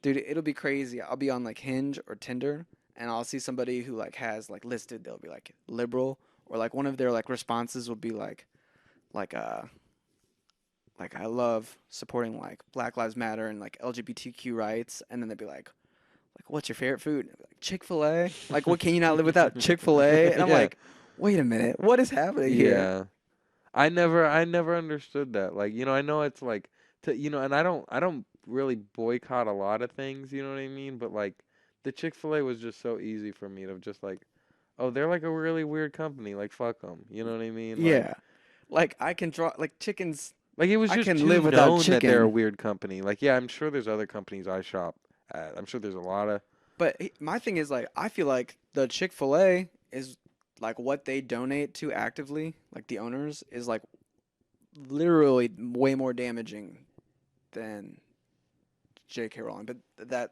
Dude, it'll be crazy. I'll be on like Hinge or Tinder and I'll see somebody who like has like listed, they'll be like liberal, or like one of their like responses will be like I love supporting like Black Lives Matter and like LGBTQ rights, and then they'd be like what's your favorite food? And I'd be like Chick-fil-A. Like what can you not live without Chick-fil-A? And I'm Yeah. like, wait a minute, what is happening here? Yeah. I never understood that. Like, I know it's like and I don't really boycott a lot of things, you know what I mean? But like the Chick-fil-A was just so easy for me to just like, oh, they're like a really weird company. Like fuck them, you know what I mean? Yeah. Like I can draw like chickens. Like it was I just can too live without known that they're a chicken. weird company. Like yeah, I'm sure there's other companies I shop at. I'm sure there's a lot of But my thing is like I feel like the Chick-fil-A is like what they donate to actively, like the owners, is like literally way more damaging than J.K. Rowling. But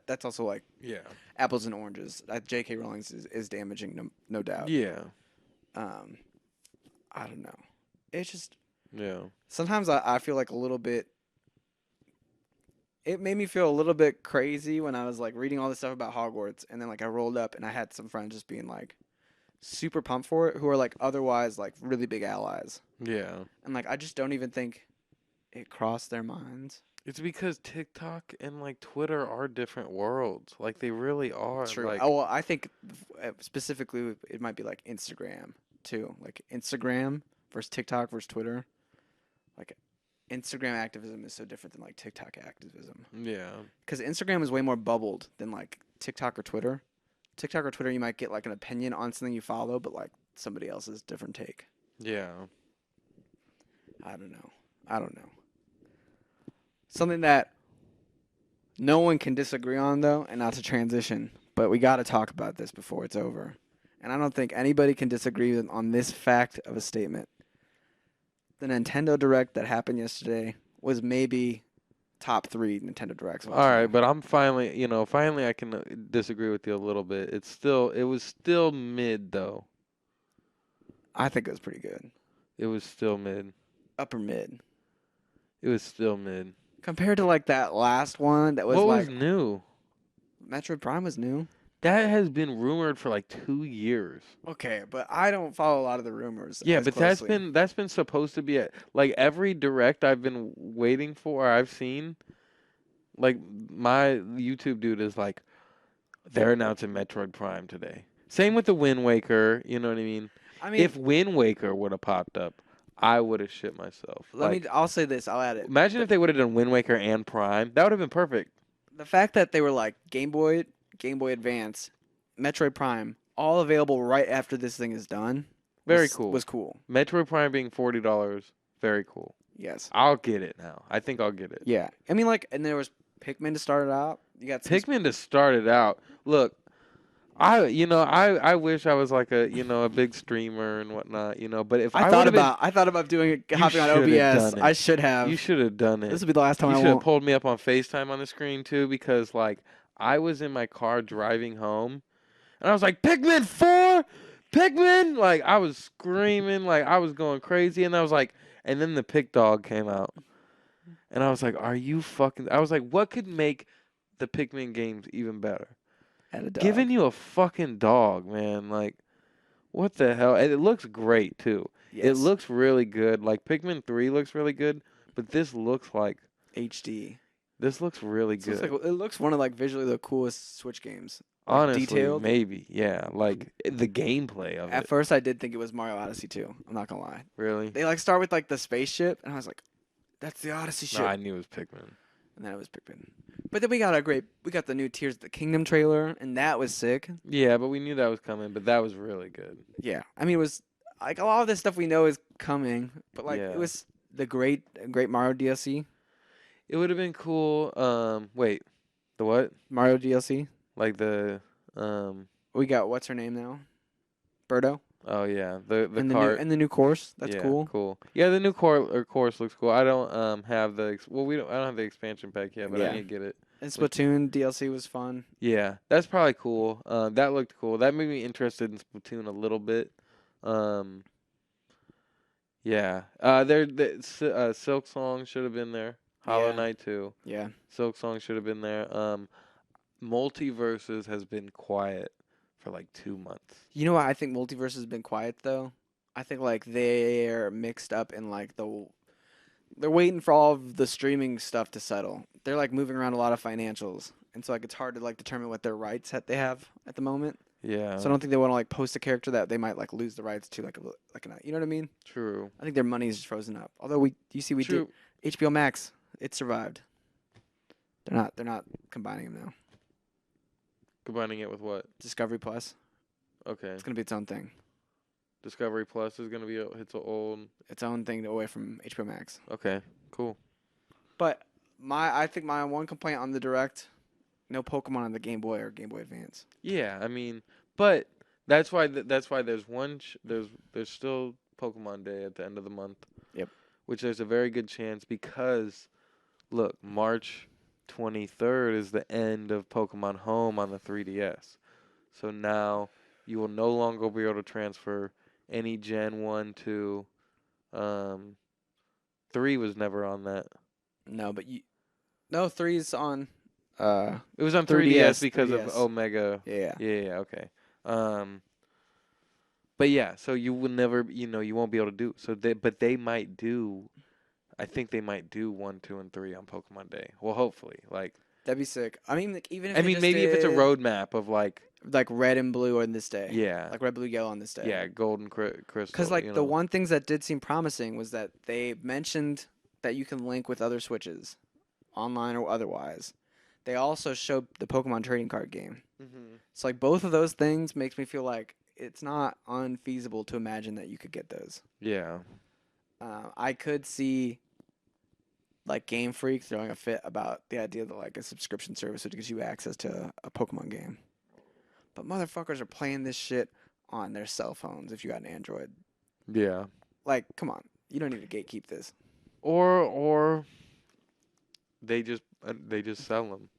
that's also like yeah. apples and oranges. J.K. Rowling is damaging, no doubt. Yeah. I don't know. It's just Yeah. sometimes I feel like a little bit. It made me feel a little bit crazy when I was like reading all this stuff about Hogwarts, and then like I rolled up and I had some friends just being like super pumped for it, who are like otherwise like really big allies, Yeah. and like I just don't even think it crossed their minds. It's because TikTok and like Twitter are different worlds. Like they really are. True. Like, Oh well, I think specifically it might be like Instagram too, like Instagram versus TikTok versus Twitter. Like Instagram activism is so different than like TikTok activism. yeah. Because Instagram is way more bubbled than like TikTok or Twitter. TikTok or Twitter, you might get like an opinion on something you follow, but like somebody else's different take. Yeah. I don't know. Something that no one can disagree on, though, and not to transition, but we got to talk about this before it's over. And I don't think anybody can disagree on this fact of a statement. The Nintendo Direct that happened yesterday was maybe top 3 Nintendo Directs. All right, but I'm finally I can disagree with you a little bit. It was still mid though. I think it was pretty good. It was still mid. Upper mid. It was still mid. Compared to like that last one that was What like was new? Metroid Prime was new. That has been rumored for like 2 years. Okay, but I don't follow a lot of the rumors. Yeah, as but closely. that's been supposed to be like every direct I've been waiting for, I've seen. Like my YouTube dude is like, they're announcing Metroid Prime today. Same with the Wind Waker. You know what I mean? I mean, If Wind Waker would have popped up, I would have shit myself. I'll say this. I'll add it. Imagine if they would have done Wind Waker and Prime. That would have been perfect. The fact that they were like Game Boy Advance, Metroid Prime, all available right after this thing is done. Very cool. Was cool. Metroid Prime being $40, very cool. Yes. I'll get it now. I think I'll get it. Yeah. I mean, like, and there was Pikmin to start it out. You got Pikmin to start it out. Look, I wish I was like a big streamer and whatnot, but if I thought about doing it, hopping on should have OBS. done it. I should have. you should have done it. This will be the last time You I should have won't. pulled me up on FaceTime on the screen too, because like I was in my car driving home, and I was like, Pikmin 4, Pikmin! Like I was screaming, like I was going crazy, and I was like, and then the Pick Dog came out, and I was like, are you fucking? I was like, what could make the Pikmin games even better? Had a dog. Giving you a fucking dog, man. Like, what the hell? And it looks great too. Yes. It looks really good. Like Pikmin 3 looks really good, but this looks like HD. this looks really It good. looks one of like visually the coolest Switch games. Like, Honestly, detailed. maybe, yeah. Like the gameplay of At it. first, I did think it was Mario Odyssey 2. I'm not gonna lie. Really? They like start with like the spaceship, and I was like, "That's the Odyssey ship." No, I knew it was Pikmin. And then it was Pikmin. But then we got the new Tears of the Kingdom trailer, and that was sick. Yeah, but we knew that was coming. But that was really good. Yeah, I mean, it was like a lot of this stuff we know is coming, but like Yeah. it was the great Mario DLC. It would have been cool. Wait, the what? Mario DLC. Like the We got what's her name now? Birdo. Oh yeah, the and cart. the new course. That's Yeah, cool. Cool. Yeah, the new course looks cool. I don't have the I don't have the expansion pack yet, but Yeah. I need to get it. And Splatoon DLC was fun. Yeah, that's probably cool. That looked cool. That made me interested in Splatoon a little bit. Yeah. Silk Song should have been there. Hollow Yeah. Knight 2. Yeah. Silk Song should have been there. Multiverses has been quiet for like 2 months. You know what? I think multiverse has been quiet though. I think like they're mixed up in like they're waiting for all of the streaming stuff to settle. They're like moving around a lot of financials, and so like it's hard to like determine what their rights that they have at the moment. Yeah. So I don't think they want to like post a character that they might like lose the rights to you know what I mean? True. I think their money is just frozen up. Although we True. did HBO Max, it survived. They're not combining them now. Combining it with what? Discovery Plus, Okay. it's gonna be its own thing, Discovery Plus is gonna be its old. its own thing away from HBO Max. Okay. Cool. But I think my one complaint on the Direct, no Pokemon on the Game Boy or Game Boy Advance. Yeah. I mean, but that's why there's one there's still Pokemon Day at the end of the month. Yep. Which there's a very good chance because, look, March 23rd is the end of Pokemon Home on the 3DS. So now you will no longer be able to transfer any Gen 1 to 3 was never on that. No, but 3's on. It was on 3DS 3DS because 3DS. of Omega. Yeah. Yeah, okay. But yeah, so you will never, you won't be able to do. But they might do. I think they might do 1, 2, and 3 on Pokemon Day. Well, hopefully, like. That'd be sick. I mean, like, even if Maybe if it's a roadmap of like red and blue on this day. Yeah. Like red, blue, yellow on this day. Yeah, golden crystal. Because like the one things that did seem promising was that they mentioned that you can link with other Switches, online or otherwise. They also showed the Pokemon trading card game. Mm-hmm. So like both of those things makes me feel like it's not unfeasible to imagine that you could get those. Yeah. I could see like Game Freak throwing a fit about the idea that like a subscription service would give you access to a Pokemon game. But motherfuckers are playing this shit on their cell phones if you got an Android. Yeah. Like, come on. You don't need to gatekeep this. Or they just sell them.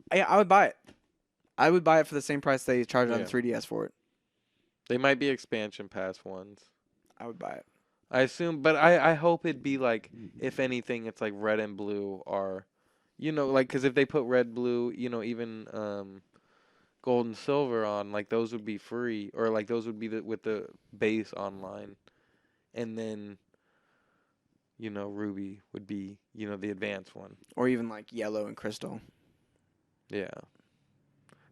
I would buy it. I would buy it for the same price they charge on the 3DS for it. They might be expansion pass ones. I would buy it. I assume, but I hope it'd be like, if anything, it's like red and blue are, like, because if they put red, blue, even gold and silver on, like, those would be free, or like those would be with the base online, and then, Ruby would be, the advanced one. Or even like yellow and crystal. Yeah.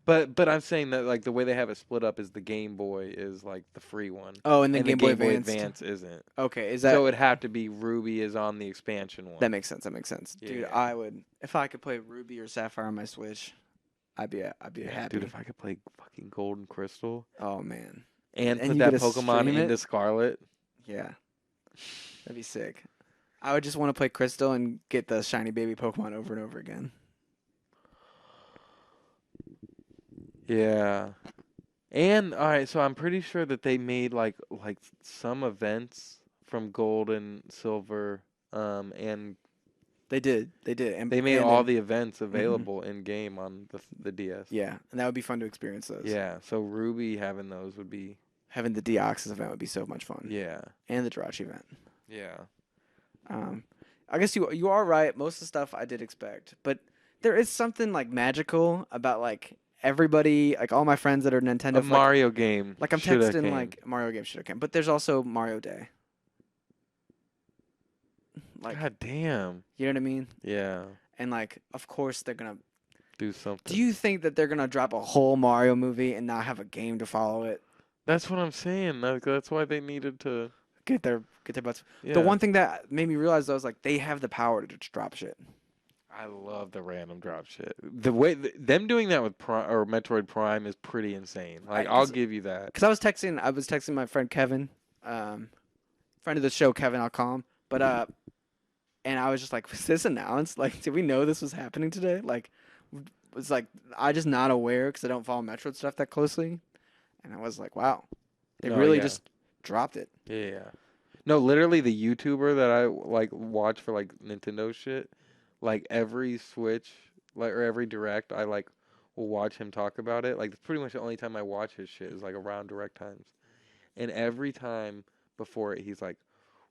But I'm saying that like the way they have it split up is the Game Boy is like the free one. Oh, and then the Game Boy Advance Advanced isn't. Okay, is that So it'd have to be Ruby is on the expansion one. that makes sense. That makes sense. Dude, Yeah. I would if I could play Ruby or Sapphire on my Switch, I'd be happy. Dude, if I could play fucking Gold and Crystal Oh man. and And put you that get to Pokemon stream it? into Scarlet. Yeah. That'd be sick. I would just want to play Crystal and get the shiny baby Pokemon over and over again. Yeah. And all right, so I'm pretty sure that they made like some events from Gold and Silver and They did. And they made and all then- the events available in game on the DS. Yeah, and that would be fun to experience those. Yeah, so Ruby having those would be Having the Deoxys event would be so much fun. yeah. And the Jirachi event. Yeah. I guess you are right. Most of the stuff I did expect, but there is something like magical about like everybody, like all my friends that are Nintendo. A Mario game. Like I'm shoulda texting came. like Mario game should have come, but there's also Mario Day. Like God damn. you know what I mean? Yeah. And like of course they're gonna. Do something. Do you think that they're gonna drop a whole Mario movie and not have a game to follow it? That's what I'm saying. That's why they needed to. Get their butts. Yeah. The one thing that made me realize though is like they have the power to just drop shit. I love the random drop shit. The way them doing that with Metroid Prime is pretty insane. Like I'll give you that. Because I was texting my friend Kevin, friend of the show Kevin. I'll call him. But and I was just like, was this announced? Like, did we know this was happening today? Like, was like I just not aware because I don't follow Metroid stuff that closely. And I was like, wow, they No, really yeah. just dropped it. Yeah. No, literally the YouTuber that I like watch for like Nintendo shit, like every Switch, like or every Direct, I like will watch him talk about it. Like it's pretty much the only time I watch his shit is like around Direct times. And every time before it, he's like,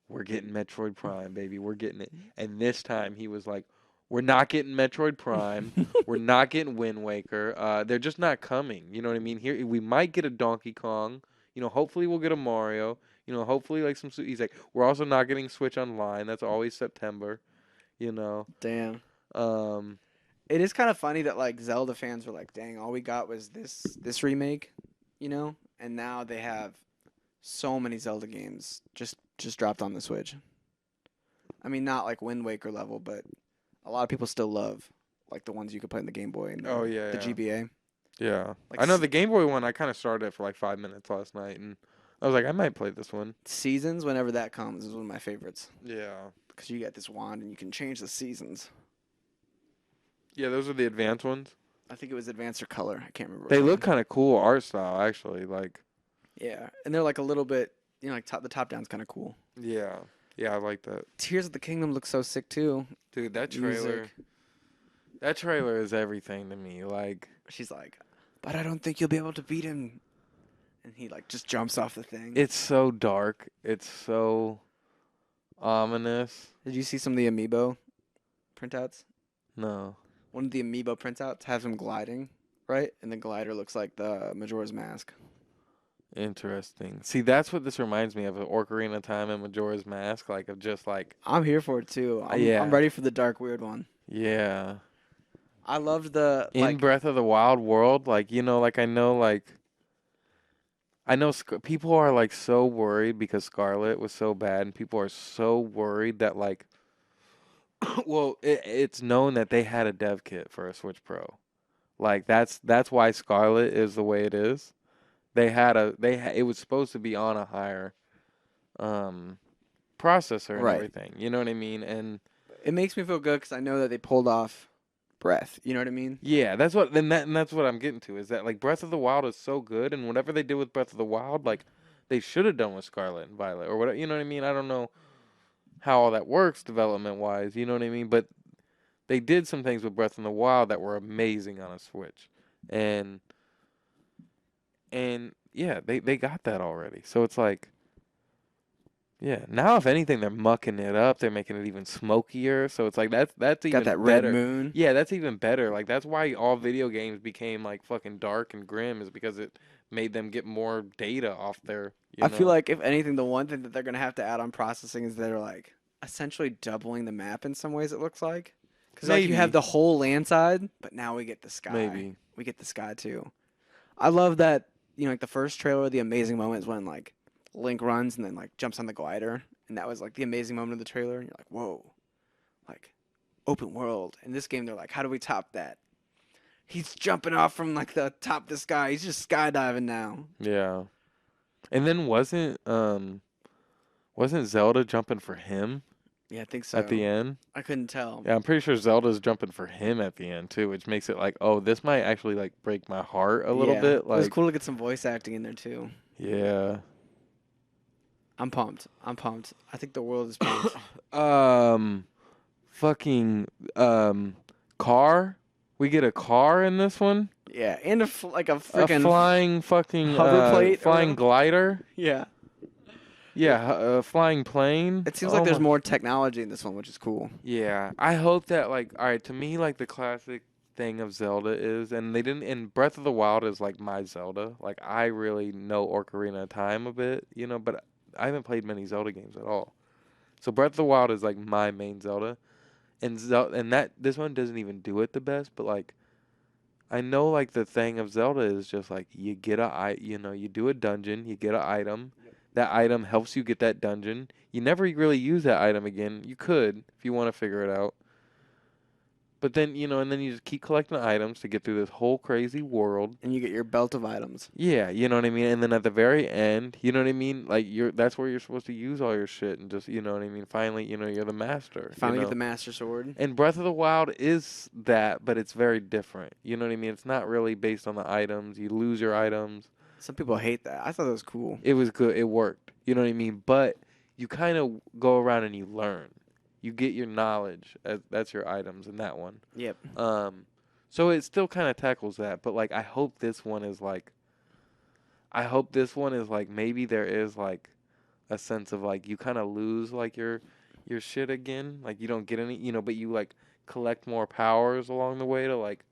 "We're getting Metroid Prime, baby. We're getting it." And this time he was like, We're not getting Metroid Prime. We're not getting Wind Waker. They're just not coming. You know what I mean? Here we might get a Donkey Kong. You know, hopefully we'll get a Mario. You know, hopefully like some. He's like, we're also not getting Switch Online. That's always September. You know. Damn. Um. It is kind of funny that like Zelda fans were like, "Dang, all we got was this remake," you know, and now they have so many Zelda games just dropped on the Switch. I mean, not like Wind Waker level, but a lot of people still love like the ones you could play in the Game Boy and Oh yeah. the GBA. Yeah. Like I know the Game Boy one. I kind of started it for like 5 minutes last night, and I was like, I might play this one. Seasons, whenever that comes, is one of my favorites Yeah. because you get this wand and you can change the seasons. Yeah, those are the advanced ones. I think it was Advanced or Color. I can't remember. They which look one. kind of cool art style, actually. Like, Yeah, and they're like a little bit, you know, like the top down's kind of cool. yeah, I like that. Tears of the Kingdom looks so sick too. Dude, that Music. trailer is everything to me. Like, She's like, but I don't think you'll be able to beat him. And he like just jumps off the thing. it's so dark. It's so ominous. Did you see some of the amiibo printouts? No. One of the amiibo printouts has him gliding, right? And the glider looks like the Majora's Mask. Interesting. See, that's what this reminds me of Ocarina of Time and Majora's Mask. Like, of just like, I'm here for it too. Yeah. I'm ready for the dark weird one. yeah. I loved the In like Breath of the Wild world, like, you know, like, I know people are like so worried because Scarlet was so bad, and people are so worried that like, well, it's known that they had a dev kit for a Switch Pro. Like that's why Scarlet is the way it is. It was supposed to be on a higher processor and Right. everything. You know what I mean? And it makes me feel good because I know that they pulled off Breath. You know what I mean? yeah, that's what that's what I'm getting to, is that like Breath of the Wild is so good, and whatever they did with Breath of the Wild, like they should have done with Scarlet and Violet or whatever. You know what I mean? I don't know how all that works development wise. You know what I mean? But they did some things with Breath of the Wild that were amazing on a Switch, and yeah, they got that already. So it's like, yeah. Now, if anything, they're mucking it up. They're making it even smokier. So it's like that's even Got that red better. moon. Yeah, that's even better. Like that's why all video games became like fucking dark and grim, is because it made them get more data off their. I feel like if anything, the one thing that they're gonna have to add on processing is they're like essentially doubling the map in some ways. It looks like because like you Maybe. have the whole land side, but now we get the sky. Maybe. We get the sky too. I love that. You know, like the first trailer, the amazing moment is when like Link runs and then like jumps on the glider, and that was like the amazing moment of the trailer. And you're like, whoa, like open world. In this game, they're like, how do we top that? He's jumping off from like the top of the sky. He's just skydiving now. Yeah. And then wasn't Zelda jumping for him Yeah, I think so. at the end? I couldn't tell. Yeah, I'm pretty sure Zelda's jumping for him at the end too, which makes it like, oh, this might actually like break my heart a little Yeah. bit. It was Like, cool to get some voice acting in there too. yeah. I'm pumped. I think the world is pumped. Fucking car. We get a car in this one. Yeah, and a A freaking flying fucking hover plate or flying whatever. glider. yeah. Yeah, a flying plane. It seems Oh like there's my- more technology in this one, which is cool. Yeah, I hope that like, all right, to me like the classic thing of Zelda is, and they didn't, and Breath of the Wild is like my Zelda. Like I really know Ocarina of Time a bit, you know, but I haven't played many Zelda games at all. So Breath of the Wild is like my main Zelda, and that this one doesn't even do it the best, but like I know like the thing of Zelda is just like you get you do a dungeon, you get an item. That item helps you get that dungeon. You never really use that item again. You could if you want to figure it out. But then, and then you just keep collecting items to get through this whole crazy world. And you get your belt of items. Yeah, you know what I mean? And then at the very end, you know what I mean? Like that's where you're supposed to use all your shit and just, you know what I mean? Finally, you're the master. Finally you know? get the Master Sword. And Breath of the Wild is that, but it's very different. You know what I mean? It's not really based on the items. You lose your items. Some people hate that. I thought that was cool. It was good. It worked. You know what I mean? But you kind of go around and you learn. You get your knowledge. That's your items in that one. Yep. So it still kind of tackles that. But like, I hope this one is like maybe there is like a sense of like you kind of lose like your shit again. Like you don't get any, but you like collect more powers along the way to like,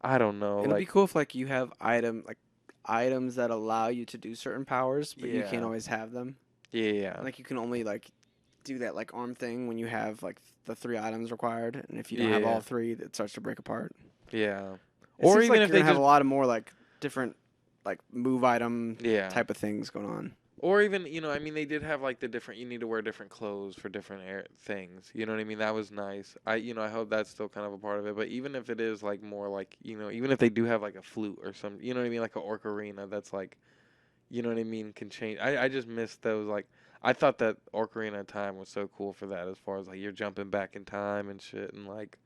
I don't know, It'd be like cool if like you have items that allow you to do certain powers, but you can't Yeah. always have them. yeah, Like you can only like do that like arm thing when you have like the 3 items required, and if you don't have all Yeah. 3, it starts to break apart. yeah, It or seems even like if you're they gonna have just a lot of more like different like move item yeah, type of things going on. or even I mean they did have like the different you need to wear different clothes for different things. You know what I mean? That was nice. I hope that's still kind of a part of it. But even if it is like more like even if they do have like a flute or some you know what I mean like a ocarina that's like you know what I mean can change. I just missed those like. I thought that Ocarina of Time was so cool for that, as far as like you're jumping back in time and shit, and like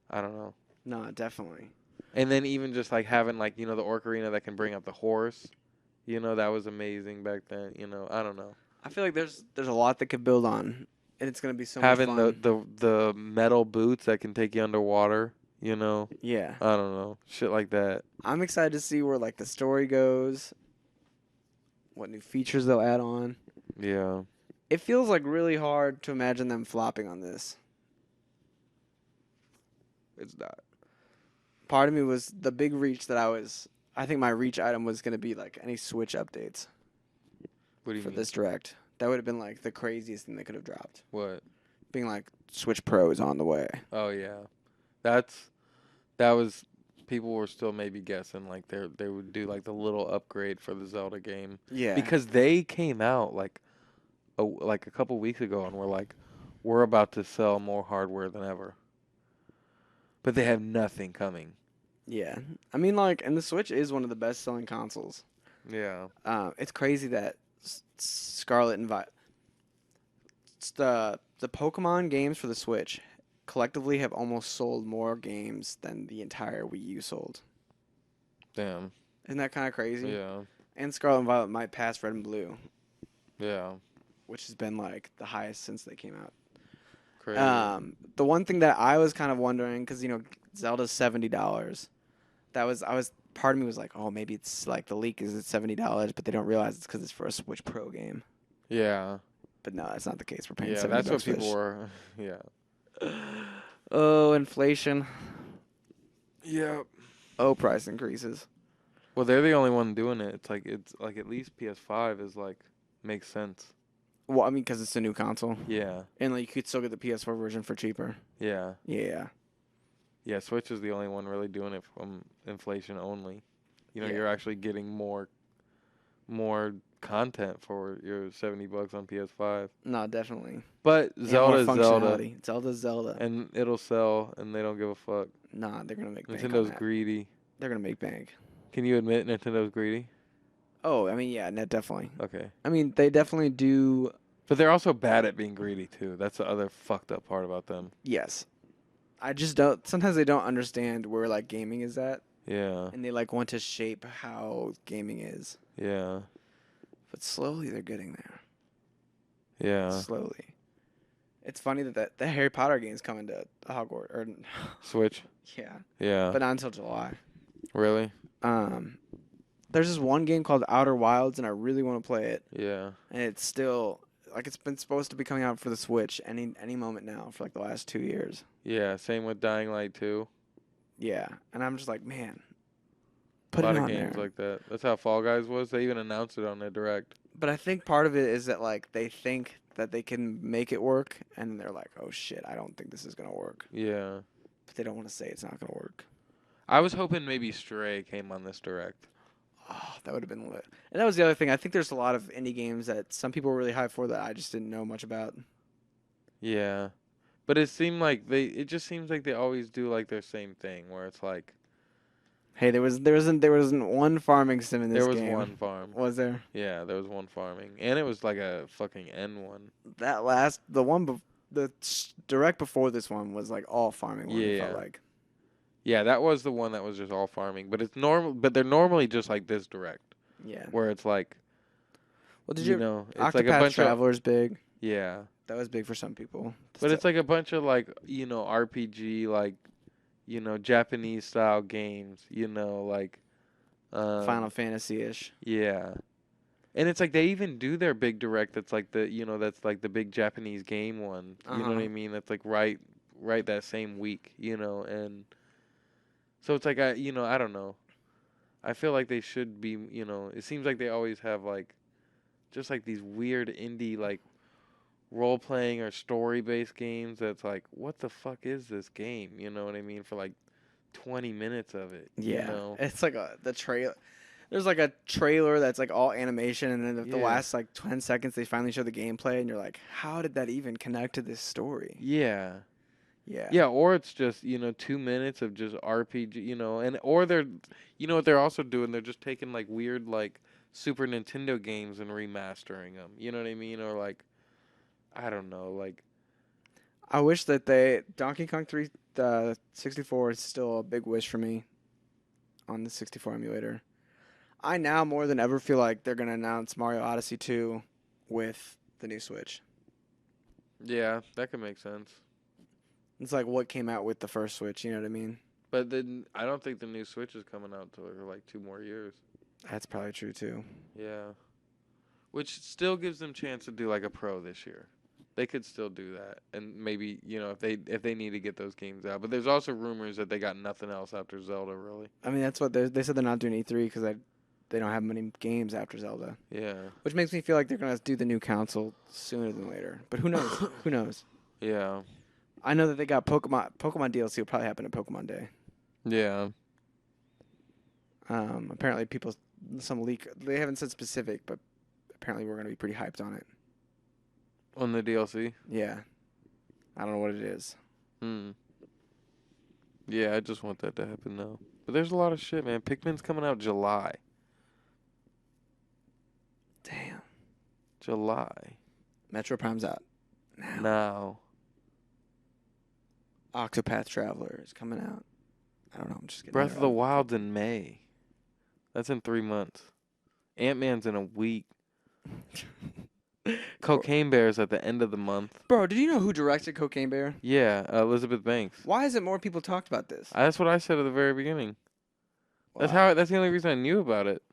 I don't know. No, definitely. And then even just like having like the ocarina that can bring up the horse, that was amazing back then. I don't know. I feel like there's a lot that could build on, and it's gonna be so Having much fun. the metal boots that can take you underwater, Yeah, I don't know, shit like that. I'm excited to see where like the story goes, what new features they'll add on. Yeah, It feels like really hard to imagine them flopping on this. it's not. Part of me was the big reach that I think my reach item was gonna be like any Switch updates What do you for mean? this direct. That would have been like the craziest thing they could have dropped. What? Being like Switch Pro is on the way. Oh yeah, that was. People were still maybe guessing like they would do like the little upgrade for the Zelda game Yeah. because they came out like a couple weeks ago and were like, we're about to sell more hardware than ever, but they have nothing coming. Yeah. I mean like and the Switch is one of the best selling consoles. Yeah, It's crazy that Scarlet and Violet the Pokemon games for the Switch collectively have almost sold more games than the entire Wii U sold. damn. Isn't that kind of crazy? Yeah, And Scarlet and Violet might pass Red and Blue, yeah, which has been like the highest since they came out. crazy. The one thing that I was kind of wondering, because Zelda's $70. Part of me was like, oh, maybe it's like the leak is at $70, but they don't realize it's because it's for a Switch Pro game. Yeah, But no, that's not the case. We're paying yeah, 70 that's what bucks for people this. were. Yeah, Oh, inflation. yeah. Oh, price increases. Well, they're the only one doing it. It's like at least PS5 is like makes sense. Well, I mean, because it's a new console, Yeah, and like you could still get the PS4 version for cheaper. yeah, Yeah. yeah. Switch is the only one really doing it from inflation only. Yeah. You're actually getting more content for your $70 on PS5. No, definitely. But And Zelda's more Zelda, functionality. Zelda's Zelda. and it'll sell, and they don't give a fuck. Nah, they're gonna make bank on Nintendo's that. greedy. They're gonna make bank. Can you admit Nintendo's greedy? Oh, I mean, yeah, no, definitely. Okay. I mean, they definitely do. But they're also bad at being greedy too. That's the other fucked up part about them. Yes. I just don't. Sometimes they don't understand where like gaming is at, Yeah. and they like want to shape how gaming is. Yeah. But slowly they're getting there. Yeah. Slowly. It's funny that the Harry Potter game's coming to Hogwarts. Or Switch. yeah, Yeah. but not until July. Really? There's this one game called Outer Wilds, and I really want to play it. Yeah. And it's still like it's been supposed to be coming out for the Switch any moment now for like the last 2 years. Yeah. Same with Dying Light 2. Yeah, and I'm just like, man, A put lot it of on games there. like that. That's how Fall Guys was. They even announced it on their direct. But I think part of it is that like they think that they can make it work, and they're like, oh shit, I don't think this is gonna work. Yeah. But they don't want to say it's not gonna work. I was hoping maybe Stray came on this direct. Oh, that would have been lit. And that was the other thing. I think there's a lot of indie games that some people were really hyped for that I just didn't know much about. Yeah. But it seemed like it just seems like they always do like their same thing where it's like Hey, there wasn't one farming sim in this there was game. one farm. Was there? Yeah, there was one farming. And it was like a fucking N1. The direct before this one was like all farming one, it felt Yeah. like. Yeah, that was the one that was just all farming, but it's normal but they're normally just like this direct Yeah. where it's like Well, did you you know, it's Octopath like a bunch of Traveler's big. yeah. That was big for some people. But it's like a bunch of like, RPG like Japanese style games, like Final Fantasy-ish. yeah. And it's like they even do their big direct that's like the that's like the big Japanese game one. You know what I Uh-huh. mean? That's like right right that same week, and so it's like I don't know. I feel like they should be, it seems like they always have like just like these weird indie like role playing or story based games that's like, what the fuck is this game? You know what I mean? For like 20 minutes of it. Yeah, it's like the trailer. There's like a trailer that's like all animation, and then the Yeah. last like 10 seconds they finally show the gameplay, and you're like, how did that even connect to this story? Yeah. Yeah. Yeah, or it's just, 2 minutes of just RPG, or they're, what they're also doing? They're just taking like weird like Super Nintendo games and remastering them. You know what I mean? Or like, I don't know, like, I wish that Donkey Kong 3 64 is still a big wish for me on the 64 emulator. I now more than ever feel like they're gonna announce Mario Odyssey 2 with the new Switch. yeah, that could make sense. It's like what came out with the first Switch, you know what I mean? But then I don't think the new Switch is coming out till like 2 more years. That's probably true too. Yeah. Which still gives them chance to do like a Pro this year. They could still do that, and maybe if they need to get those games out. But there's also rumors that they got nothing else after Zelda, really. I mean, that's what they said they're not doing E3 because they don't have many games after Zelda. Yeah. Which makes me feel like they're gonna do the new console sooner than later. But who knows? Who knows? Yeah. I know that they got Pokemon DLC will probably happen at Pokemon Day. Yeah. Apparently some leak. They haven't said specific, but apparently we're gonna be pretty hyped on it. On the DLC. Yeah. I don't know what it is. Yeah, I just want that to happen now. But there's a lot of shit, man. Pikmin's coming out July. Damn. July. Metro Prime's out now. Now. Octopath Traveler is coming out. I don't know. I'm just kidding. Breath of the Wild's in May. That's in 3 months. Ant-Man's in a week. Cocaine Bear's at the end of the month. Bro, did you know who directed Cocaine Bear? Yeah, Elizabeth Banks. Why hasn't more people talked about this? That's what I said at the very beginning. That's Wow. the only reason I knew about it.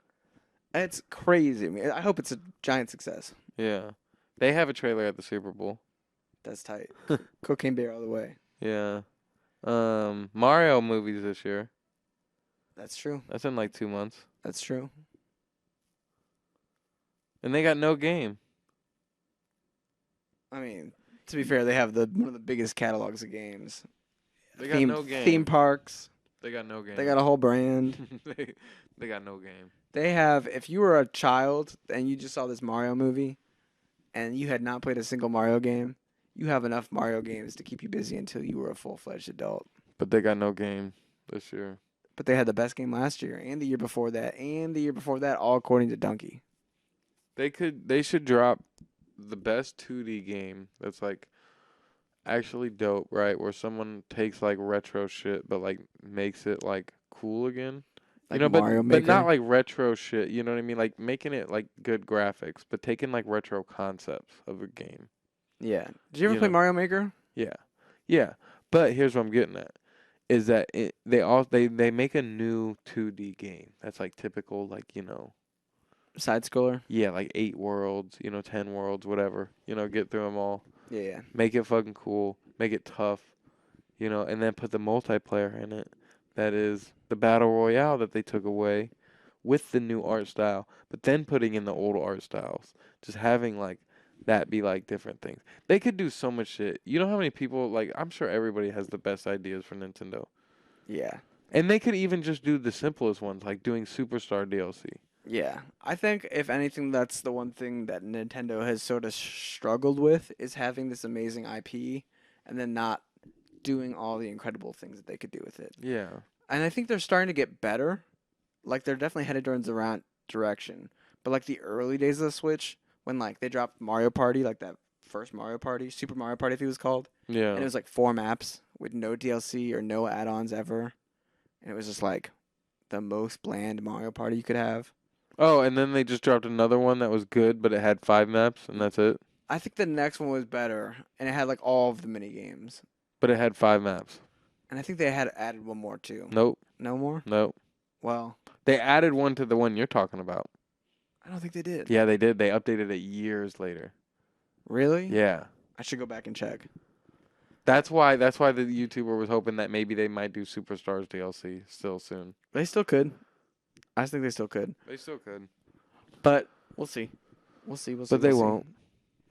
It's crazy. I mean, I hope it's a giant success. Yeah. They have a trailer at the Super Bowl. That's tight. Cocaine Bear all the way. Yeah. Mario movies this year. That's true. That's in like 2 months. That's true. And they got no game. I mean, to be fair, they have one of the biggest catalogs of games. They got no game. Theme parks. They got no game. They got a whole brand. they got no game. They have, if you were a child and you just saw this Mario movie and you had not played a single Mario game, you have enough Mario games to keep you busy until you were a full-fledged adult. But they got no game this year. But they had the best game last year and the year before that and the year before that, all according to Donkey. They should drop the best 2D game that's like actually dope, right? Where someone takes like retro shit but like makes it like cool again. Like but Mario Maker. but not like retro shit, you know what I mean? Like making it like good graphics, but taking like retro concepts of a game. Yeah. Did you ever You play know. Mario Maker? Yeah. Yeah. But here's what I'm getting at. Is that they make a new 2D game that's like typical, like, Side scroller? yeah, like 8 worlds, 10 worlds, whatever, get through them all, Yeah. make it fucking cool, make it tough, and then put the multiplayer in it. That is the battle royale that they took away with the new art style, but then putting in the old art styles, just having like that be like different things. They could do so much shit. You know how many people, like, I'm sure everybody has the best ideas for Nintendo. Yeah. And they could even just do the simplest ones, like doing Superstar DLC. Yeah. I think, if anything, that's the one thing that Nintendo has sort of struggled with, is having this amazing IP and then not doing all the incredible things that they could do with it. Yeah. And I think they're starting to get better. Like, they're definitely headed towards the right direction. But, like, the early days of the Switch, when, like, they dropped Mario Party, like that first Mario Party, Super Mario Party, I think it was called. Yeah. And it was, like, 4 maps with no DLC or no add-ons ever. And it was just, like, the most bland Mario Party you could have. Oh, and then they just dropped another one that was good, but it had 5 maps, and that's it. I think the next one was better, and it had, like, all of the mini games. But it had 5 maps. And I think they had added one more, too. Nope. No more? Nope. Well, They added one to the one you're talking about. I don't think they did. Yeah, they did. They updated it years later. Really? Yeah. I should go back and check. That's why the YouTuber was hoping that maybe they might do Superstars DLC still soon. They still could. I think they still could. They still could. But we'll see. We'll see. But they won't.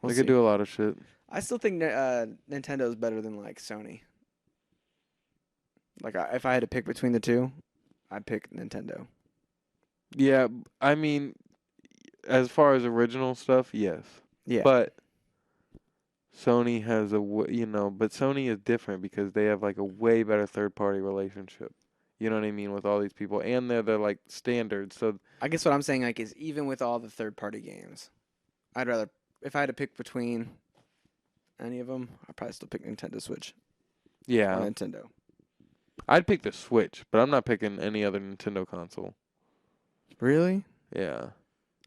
We'll They see. could do a lot of shit. I still think Nintendo's better than like Sony. Like if I had to pick between the two, I'd pick Nintendo. Yeah, I mean, as far as original stuff, yes. Yeah. But Sony has but Sony is different because they have like a way better third-party relationship. You know what I mean, with all these people, and they're like standards. So I guess what I'm saying like is even with all the third-party games, I'd rather if I had to pick between any of them, I'd probably still pick Nintendo Switch. yeah, Or Nintendo. I'd pick the Switch, but I'm not picking any other Nintendo console. Really? Yeah,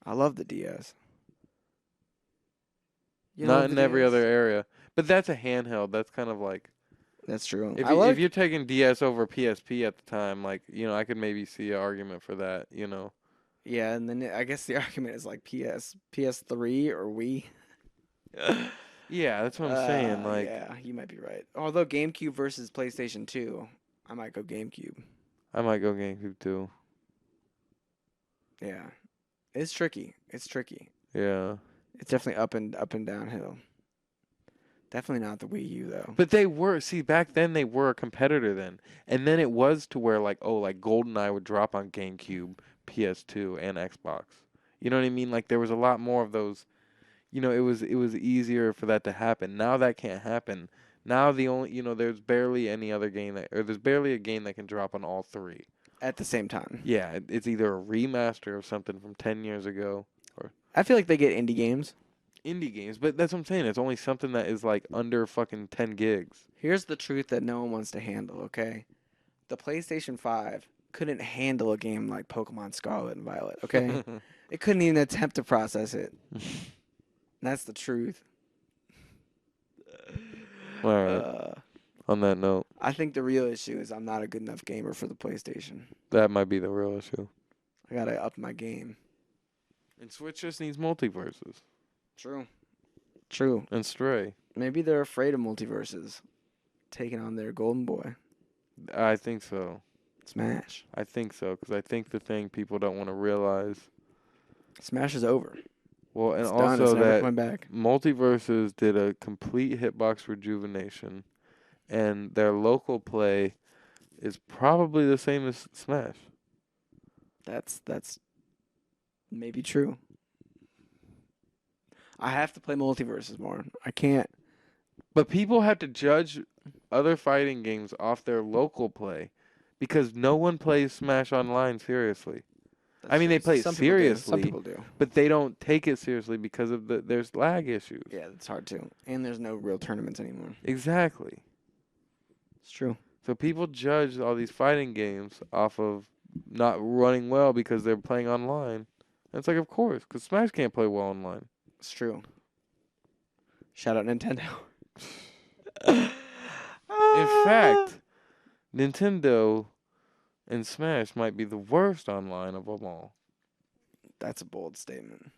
I love the DS. You not love in the every DS? other area. But that's a handheld. That's kind of like That's true. if you're taking DS over PSP at the time, like I could maybe see an argument for that. Yeah, and then I guess the argument is like PS3 or Wii. Yeah, that's what I'm saying. Like, yeah, you might be right. Although GameCube versus PlayStation 2, I might go GameCube. I might go GameCube too. Yeah, it's tricky. It's tricky. Yeah. It's definitely up and downhill. Definitely not the Wii U though. But back then they were a competitor then. And then it was to where like GoldenEye would drop on GameCube, PS2, and Xbox. You know what I mean? Like there was a lot more of those, it was easier for that to happen. Now that can't happen. Now there's barely any other game there's barely a game that can drop on all three. At the same time. Yeah, it's either a remaster of something from 10 years ago or I feel like they get indie games. indie games, but that's what I'm saying. It's only something that is like under fucking 10 gigs. Here's the truth that no one wants to handle, okay? The PlayStation 5 couldn't handle a game like Pokemon Scarlet and Violet, okay? It couldn't even attempt to process it. That's the truth. All right. On that note, I think the real issue is I'm not a good enough gamer for the PlayStation. that might be the real issue. I gotta up my game. And Switch just needs multiverses. True. True. And Stray. Maybe they're afraid of multiverses taking on their golden boy. I think so. Smash. I think so, because I think the thing people don't want to realize. Smash is over. Well, and It's done. also It's never that coming back. Multiverses did a complete hitbox rejuvenation, and their local play is probably the same as Smash. That's maybe true. I have to play multiverses more. I can't. But people have to judge other fighting games off their local play, because no one plays Smash Online seriously. I mean, they play it Some people do. seriously. Some people do. But they don't take it seriously because of there's lag issues. Yeah, it's hard to. And there's no real tournaments anymore. Exactly. It's true. So people judge all these fighting games off of not running well because they're playing online. And it's like, of course, because Smash can't play well online. It's true. Shout out Nintendo. In fact, Nintendo and Smash might be the worst online of them all. That's a bold statement.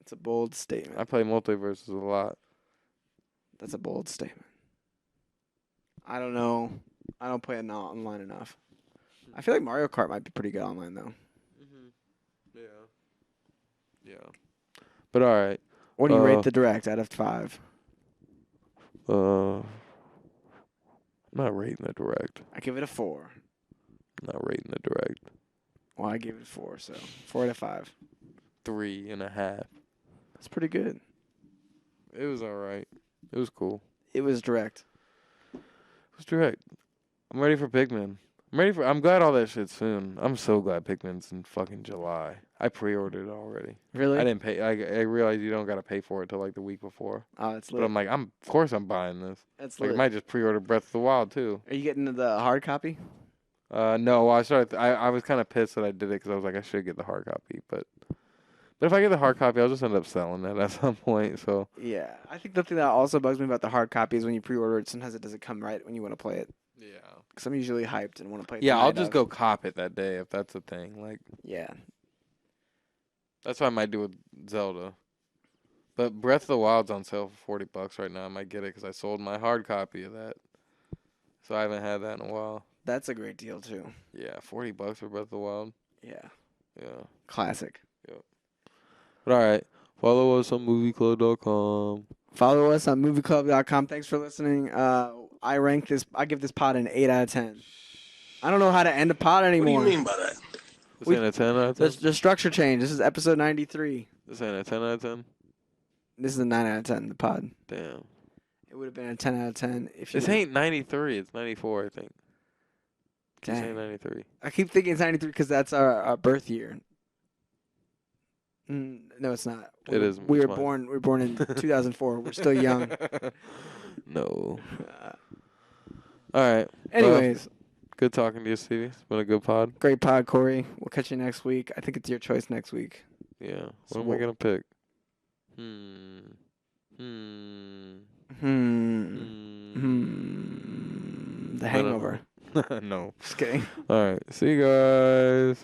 It's a bold statement. I play Multiverses a lot. That's a bold statement. I don't know. I don't play it online enough. I feel like Mario Kart might be pretty good online though. Yeah. Yeah. But all right. What do you rate the Direct out of 5? I'm not rating the Direct. I give it a 4. Not rating the Direct. Well, I gave it a 4, so 4 out of 5. 3.5. That's pretty good. It was all right. It was cool. It was Direct. It was Direct. I'm ready for Pikmin. I'm glad all that shit's soon. I'm so glad Pikmin's in fucking July. I pre-ordered it already. Really? I didn't pay. I realized you don't gotta pay for it till like the week before. Oh, it's But lit. I'm like, of course I'm buying this. It's Like, I lit. might just pre-order Breath of the Wild too. Are you getting the hard copy? No, I was kind of pissed that I did it because I was like, I should get the hard copy, but if I get the hard copy, I'll just end up selling it at some point. So Yeah. I think the thing that also bugs me about the hard copy is when you pre-order it, sometimes it doesn't come right when you want to play it. yeah, Because I'm usually hyped and want to play it. yeah, the I'll night just of. go cop it that day if that's the thing. Like Yeah. that's what I might do with Zelda. But Breath of the Wild's on sale for $40 right now. I might get it because I sold my hard copy of that. So I haven't had that in a while. That's a great deal too. Yeah, $40 for Breath of the Wild. Yeah. Yeah. Classic. But all right. Follow us on movieclub.com. Follow us on movieclub.com. Thanks for listening. I give this pod an 8 out of 10. I don't know how to end a pod What do anymore. you mean by that? This ain't a 10 out of 10? The structure change. This is episode 93. This ain't a 10 out of 10? This is a 9 out of 10, the pod. Damn. It would have been a 10 out of 10 if you... This ain't 93. It's 94, I think. Keep Dang. saying 93. I keep thinking it's 93 because that's our birth year. No, it's not. It is. We It's were mine. born in 2004. We're still young. No. All right. Anyways, Good talking to you, Stevie. It's been a good pod. great pod, Corey. We'll catch you next week. I think it's your choice next week. Yeah. So What am I we'll- going to pick? The I don't Hangover. know. No. Just kidding. All right. See you guys.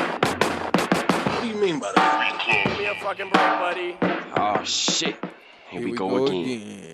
What do you mean by that? Give me a fucking break, buddy. Oh shit. Here we go again.